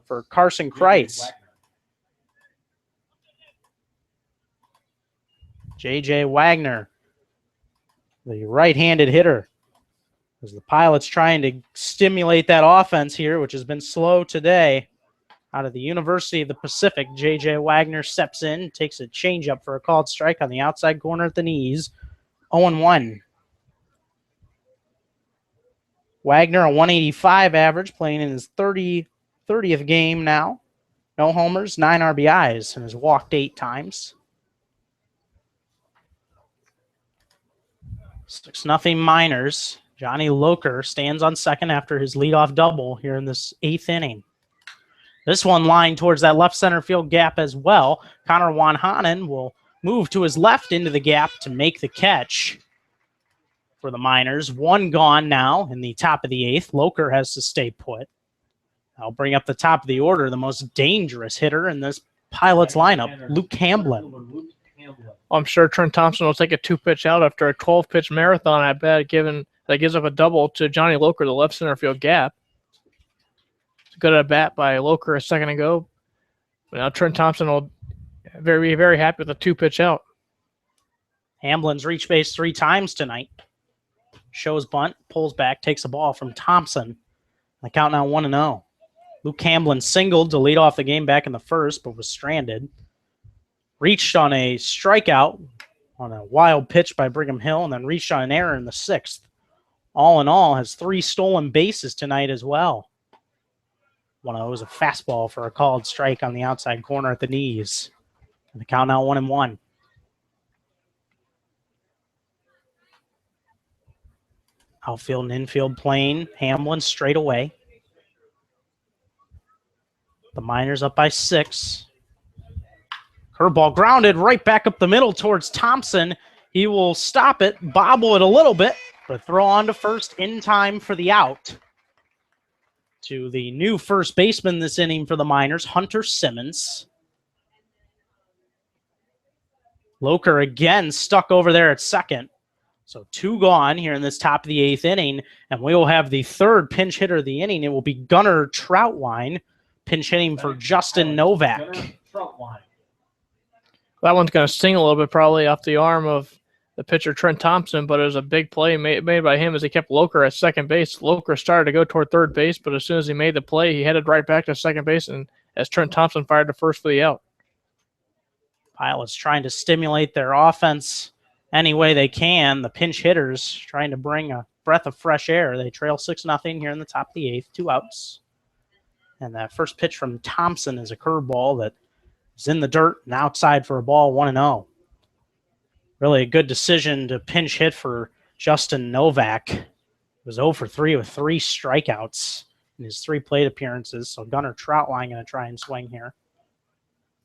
C: for Carson Kreitz. J.J. Wagner, the right-handed hitter. As the Pilots trying to stimulate that offense here, which has been slow today. Out of the University of the Pacific, J.J. Wagner steps in, takes a changeup for a called strike on the outside corner at the knees. 0-1. Wagner, a 185 average, playing in his 30th game now. No homers, 9 RBIs, and has walked 8 times. 6-0 Miners. Johnny Loker stands on second after his leadoff double here in this 8th inning. This one lined towards that left center field gap as well. Connor Wanhanen will move to his left into the gap to make the catch for the Miners. 1 gone now in the top of the 8th. Loker has to stay put. I'll bring up the top of the order, the most dangerous hitter in this Pilots lineup, Luke Hamblin.
D: I'm sure Trent Thompson will take a 2-pitch out after a 12-pitch marathon at bat, that gives up a double to Johnny Loker, the left center field gap. It's a good at bat by Loker a second ago. But now Trent Thompson will be very happy with a 2-pitch out.
C: Hamblin's reached base 3 times tonight. Shows bunt, pulls back, takes a ball from Thompson. The count now 1-0. Luke Hamblin singled to lead off the game back in the first, but was stranded. Reached on a strikeout on a wild pitch by Brigham Hill, and then reached on an error in the 6th. All in all, has 3 stolen bases tonight as well. One of those a fastball for a called strike on the outside corner at the knees. And the count now 1-1. Outfield and infield playing. Hamlin straight away. The Miners up by 6. Curveball grounded right back up the middle towards Thompson. He will stop it, bobble it a little bit, but throw on to first in time for the out. To the new first baseman this inning for the Miners, Hunter Simmons. Loker again stuck over there at second. So 2 gone here in this top of the 8th inning, and we will have the 3rd pinch hitter of the inning. It will be Gunnar Troutwine pinch hitting for Justin Novak.
D: That one's going to sting a little bit probably off the arm of the pitcher Trent Thompson, but it was a big play made by him as he kept Loker at second base. Loker started to go toward third base, but as soon as he made the play, he headed right back to second base, and as Trent Thompson fired to first for the out.
C: Pilots trying to stimulate their offense any way they can. The pinch hitters trying to bring a breath of fresh air. They trail 6-0 here in the top of the 8th, 2 outs. And that first pitch from Thompson is a curveball that is in the dirt and outside for a ball, 1-0. Really a good decision to pinch hit for Justin Novak. He was 0 for 3 with 3 strikeouts in his 3 plate appearances. So Gunnar Troutline going to try and swing here.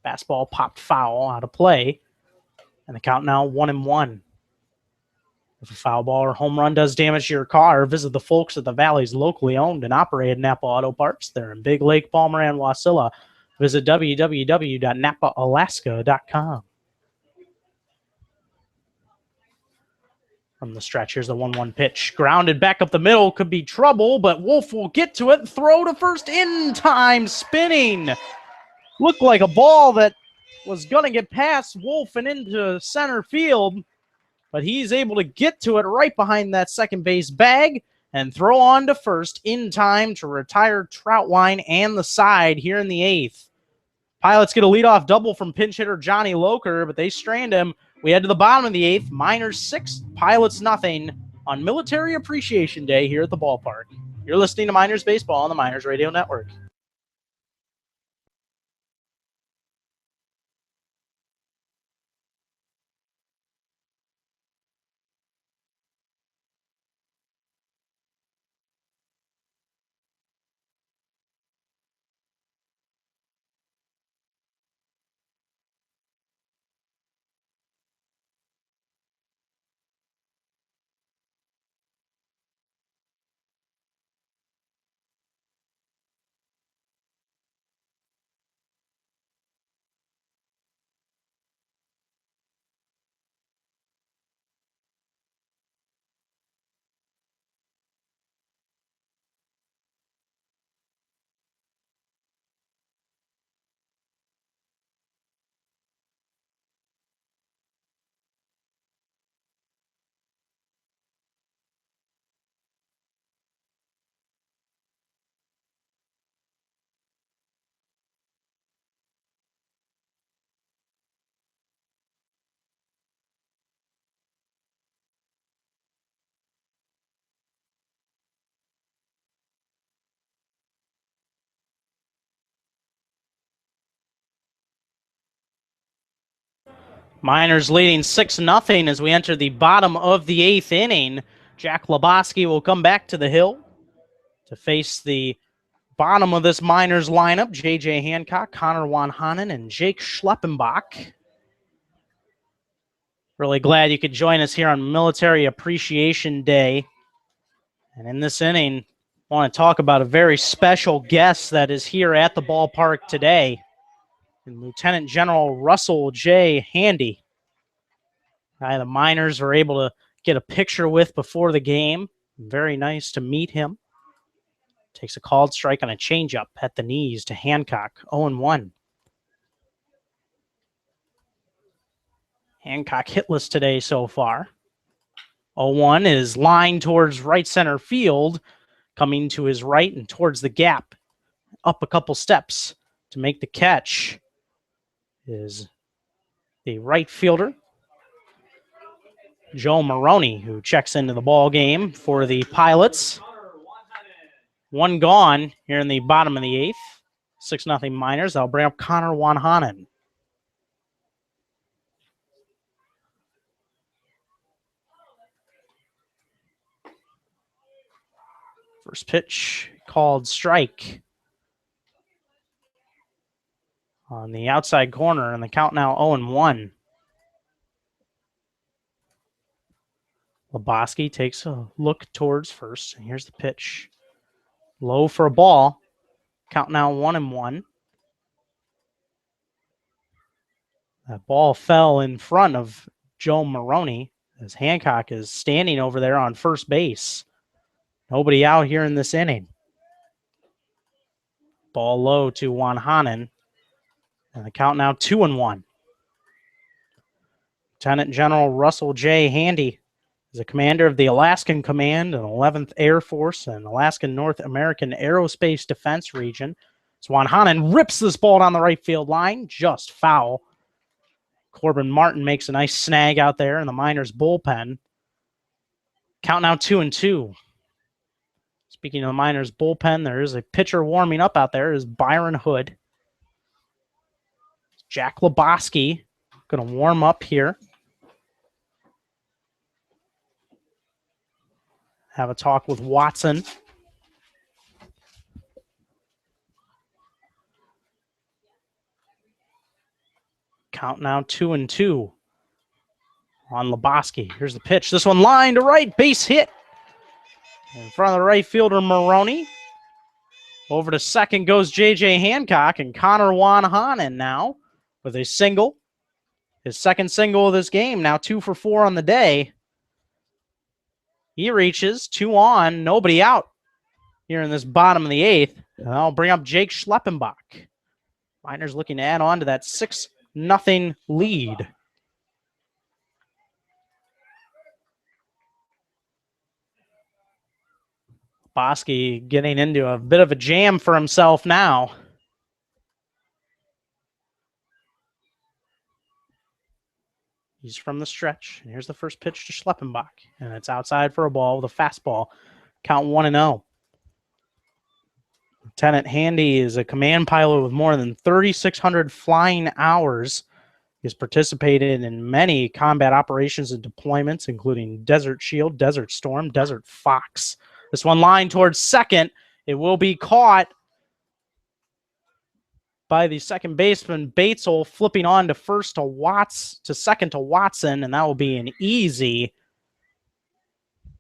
C: Fastball popped foul out of play. And the count now 1-1. If a foul ball or home run does damage to your car, visit the folks at the Valley's locally owned and operated Napa Auto Parts. They're in Big Lake, Palmer, and Wasilla. Visit www.napaalaska.com. From the stretch, here's the 1-1 pitch. Grounded back up the middle, could be trouble, but Wolf will get to it. Throw to first in time, spinning. Looked like a ball that was going to get past Wolf and into center field, but he's able to get to it right behind that second base bag and throw on to first in time to retire Troutline and the side here in the 8th. Pilots get a leadoff double from pinch hitter Johnny Loker, but they strand him. We head to the bottom of the 8th. Miners 6, Pilots nothing on Military Appreciation Day here at the ballpark. You're listening to Miners Baseball on the Miners Radio Network. Miners leading 6-0 as we enter the bottom of the 8th inning. Jack Lebowski will come back to the hill to face the bottom of this Miners lineup. J.J. Hancock, Connor Wanhanen, and Jake Schleppenbach. Really glad you could join us here on Military Appreciation Day. And in this inning, I want to talk about a very special guest that is here at the ballpark today. And Lieutenant General Russell J. Handy. The Miners were able to get a picture with before the game. Very nice to meet him. Takes a called strike on a changeup at the knees to Hancock, 0-1. Hancock hitless today so far. 0-1 is lined towards right center field, coming to his right and towards the gap. Up a couple steps to make the catch is the right fielder, Joe Maroney, who checks into the ball game for the Pilots. 1 gone here in the bottom of the 8th. 6-0 Miners. I'll bring up Connor Wanhanen. First pitch called strike on the outside corner, and the count now 0-1. Lebowski takes a look towards first, and here's the pitch. Low for a ball. Count now 1-1. That ball fell in front of Joe Maroney as Hancock is standing over there on first base. Nobody out here in this inning. Ball low to Wanhanen. And the count now 2-1. Lieutenant General Russell J. Handy is a commander of the Alaskan Command and 11th Air Force and Alaskan North American Aerospace Defense Region. So Wanhanen rips this ball down the right field line, just foul. Corbin Martin makes a nice snag out there in the Miners bullpen. Count now 2-2. Speaking of the Miners bullpen, there is a pitcher warming up out there. Is Byron Hood. Jack Lebowski going to warm up here. Have a talk with Watson. Count now 2-2 on Lebowski. Here's the pitch. This one line to right, base hit. In front of the right fielder, Maroney. Over to second goes J.J. Hancock, and Connor Wanhanen now with a single. His second single of this game, now 2 for 4 on the day. He reaches, 2 on, nobody out here in this bottom of the 8th. And I'll bring up Jake Schleppenbach. Miners looking to add on to that 6-0 lead. Bosky getting into a bit of a jam for himself now. He's from the stretch. And here's the first pitch to Schleppenbach. And it's outside for a ball with a fastball. Count 1-0. Lieutenant Handy is a command pilot with more than 3,600 flying hours. He's participated in many combat operations and deployments, including Desert Shield, Desert Storm, Desert Fox. This one line towards second. It will be caught by the second baseman, Batesel, flipping on to second to Watson, and that will be an easy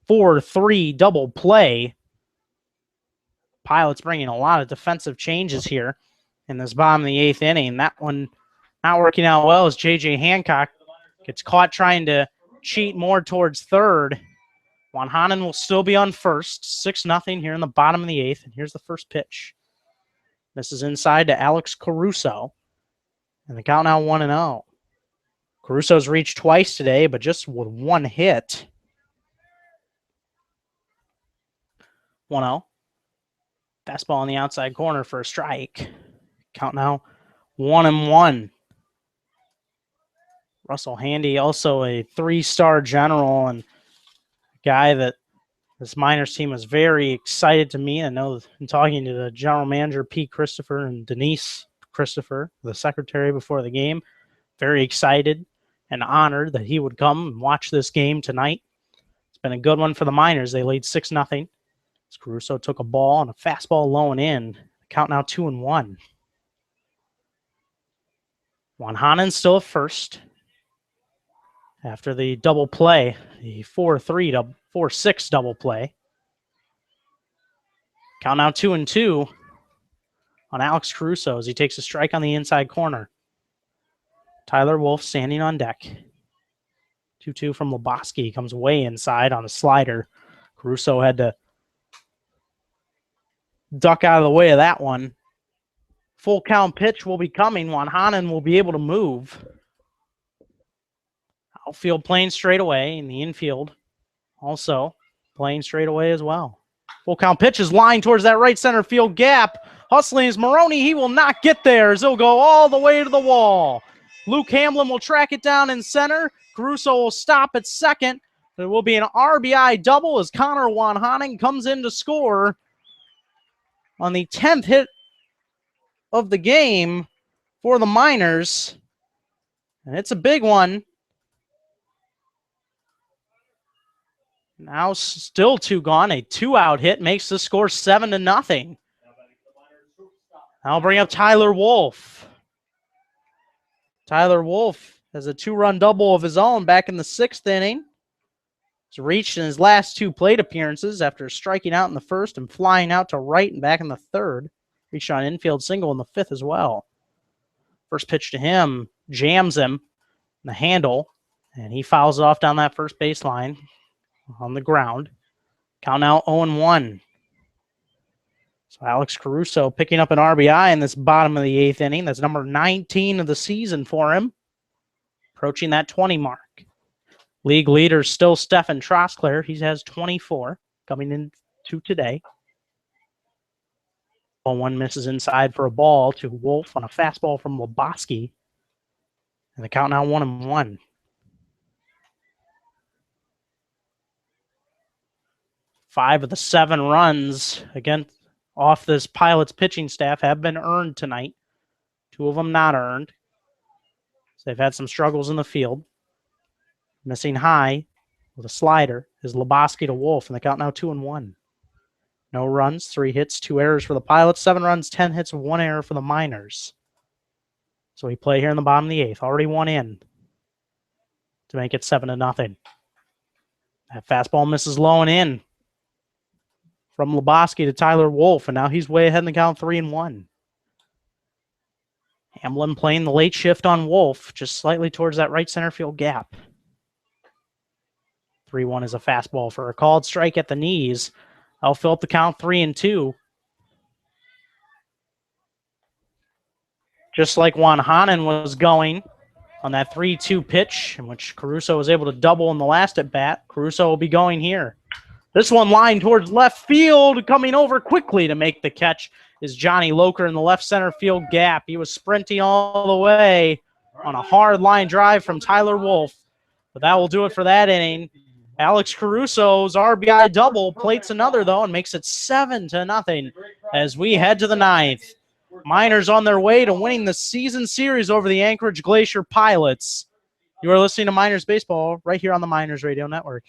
C: 4-3 double play. Pilots bringing a lot of defensive changes here in this bottom of the 8th inning. That one not working out well as J.J. Hancock gets caught trying to cheat more towards third. Wanhanen will still be on first. 6-0 here in the bottom of the 8th. And here's the first pitch. This is inside to Alex Caruso. And the count now 1-0. Caruso's reached twice today, but just with 1 hit. 1-0. Fastball on the outside corner for a strike. Count now 1-1. Russell Handy, also a 3-star general and guy that this Miners team was very excited to meet. I know in talking to the general manager, Pete Christopher, and Denise Christopher, the secretary before the game, very excited and honored that he would come and watch this game tonight. It's been a good one for the Miners. They lead 6-0. Caruso took a ball and a fastball low and in. Count now 2-1. Wanhanen still at first. After the double play, the 4-6 double play. Count now 2-2 on Alex Caruso as he takes a strike on the inside corner. Tyler Wolf standing on deck. 2-2 from Lebowski. Comes way inside on a slider. Caruso had to duck out of the way of that one. Full count pitch will be coming. Wanhanen will be able to move. Outfield playing straight away, in the infield also playing straight away as well. Full count pitch is lined towards that right center field gap. Hustling is Maroney. He will not get there as he'll go all the way to the wall. Luke Hamlin will track it down in center. Caruso will stop at second. There will be an RBI double as Connor Wanhanen comes in to score on the 10th hit of the game for the Miners. And it's a big one. Now still 2 gone. A 2-out hit makes the score 7-0. I'll bring up Tyler Wolf. Tyler Wolf has a 2-run double of his own back in the 6th inning. He's reached in his last 2 plate appearances after striking out in the 1st and flying out to right and back in the 3rd. Reached on infield single in the 5th as well. First pitch to him jams him in the handle, and he fouls it off down that first baseline on the ground. Count now 0-1. So Alex Caruso picking up an RBI in this bottom of the 8th inning. That's number 19 of the season for him. Approaching that 20 mark. League leader still Stefan Trosclair. He has 24 coming into today. 0-1 misses inside for a ball to Wolf on a fastball from Lebowski. And the count now 1-1. 5 of the 7 runs off this Pilots pitching staff have been earned tonight. 2 of them not earned. So they've had some struggles in the field. Missing high with a slider is Lebowski to Wolf, and the count now 2-1. No runs, 3 hits, 2 errors for the Pilots, 7 runs, 10 hits, 1 error for the Miners. So we play here in the bottom of the 8th. Already 1 in to make it 7-0. That fastball misses low and in from Lebowski to Tyler Wolf, and now he's way ahead in the count 3-1. Hamlin playing the late shift on Wolf, just slightly towards that right center field gap. 3-1 is a fastball for a called strike at the knees. I'll fill up the count 3-2. Just like Juan Hanen was going on that 3-2 pitch, in which Caruso was able to double in the last at bat, Caruso will be going here. This one lined towards left field, coming over quickly to make the catch is Johnny Loker in the left center field gap. He was sprinting all the way on a hard line drive from Tyler Wolf. But that will do it for that inning. Alex Caruso's RBI double plates another, though, and makes it 7-0 as we head to the 9th. Miners on their way to winning the season series over the Anchorage Glacier Pilots. You are listening to Miners Baseball right here on the Miners Radio Network.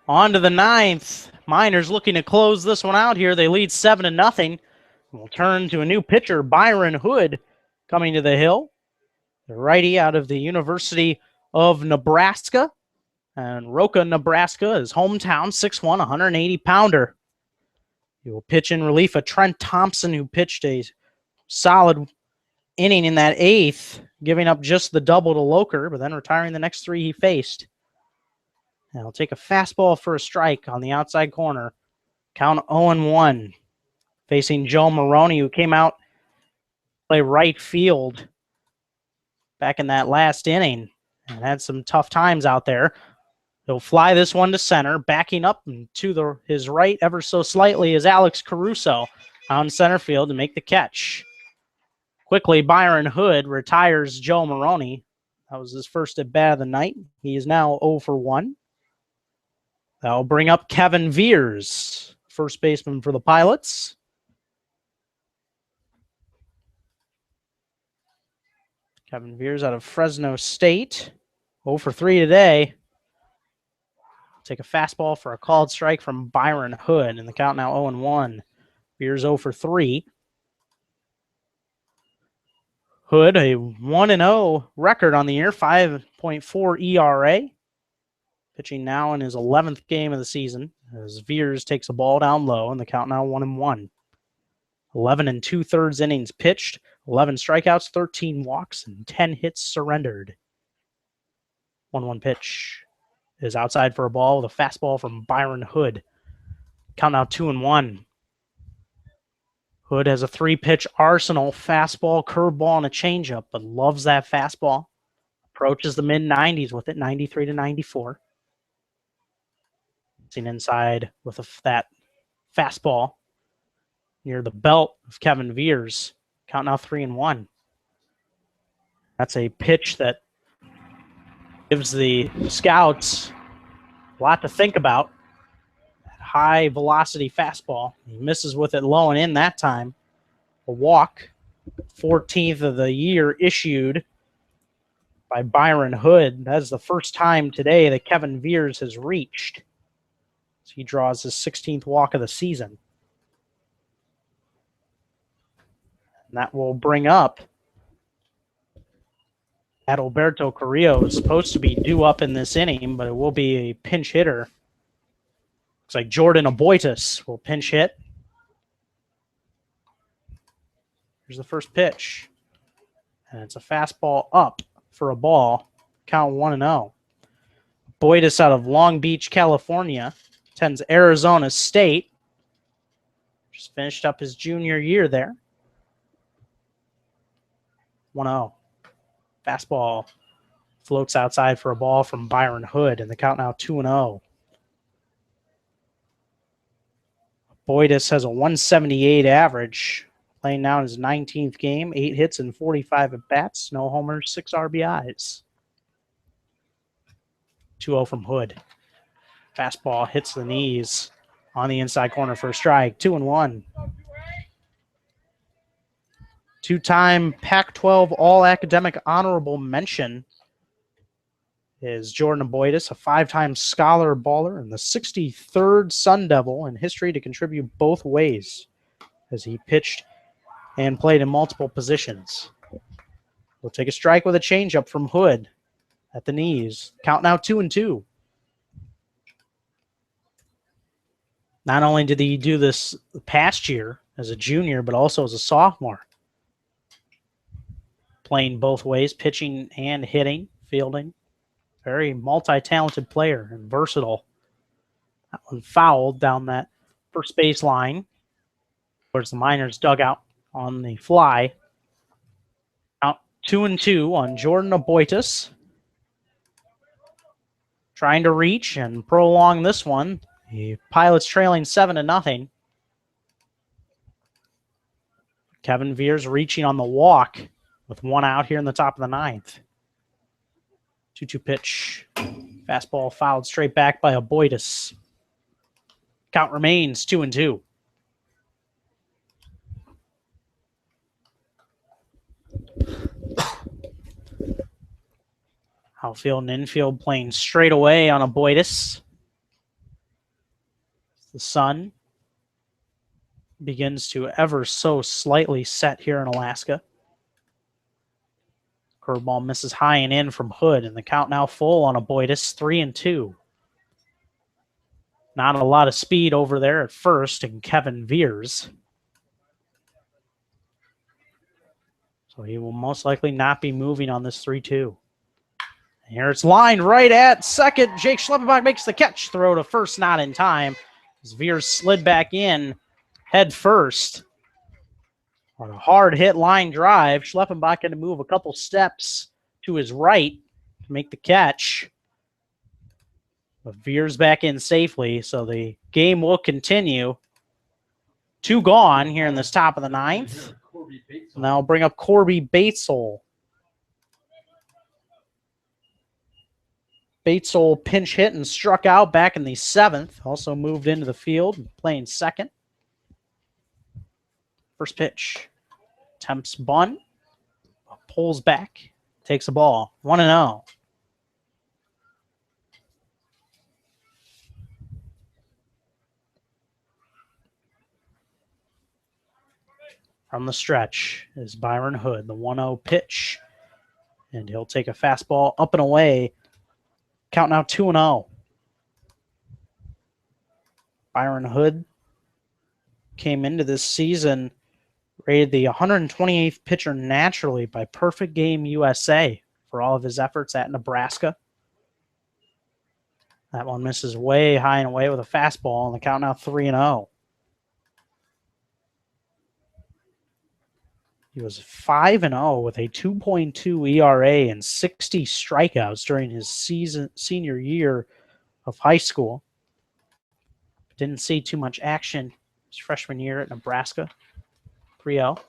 C: On to the 9th. Miners looking to close this one out here. They lead 7-0. We'll turn to a new pitcher, Byron Hood, coming to the hill. The righty out of the University of Nebraska. And Roca, Nebraska, is hometown, 6'1", 180-pounder. He will pitch in relief of Trent Thompson, who pitched a solid inning in that 8th, giving up just the double to Loker, but then retiring the next 3 he faced. And he'll take a fastball for a strike on the outside corner. Count 0-1. Facing Joe Maroney, who came out to play right field back in that last inning and had some tough times out there. He'll fly this one to center. Backing up to his right ever so slightly is Alex Caruso out in center field to make the catch. Quickly, Byron Hood retires Joe Maroney. That was his first at bat of the night. He is now 0-1. That'll bring up Kevin Veers, first baseman for the Pilots. Kevin Veers out of Fresno State. 0-3 today. Take a fastball for a called strike from Byron Hood, and the count now 0-1. Veers 0-3. Hood, a 1-0 record on the year, 5.4 ERA. Pitching now in his 11th game of the season as Veers takes a ball down low, and the count now 1-1. 11 2/3 innings pitched, 11 strikeouts, 13 walks, and 10 hits surrendered. 1-1 pitch is outside for a ball with a fastball from Byron Hood. Count now 2-1. Hood has a 3-pitch arsenal, fastball, curveball, and a changeup, but loves that fastball. Approaches the mid-90s with it, 93 to 94. Seen inside with that fastball near the belt of Kevin Veers. Count now 3-1. That's a pitch that gives the scouts a lot to think about. High velocity fastball. He misses with it low and in that time. A walk, 14th of the year issued by Byron Hood. That is the first time today that Kevin Veers has reached. So he draws his 16th walk of the season. And that will bring up Adalberto Carrillo, is supposed to be due up in this inning, but it will be a pinch hitter. Looks like Jordan Aboitis will pinch hit. Here's the first pitch. And it's a fastball up for a ball. Count 1-0. Aboitis out of Long Beach, California. Attends Arizona State. Just finished up his junior year there. 1-0. Fastball floats outside for a ball from Byron Hood, and the count now 2-0. Boydis has a 178 average, playing now in his 19th game, 8 hits and 45 at-bats, no homers, 6 RBIs. 2-0 from Hood. Fastball hits the knees on the inside corner for a strike, 2-1. Two-time Pac-12 All-Academic Honorable Mention is Jordan Aboitis, a 5-time Scholar Baller and the 63rd Sun Devil in history to contribute both ways as he pitched and played in multiple positions. We'll take a strike with a changeup from Hood at the knees. Count now 2-2. Not only did he do this past year as a junior, but also as a sophomore. Playing both ways, pitching and hitting, fielding. Very multi-talented player and versatile. That one fouled down that first base line towards the Miners' dugout on the fly. Out 2-2 on Jordan Aboitis. Trying to reach and prolong this one. The Pilots trailing 7-0. Kevin Veers reaching on the walk with 1 out here in the top of the 9th. 2-2 pitch. Fastball fouled straight back by Aboitis. Count remains 2-2. Outfield and infield playing straight away on Aboitis. The sun begins to ever so slightly set here in Alaska. Curveball misses high and in from Hood, and the count now full on Aboitis, 3-2. Not a lot of speed over there at first, and Kevin Veers. So he will most likely not be moving on this 3-2. Here it's lined right at second. Jake Schleppenbach makes the catch. Throw to first, not in time. As Veers slid back in head first. On a hard hit line drive, Schleppenbach had to move a couple steps to his right to make the catch. But Veers back in safely, so the game will continue. 2 gone here in this top of the 9th. And I'll bring up Corby Batesole. Batesole pinch hit and struck out back in the 7th. Also moved into the field, playing second. First pitch. Attempts bunt. Pulls back. Takes the ball. 1-0. From the stretch is Byron Hood, the 1-0 pitch. And he'll take a fastball up and away. Count now 2-0. Byron Hood came into this season rated the 128th pitcher naturally by Perfect Game USA for all of his efforts at Nebraska. That one misses way high and away with a fastball, and the count now 3-0. He was 5-0 with a 2.2 ERA and 60 strikeouts during his senior year of high school. Didn't see too much action his freshman year at Nebraska. 3-0.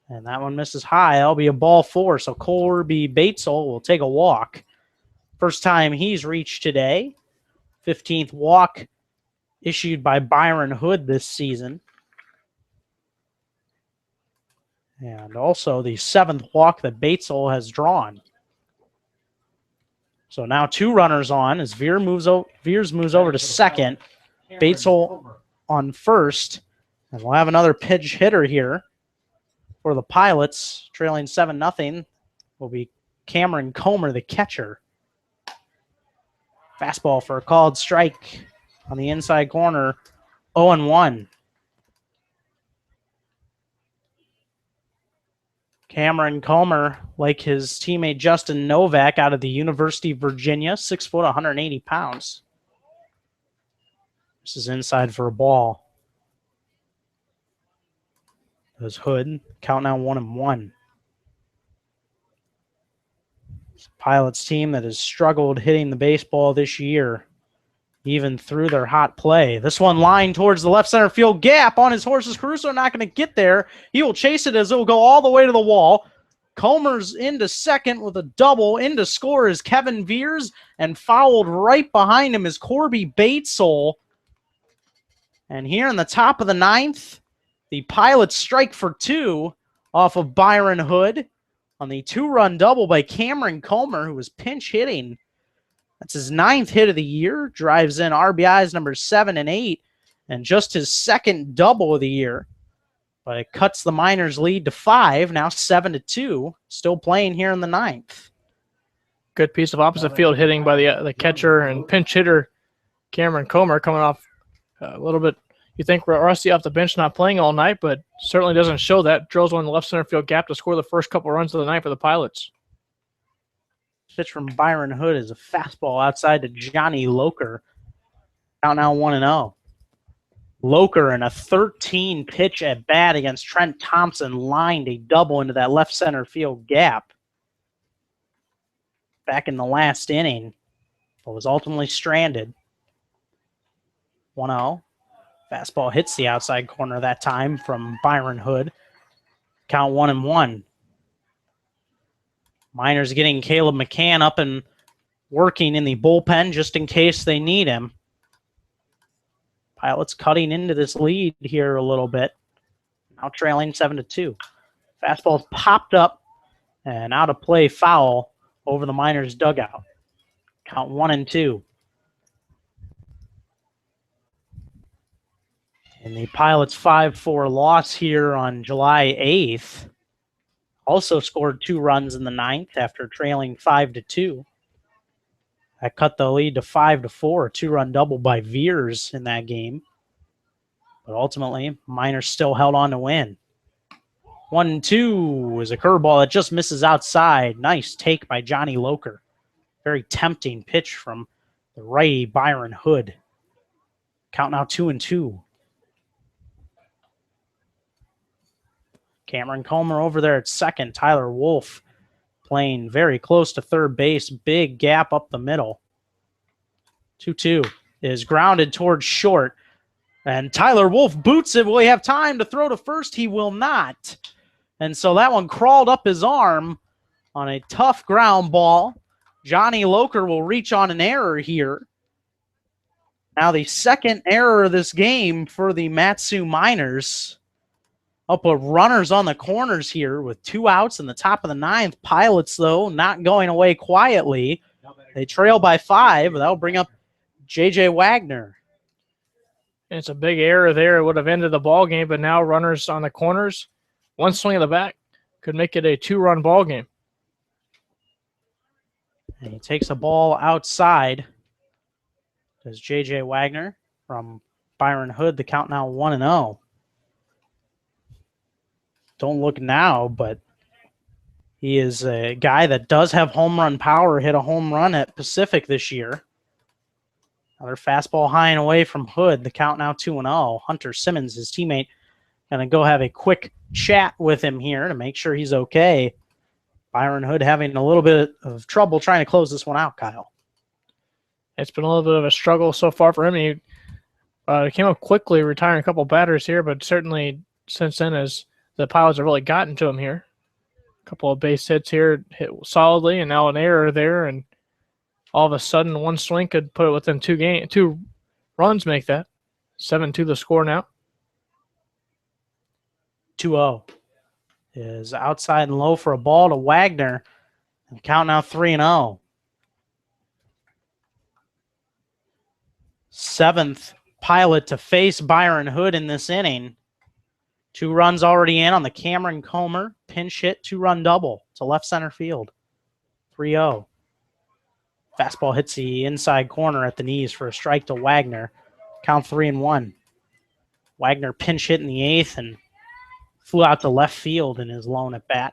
C: And that one misses high. That'll be a ball 4. So Corby Batesole will take a walk. First time he's reached today. 15th walk issued by Byron Hood this season. And also the 7th walk that Batesole has drawn. So now 2 runners on as Veers moves over to second. Batesole on first. And we'll have another pinch hitter here for the Pilots. Trailing 7-0 will be Cameron Comer, the catcher. Fastball for a called strike on the inside corner. 0-1. Cameron Comer, like his teammate Justin Novak out of the University of Virginia, 6 foot, 180 pounds. This is inside for a ball. There's Hood. Count now 1-1. Pilots team that has struggled hitting the baseball this year, even through their hot play. This one lined towards the left center field gap on his horses. Caruso not going to get there. He will chase it as it will go all the way to the wall. Comer's into second with a double. In to score is Kevin Veers, and fouled right behind him is Corby Batesole. And here in the top of the 9th, the Pilots strike for 2 off of Byron Hood on the 2-run double by Cameron Comer, who was pinch hitting. That's his 9th hit of the year. Drives in RBIs number 7 and 8, and just his 2nd double of the year. But it cuts the Miners' lead to 5, now 7-2. Still playing here in the 9th.
D: Good piece of opposite field hitting by the catcher and pinch hitter Cameron Comer, coming off a little bit, you think, rusty off the bench, not playing all night, but certainly doesn't show that. Drills one in the left center field gap to score the first couple runs of the night for the Pilots.
C: Pitch from Byron Hood is a fastball outside to Johnny Loker. Count now 1-0. Loker in a 13-pitch at bat against Trent Thompson lined a double into that left center field gap back in the last inning, but was ultimately stranded. 1-0. Fastball hits the outside corner that time from Byron Hood. Count 1-1. Miners getting Caleb McCann up and working in the bullpen just in case they need him. Pilots cutting into this lead here a little bit. Now trailing 7-2. Fastball popped up and out of play, foul over the Miners dugout. Count 1-2. And the Pilots' 5-4 loss here on July 8th also scored 2 runs in the 9th after trailing 5-2. That cut the lead to 5-4, a 2-run double by Veers in that game. But ultimately, Miners still held on to win. 1-2 is a curveball that just misses outside. Nice take by Johnny Loker. Very tempting pitch from the righty Byron Hood. Count now 2-2. Cameron Comer over there at second. Tyler Wolf playing very close to third base. Big gap up the middle. 2-2 is grounded towards short. And Tyler Wolf boots it. Will he have time to throw to first? He will not. And so that one crawled up his arm on a tough ground ball. Johnny Loker will reach on an error here. Now the second error of this game for the Mat-Su Miners. Up with runners on the corners here with 2 outs in the top of the 9th. Pilots, though, not going away quietly. They trail by 5. That'll bring up J.J. Wagner.
D: And it's a big error there. It would have ended the ball game, but now runners on the corners. One swing of the bat could make it a 2-run ball game.
C: And he takes a ball outside. Does J.J. Wagner from Byron Hood. The count now 1-0. Don't look now, but he is a guy that does have home run power. Hit a home run at Pacific this year. Another fastball high and away from Hood. The count now 2-0. Hunter Simmons, his teammate, going to go have a quick chat with him here to make sure he's okay. Byron Hood having a little bit of trouble trying to close this one out, Kyle.
D: It's been a little bit of a struggle so far for him. He came up quickly, retiring a couple batters here, but certainly since then, as the Pilots have really gotten to him here. A couple of base hits here, hit solidly, and now an error there, and all of a sudden one swing could put it within two runs, make that 7-2 the score now.
C: 2-0 is outside and low for a ball to Wagner. And count now 3-0. Seventh Pilot to face Byron Hood in this inning. 2 runs already in on the Cameron Comer pinch hit 2-run double to left center field. 3-0. Fastball hits the inside corner at the knees for a strike to Wagner. Count 3-1. Wagner pinch hit in the 8th and flew out to left field in his lone at bat.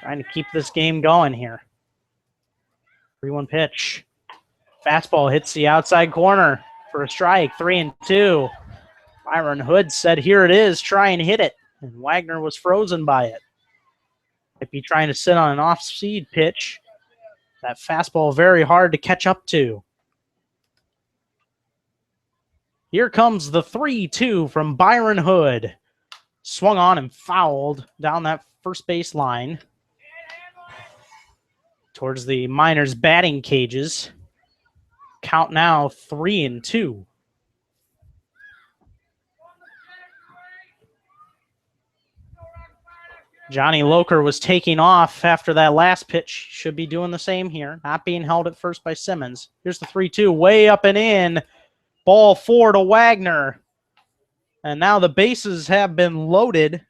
C: Trying to keep this game going here. 3-1 pitch. Fastball hits the outside corner for a strike. 3-2. Byron Hood said, "Here it is, try and hit it." And Wagner was frozen by it. Might be trying to sit on an off-speed pitch. That fastball very hard to catch up to. Here comes the 3-2 from Byron Hood. Swung on and fouled down that first base line towards the Miners' batting cages. Count now 3-2. Johnny Loker was taking off after that last pitch. Should be doing the same here. Not being held at first by Simmons. Here's the 3-2. Way up and in. Ball 4 to Wagner. And now the bases have been loaded.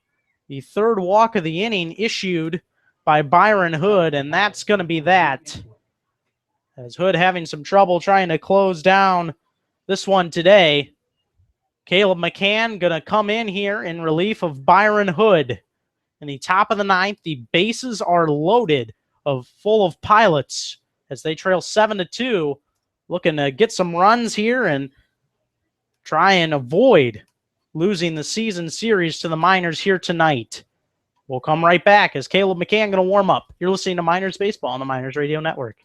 C: The third walk of the inning issued by Byron Hood, and that's going to be that. As Hood having some trouble trying to close down this one today. Caleb McCann going to come in here in relief of Byron Hood. In the top of the 9th, the bases are loaded full of Pilots as they trail 7-2, looking to get some runs here and try and avoid losing the season series to the Miners here tonight. We'll come right back as Caleb McCann going to warm up. You're listening to Miners Baseball on the Miners Radio Network.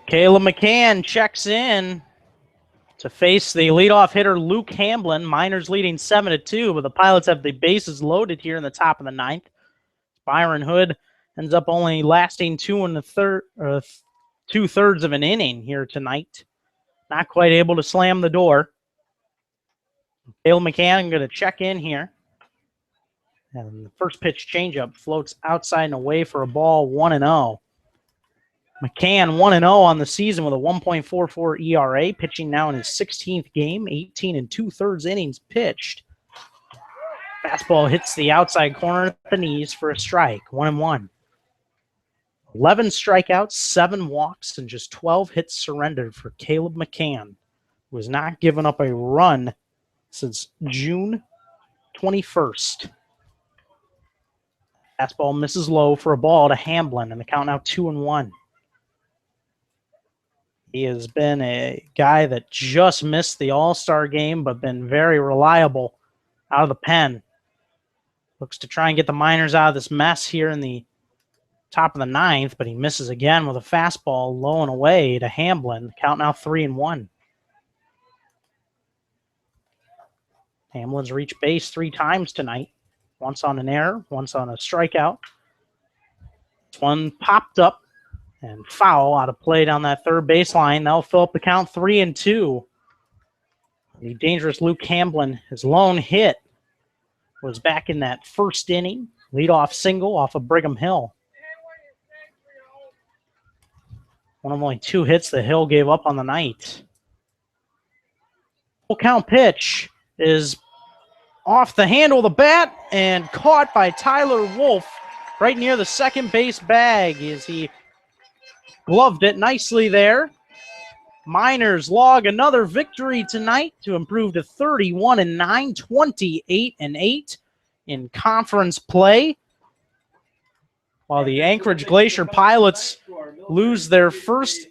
C: Caleb McCann checks in to face the leadoff hitter Luke Hamblin. Miners leading 7-2, but the Pilots have the bases loaded here in the top of the 9th. Byron Hood ends up only lasting 2/3 of an inning here tonight. Not quite able to slam the door. Caleb McCann going to check in here. And the first pitch changeup floats outside and away for a ball, 1-0. McCann 1-0 on the season with a 1.44 ERA, pitching now in his 16th game, 18 2/3 innings pitched. Fastball hits the outside corner at the knees for a strike, 1-1. 11 strikeouts, 7 walks, and just 12 hits surrendered for Caleb McCann, who has not given up a run since June 21st. Fastball misses low for a ball to Hamblin, and the count now 2-1. He has been a guy that just missed the All-Star game, but been very reliable out of the pen. Looks to try and get the Miners out of this mess here in the top of the ninth, but he misses again with a fastball low and away to Hamblin. Count now 3-1. Hamlin's reached base 3 times tonight. Once on an error, once on a strikeout. This one popped up and foul out of play down that third baseline. That'll fill up the count 3-2. The dangerous Luke Hamblin, his lone hit was back in that first inning. Leadoff single off of Brigham Hill. One of only 2 hits that Hill gave up on the night. Full count pitch is off the handle of the bat and caught by Tyler Wolf right near the second base bag as he gloved it nicely there. Miners log another victory tonight to improve to 31-9, 28-8 in conference play. While the Anchorage Glacier Pilots lose their first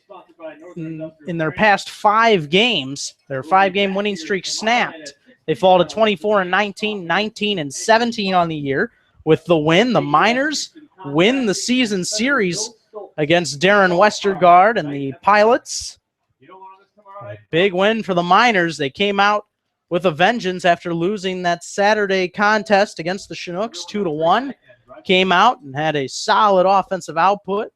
C: in their past 5 games, their 5-game winning streak snapped. They fall to 24-19, 19-17 on the year. With the win, the Miners win the season series against Darren Westergaard and the Pilots. A big win for the Miners. They came out with a vengeance after losing that Saturday contest against the Chinooks 2-1. Came out and had a solid offensive output,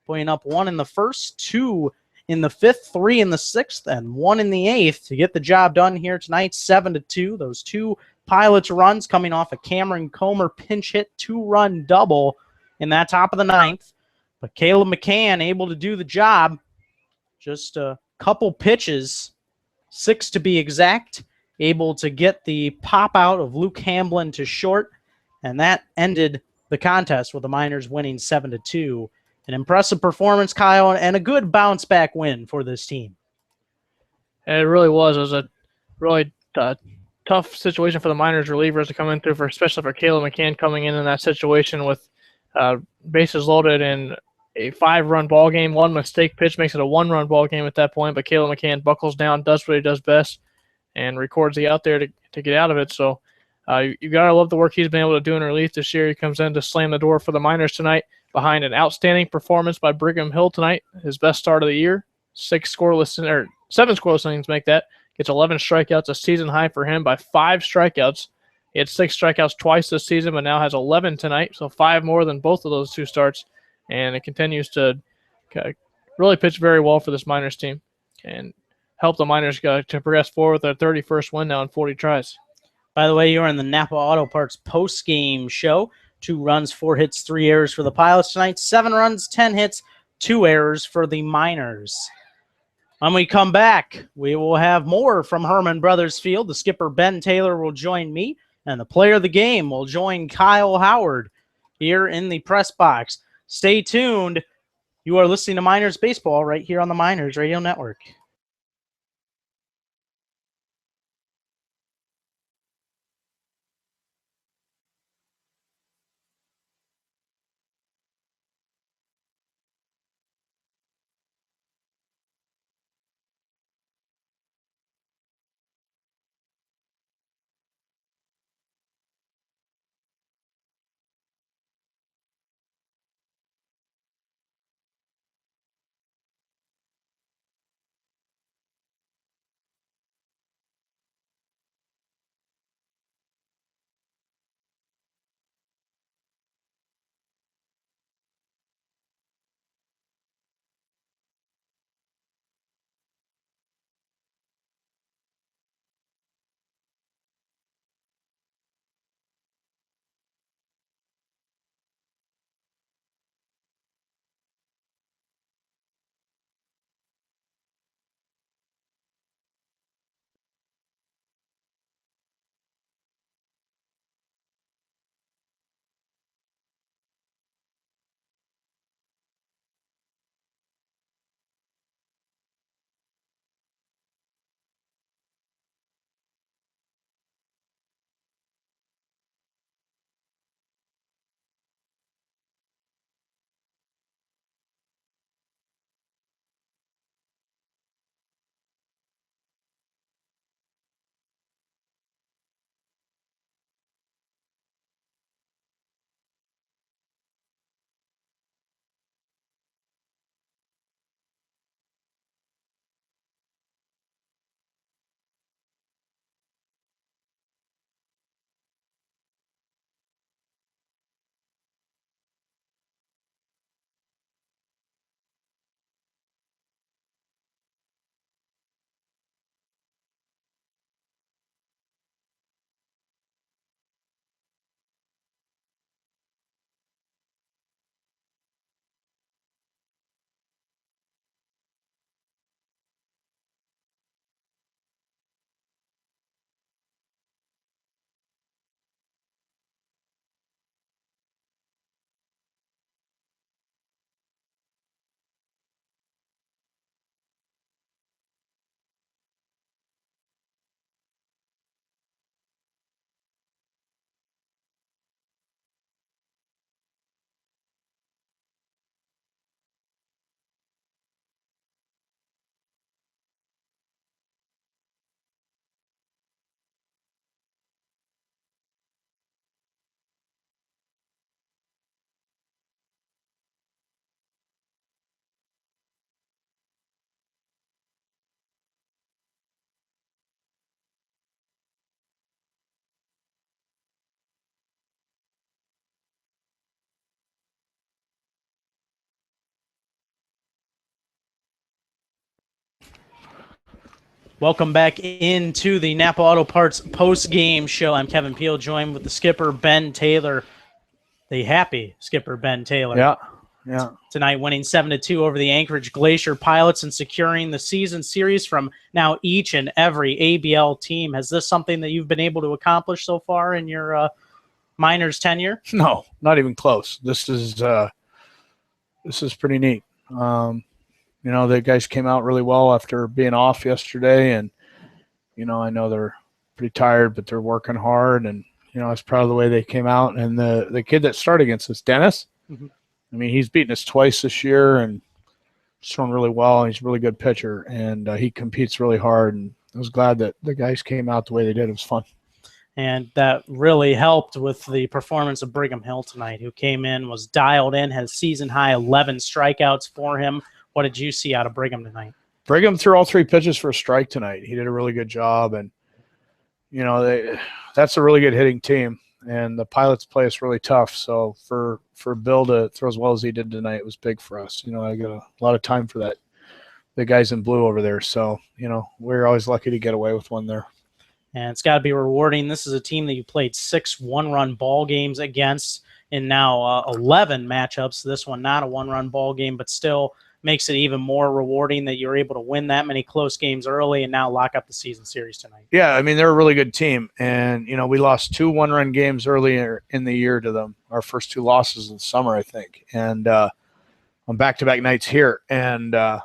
C: putting up 1 in the first, 2 in the 5th, 3 in the 6th, and 1 in the 8th to get the job done here tonight, 7-2. Those 2 Pilots runs coming off a Cameron Comer pinch hit 2-run double in that top of the 9th. But Caleb McCann able to do the job. Just a couple pitches, 6 to be exact, able to get the pop out of Luke Hamblin to short, and that ended the contest with the Miners winning 7-2. An impressive performance, Kyle, and a good bounce back win for this team.
D: And it really was. It was a really tough situation for the Miners relievers to come in through, especially for Caleb McCann coming in that situation with bases loaded and a 5-run ball game. One mistake pitch makes it a 1-run ball game at that point, but Caleb McCann buckles down, does what he does best, and records the out there to get out of it. So you got to love the work he's been able to do in relief this year. He comes in to slam the door for the Miners tonight behind an outstanding performance by Brigham Hill tonight, his best start of the year. 7 scoreless innings make that. Gets 11 strikeouts, a season high for him by 5 strikeouts. He had 6 strikeouts twice this season, but now has 11 tonight, so 5 more than both of those 2 starts. And it continues to really pitch very well for this Miners team and help the Miners to progress forward with their 31st win now in 40 tries.
C: By the way, you're in the Napa Auto Parts post-game show. 2 runs, 4 hits, 3 errors for the Pilots tonight. 7 runs, 10 hits, 2 errors for the Miners. When we come back, we will have more from Herman Brothers Field. The skipper, Ben Taylor, will join me, and the player of the game will join Kyle Howard here in the press box. Stay tuned. You are listening to Miners Baseball right here on the Miners Radio Network. Welcome back into the Napa Auto Parts post-game show. I'm Kevin Peel, joined with the skipper, Ben Taylor, the happy skipper, Ben Taylor.
G: Yeah.
C: Tonight winning 7-2 over the Anchorage Glacier Pilots and securing the season series from now each and every ABL team. Is this something that you've been able to accomplish so far in your Miners tenure?
G: No, not even close. This is pretty neat. The guys came out really well after being off yesterday, and I know they're pretty tired, but they're working hard, and I was proud of the way they came out. And the kid that started against us, Dennis, I mean, he's beaten us twice this year, and he's thrown really well. And he's a really good pitcher, and he competes really hard. And I was glad that the guys came out the way they did. It was fun.
C: And that really helped with the performance of Brigham Hill tonight, who came in, was dialed in, had season-high 11 strikeouts for him. What did you see out of Brigham tonight?
G: Brigham threw all 3 pitches for a strike tonight. He did a really good job, and that's a really good hitting team, and the Pilots play us really tough. So for Bill to throw as well as he did tonight was big for us. I got a lot of time for that. The guys in blue over there, so we're always lucky to get away with one there.
C: And it's got to be rewarding. This is a team that you played 6 one-run ball games against in now 11 matchups. This one not a one-run ball game, but still makes it even more rewarding that you're able to win that many close games early and now lock up the season series tonight.
G: Yeah, I mean, they're a really good team. And, we lost 2 one-run games earlier in the year to them, our first 2 losses in the summer, I think. And on back-to-back nights here. And, a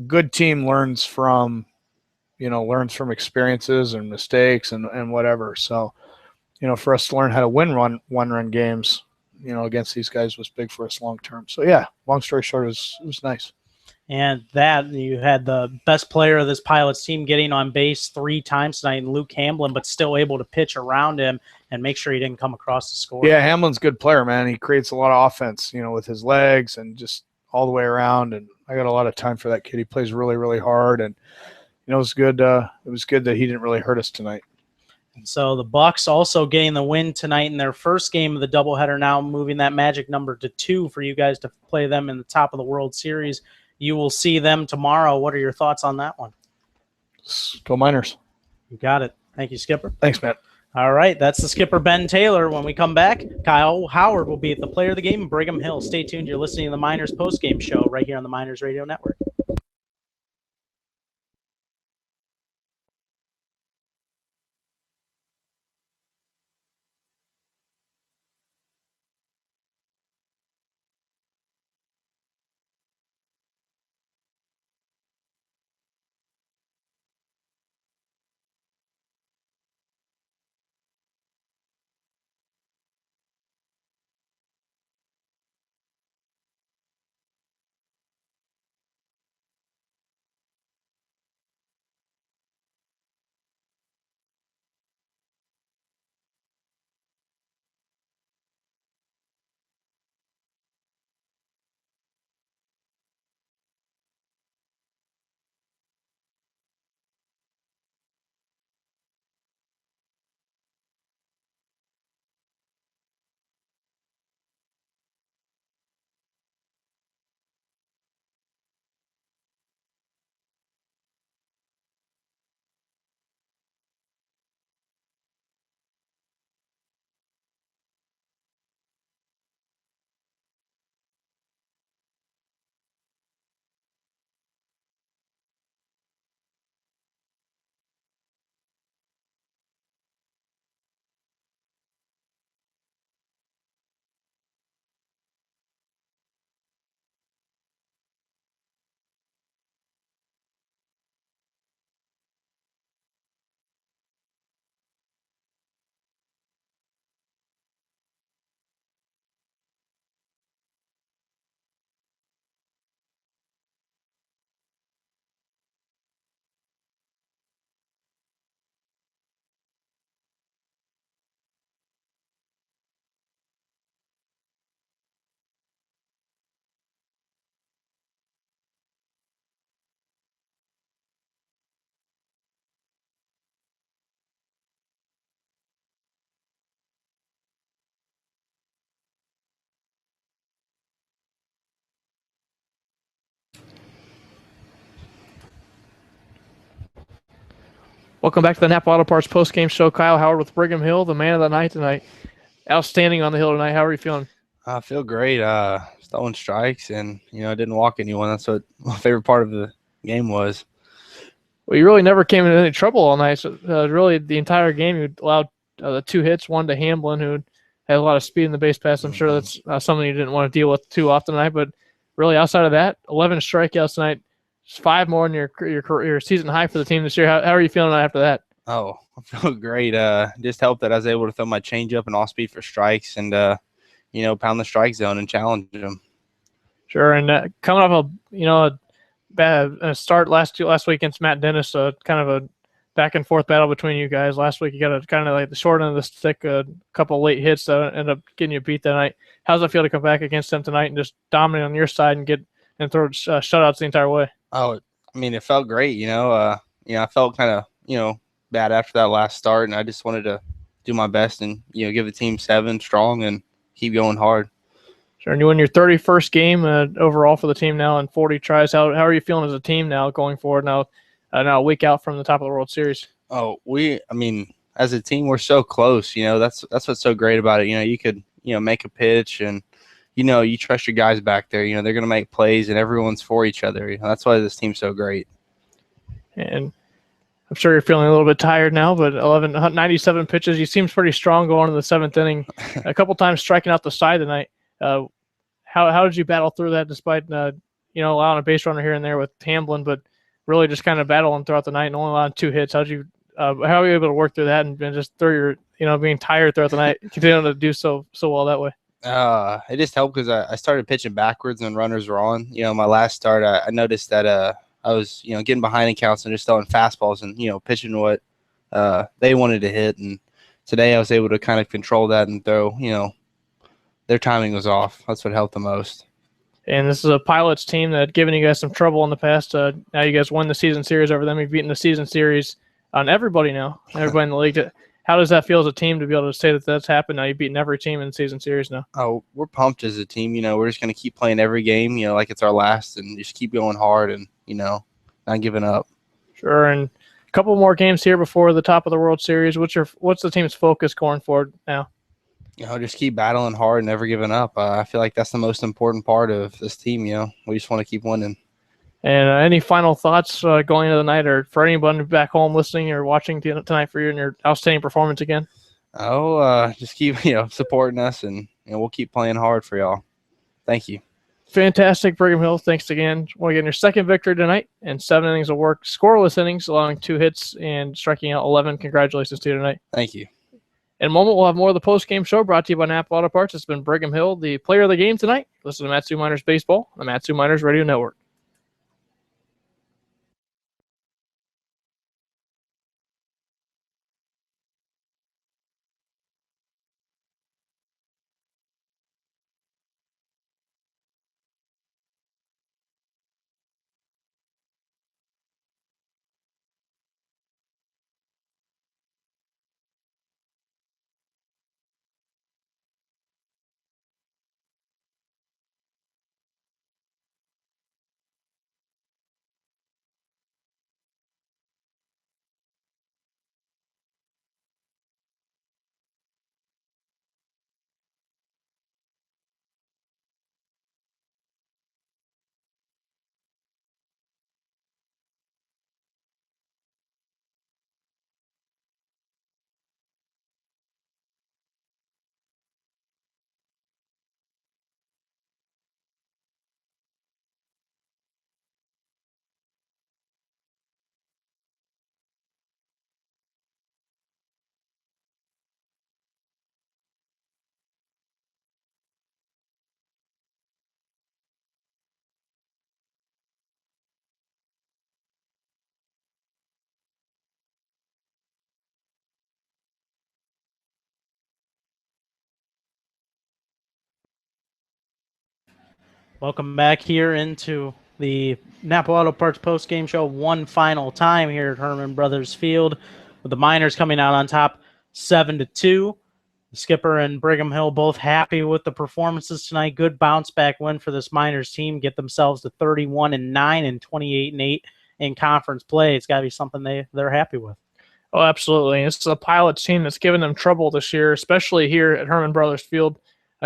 G: good team learns from experiences and mistakes and whatever. So, for us to learn how to win one-run games, against these guys was big for us long term. So, yeah, long story short, it was nice.
C: And that you had the best player of this Pilots team getting on base 3 times tonight, Luke Hamblin, but still able to pitch around him and make sure he didn't come across the score.
G: Yeah, Hamlin's a good player, man. He creates a lot of offense, with his legs and just all the way around. And I got a lot of time for that kid. He plays really, really hard, and it was good. It was good that he didn't really hurt us tonight.
C: And so the Bucks also getting the win tonight in their first game of the doubleheader, now moving that magic number to 2 for you guys to play them in the top of the World Series. You will see them tomorrow. What are your thoughts on that one?
G: Let's go Miners.
C: You got it. Thank you, Skipper.
G: Thanks, man.
C: All right, that's the skipper, Ben Taylor. When we come back, Kyle Howard will be at the player of the game, Brigham Hill. Stay tuned. You're listening to the Miners postgame show right here on the Miners Radio Network.
D: Welcome back to the Napa Auto Parts postgame show. Kyle Howard with Brigham Hill, the man of the night tonight. Outstanding on the hill tonight. How are you feeling?
H: I feel great. Stolen strikes, and I didn't walk anyone. That's what my favorite part of the game was.
D: Well, you really never came into any trouble all night. So, really, the entire game, you allowed the 2 hits, one to Hamblin, who had a lot of speed in the base pass. I'm sure that's something you didn't want to deal with too often tonight. But really, outside of that, 11 strikeouts tonight, just 5 more than your season high for the team this year. How are you feeling after that?
H: Oh, I feel great. Just helped that I was able to throw my changeup and off speed for strikes, and pound the strike zone and challenge them.
D: Sure, and coming off a bad start last week against Matt Dennis, kind of a back and forth battle between you guys. Last week you got a kind of like the short end of the stick, a couple late hits that ended up getting you beat that night. How's it feel to come back against them tonight and just dominate on your side and throw shutouts the entire way?
H: Oh, I mean, it felt great. I felt kind of bad after that last start, and I just wanted to do my best and give the team 7 strong and keep going hard.
D: Sure, and you win your 31st game overall for the team now in 40 tries. How are you feeling as a team now going forward now a week out from the top of the World Series?
H: Oh, as a team, we're so close. That's what's so great about it. You could make a pitch and you trust your guys back there. They're going to make plays and everyone's for each other. That's why this team's so great.
D: And I'm sure you're feeling a little bit tired now, but 97 pitches. You seemed pretty strong going into the 7th inning. A couple times striking out the side tonight. How did you battle through that despite allowing a base runner here and there with Hamblin, but really just kind of battling throughout the night and only allowing 2 hits? How were you able to work through that and just through your being tired throughout the night, continuing to do so well that way?
H: It just helped because I started pitching backwards when runners were on. My last start, I noticed that I was getting behind in counts and just throwing fastballs and pitching what they wanted to hit. And today I was able to kind of control that and throw. Their timing was off. That's what helped the most.
D: And this is a Pilots team that given you guys some trouble in the past. Now you guys won the season series over them. You've beaten the season series on everybody now, everybody in the league. How does that feel as a team to be able to say that that's happened? Now you've beaten every team in the season series now.
H: Oh, we're pumped as a team. We're just going to keep playing every game, like it's our last, and just keep going hard and, not giving up.
D: Sure. And a couple more games here before the top of the World Series. What's the team's focus going forward now?
H: Just keep battling hard and never giving up. I feel like that's the most important part of this team. We just want to keep winning.
D: And any final thoughts going into the night, or for anyone back home listening or watching tonight for you and your outstanding performance again?
H: Oh, just keep supporting us, and we'll keep playing hard for y'all. Thank you.
D: Fantastic, Brigham Hill. Thanks again. We're getting your second victory tonight and 7 innings of work, scoreless innings, allowing 2 hits and striking out 11. Congratulations to you tonight.
H: Thank you.
D: In a moment, we'll have more of the post-game show brought to you by Napa Auto Parts. It's been Brigham Hill, the player of the game tonight. Listen to Matsu Miners Baseball on the Matsu Miners Radio Network.
C: Welcome back here into the Napa Auto Parts post-game show one final time here at Herman Brothers Field, with the Miners coming out on top 7-2. The skipper and Brigham Hill both happy with the performances tonight. Good bounce-back win for this Miners team. Get themselves to 31-9 and 28-8 in conference play. It's got to be something they're happy with.
D: Oh, absolutely. It's the Pilots team that's given them trouble this year, especially here at Herman Brothers Field.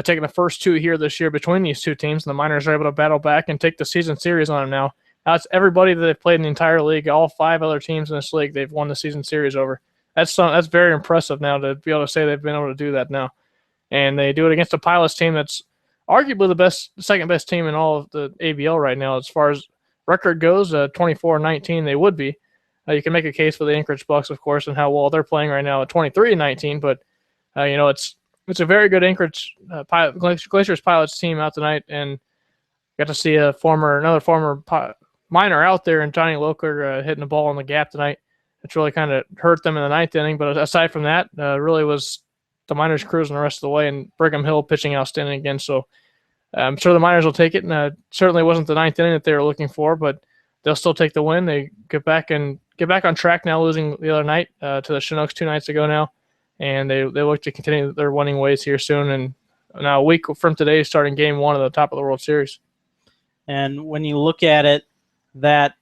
D: Taking the first two here this year between these two teams, and the Miners are able to battle back and take the season series on them now. That's everybody that they've played in the entire league. All 5 other teams in this league, they've won the season series over. That's very impressive now to be able to say they've been able to do that now. And they do it against a Pilots team that's arguably the second best team in all of the ABL right now as far as record goes. 24-19 they would be. You can make a case for the Anchorage Bucks, of course, and how well they're playing right now at 23-19. But it's a very good Anchorage Glacier's Pilots team out tonight, and got to see another former Miner out there, and Johnny Loker hitting the ball in the gap tonight. It's really kind of hurt them in the ninth inning. But aside from that, really was the Miners cruising the rest of the way, and Brigham Hill pitching outstanding again. So I'm sure the Miners will take it, and certainly wasn't the ninth inning that they were looking for, but they'll still take the win. They get back on track now, losing the other night to the Chinooks 2 nights ago now, and they look to continue their winning ways here soon. And now a week from today, starting Game 1 of the top of the World Series.
C: And when you look at it, that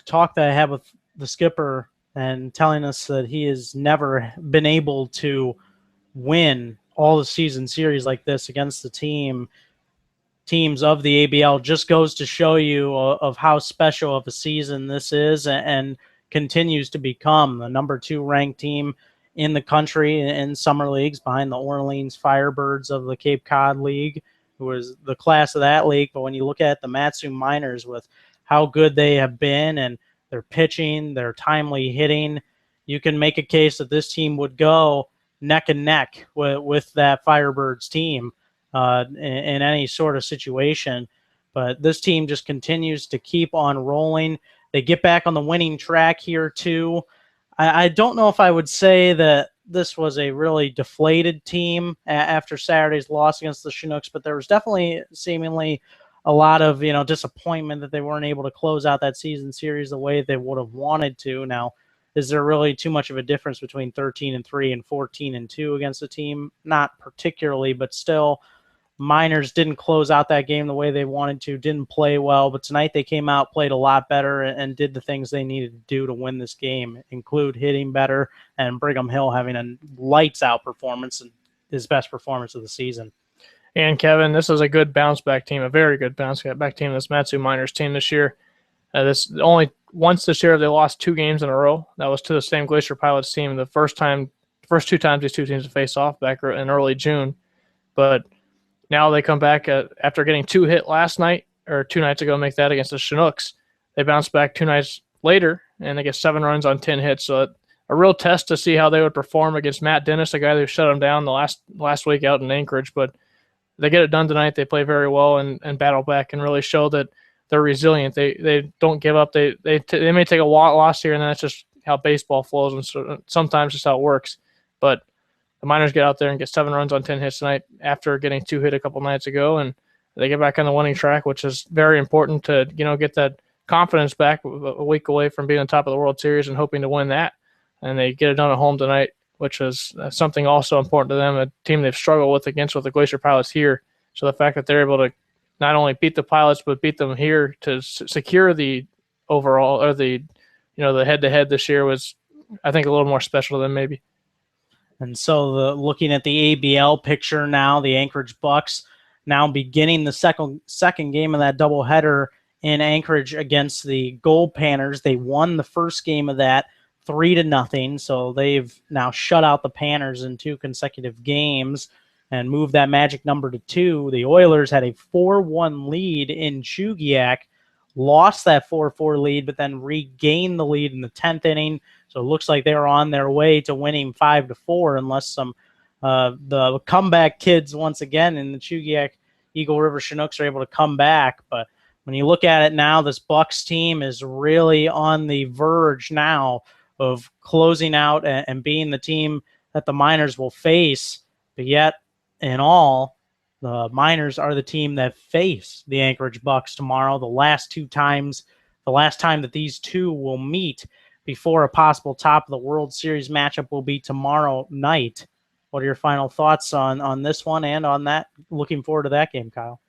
C: talk that I had with the skipper and telling us that he has never been able to win all the season series like this against the teams of the ABL just goes to show you of how special of a season this is, and continues to become the number 2 ranked team in the country in summer leagues behind the Orleans Firebirds of the Cape Cod League, who was the class of that league. But when you look at the Matsu Miners with how good they have been and their pitching, their timely hitting, you can make a case that this team would go neck and neck with that Firebirds team in any sort of situation. But this team just continues to keep on rolling. They get back on the winning track here too. I don't know if I would say that this was a really deflated team after Saturday's loss against the Chinooks, but there was definitely seemingly a lot of disappointment that they weren't able to close out that season series the way they would have wanted to. Now, is there really too much of a difference between 13-3 and 14-2 against a team? Not particularly, but still, Miners didn't close out that game the way they wanted to, didn't play well, but tonight they came out, played a lot better, and did the things they needed to do to win this game, include hitting better and Brigham Hill having a lights-out performance, and his best performance of the season.
D: And, Kevin, this is a good bounce-back team, a very good bounce-back team, this Matsu Miners team this year. Only once this year they lost 2 games in a row. That was to the same Glacier Pilots team the first 2 times these two teams have faced off back in early June. But now they come back after getting 2 hit last night, or 2 nights ago, make that against the Chinooks. They bounce back 2 nights later, and they get 7 runs on 10 hits. So a real test to see how they would perform against Matt Dennis, a guy who shut them down the last week out in Anchorage. But they get it done tonight. They play very well and battle back and really show that they're resilient. They don't give up. They may take a loss here, and that's just how baseball flows, and so sometimes just how it works. But the Miners get out there and get 7 runs on 10 hits tonight after getting 2 hit a couple nights ago, and they get back on the winning track, which is very important to get that confidence back a week away from being on top of the World Series and hoping to win that. And they get it done at home tonight, which is something also important to them, a team they've struggled with the Glacier Pilots here. So the fact that they're able to not only beat the Pilots but beat them here to secure the overall, or the head-to-head this year was, I think, a little more special to them maybe.
C: And so looking at the ABL picture now, the Anchorage Bucks now beginning the second game of that doubleheader in Anchorage against the Gold Panners. They won the first game of that 3-0, so they've now shut out the Panners in 2 consecutive games and moved that magic number to 2. The Oilers had a 4-1 lead in Chugiak, lost that 4-4 lead, but then regained the lead in the 10th inning. So it looks like they're on their way to winning 5-4, unless the comeback kids once again in the Chugiak Eagle River Chinooks are able to come back. But when you look at it now, this Bucks team is really on the verge now of closing out and being the team that the Miners will face. But yet, in all, the Miners are the team that face the Anchorage Bucks tomorrow. The last time that these two will meet before a possible top of the World Series matchup will be tomorrow night. What are your final thoughts on this one and on that? Looking forward to that game, Kyle.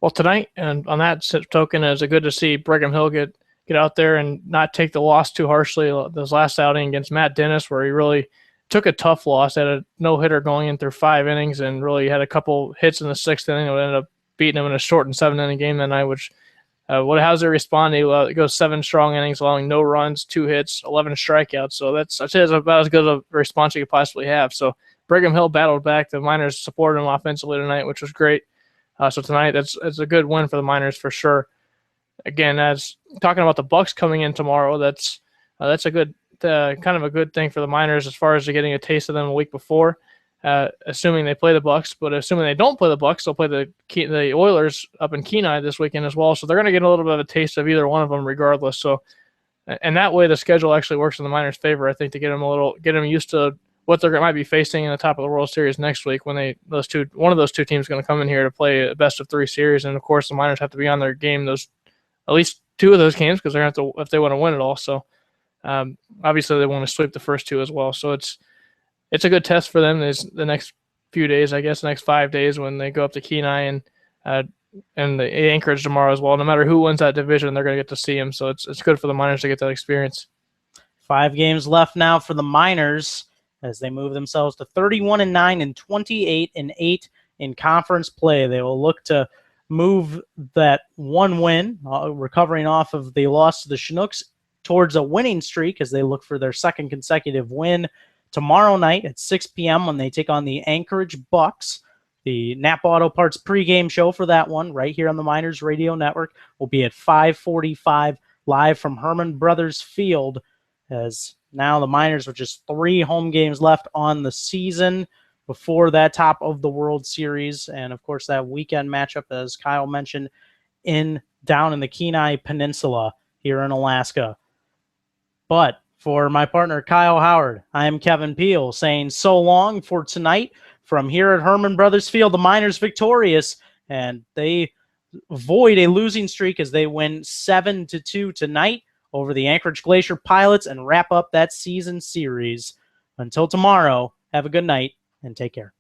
D: Well, tonight, and on that token, is it good to see Brigham Hill get get out there and not take the loss too harshly. This last outing against Matt Dennis, where he really took a tough loss, had a no-hitter going in through 5 innings and really had a couple hits in the 6th inning that ended up beating him in a shortened 7-inning game that night, which how's he respond? He goes 7 strong innings, allowing no runs, 2 hits, 11 strikeouts. So I'd say that's about as good of a response you could possibly have. So Brigham Hill battled back. The Miners supported him offensively tonight, which was great. So tonight, it's a good win for the Miners for sure. Again, as talking about the Bucks coming in tomorrow, that's a good kind of a good thing for the Miners as far as getting a taste of them a week before. Assuming they play the Bucks, but assuming they don't play the Bucks, they'll play the Oilers up in Kenai this weekend as well. So they're going to get a little bit of a taste of either one of them, regardless. So, and that way the schedule actually works in the Miners' favor. I think to get them used to what they might be facing in the top of the World Series next week when one of those two teams is going to come in here to play a best of 3 series, and of course the Miners have to be on their game at least 2 of those games because they're going to have to if they want to win it all. So obviously they want to sweep the first 2 as well. So it's a good test for them the next few days, I guess, the next 5 days when they go up to Kenai and the Anchorage tomorrow as well. No matter who wins that division, they're going to get to see them. So it's good for the Miners to get that experience.
C: 5 games left now for the Miners as they move themselves to 31-9 and 28-8 in conference play. They will look to move that 1 win, recovering off of the loss to the Chinooks, towards a winning streak as they look for their 2nd consecutive win tomorrow night at 6 p.m. when they take on the Anchorage Bucks. The Napa Auto Parts pregame show for that one right here on the Miners Radio Network will be at 5:45 live from Herman Brothers Field, as now the Miners with just 3 home games left on the season before that top of the World Series. And of course that weekend matchup, as Kyle mentioned, down in the Kenai Peninsula here in Alaska. But for my partner, Kyle Howard, I am Kevin Peel saying so long for tonight from here at Herman Brothers Field. The Miners victorious, and they avoid a losing streak as they win 7-2 tonight over the Anchorage Glacier Pilots and wrap up that season series. Until tomorrow, have a good night and take care.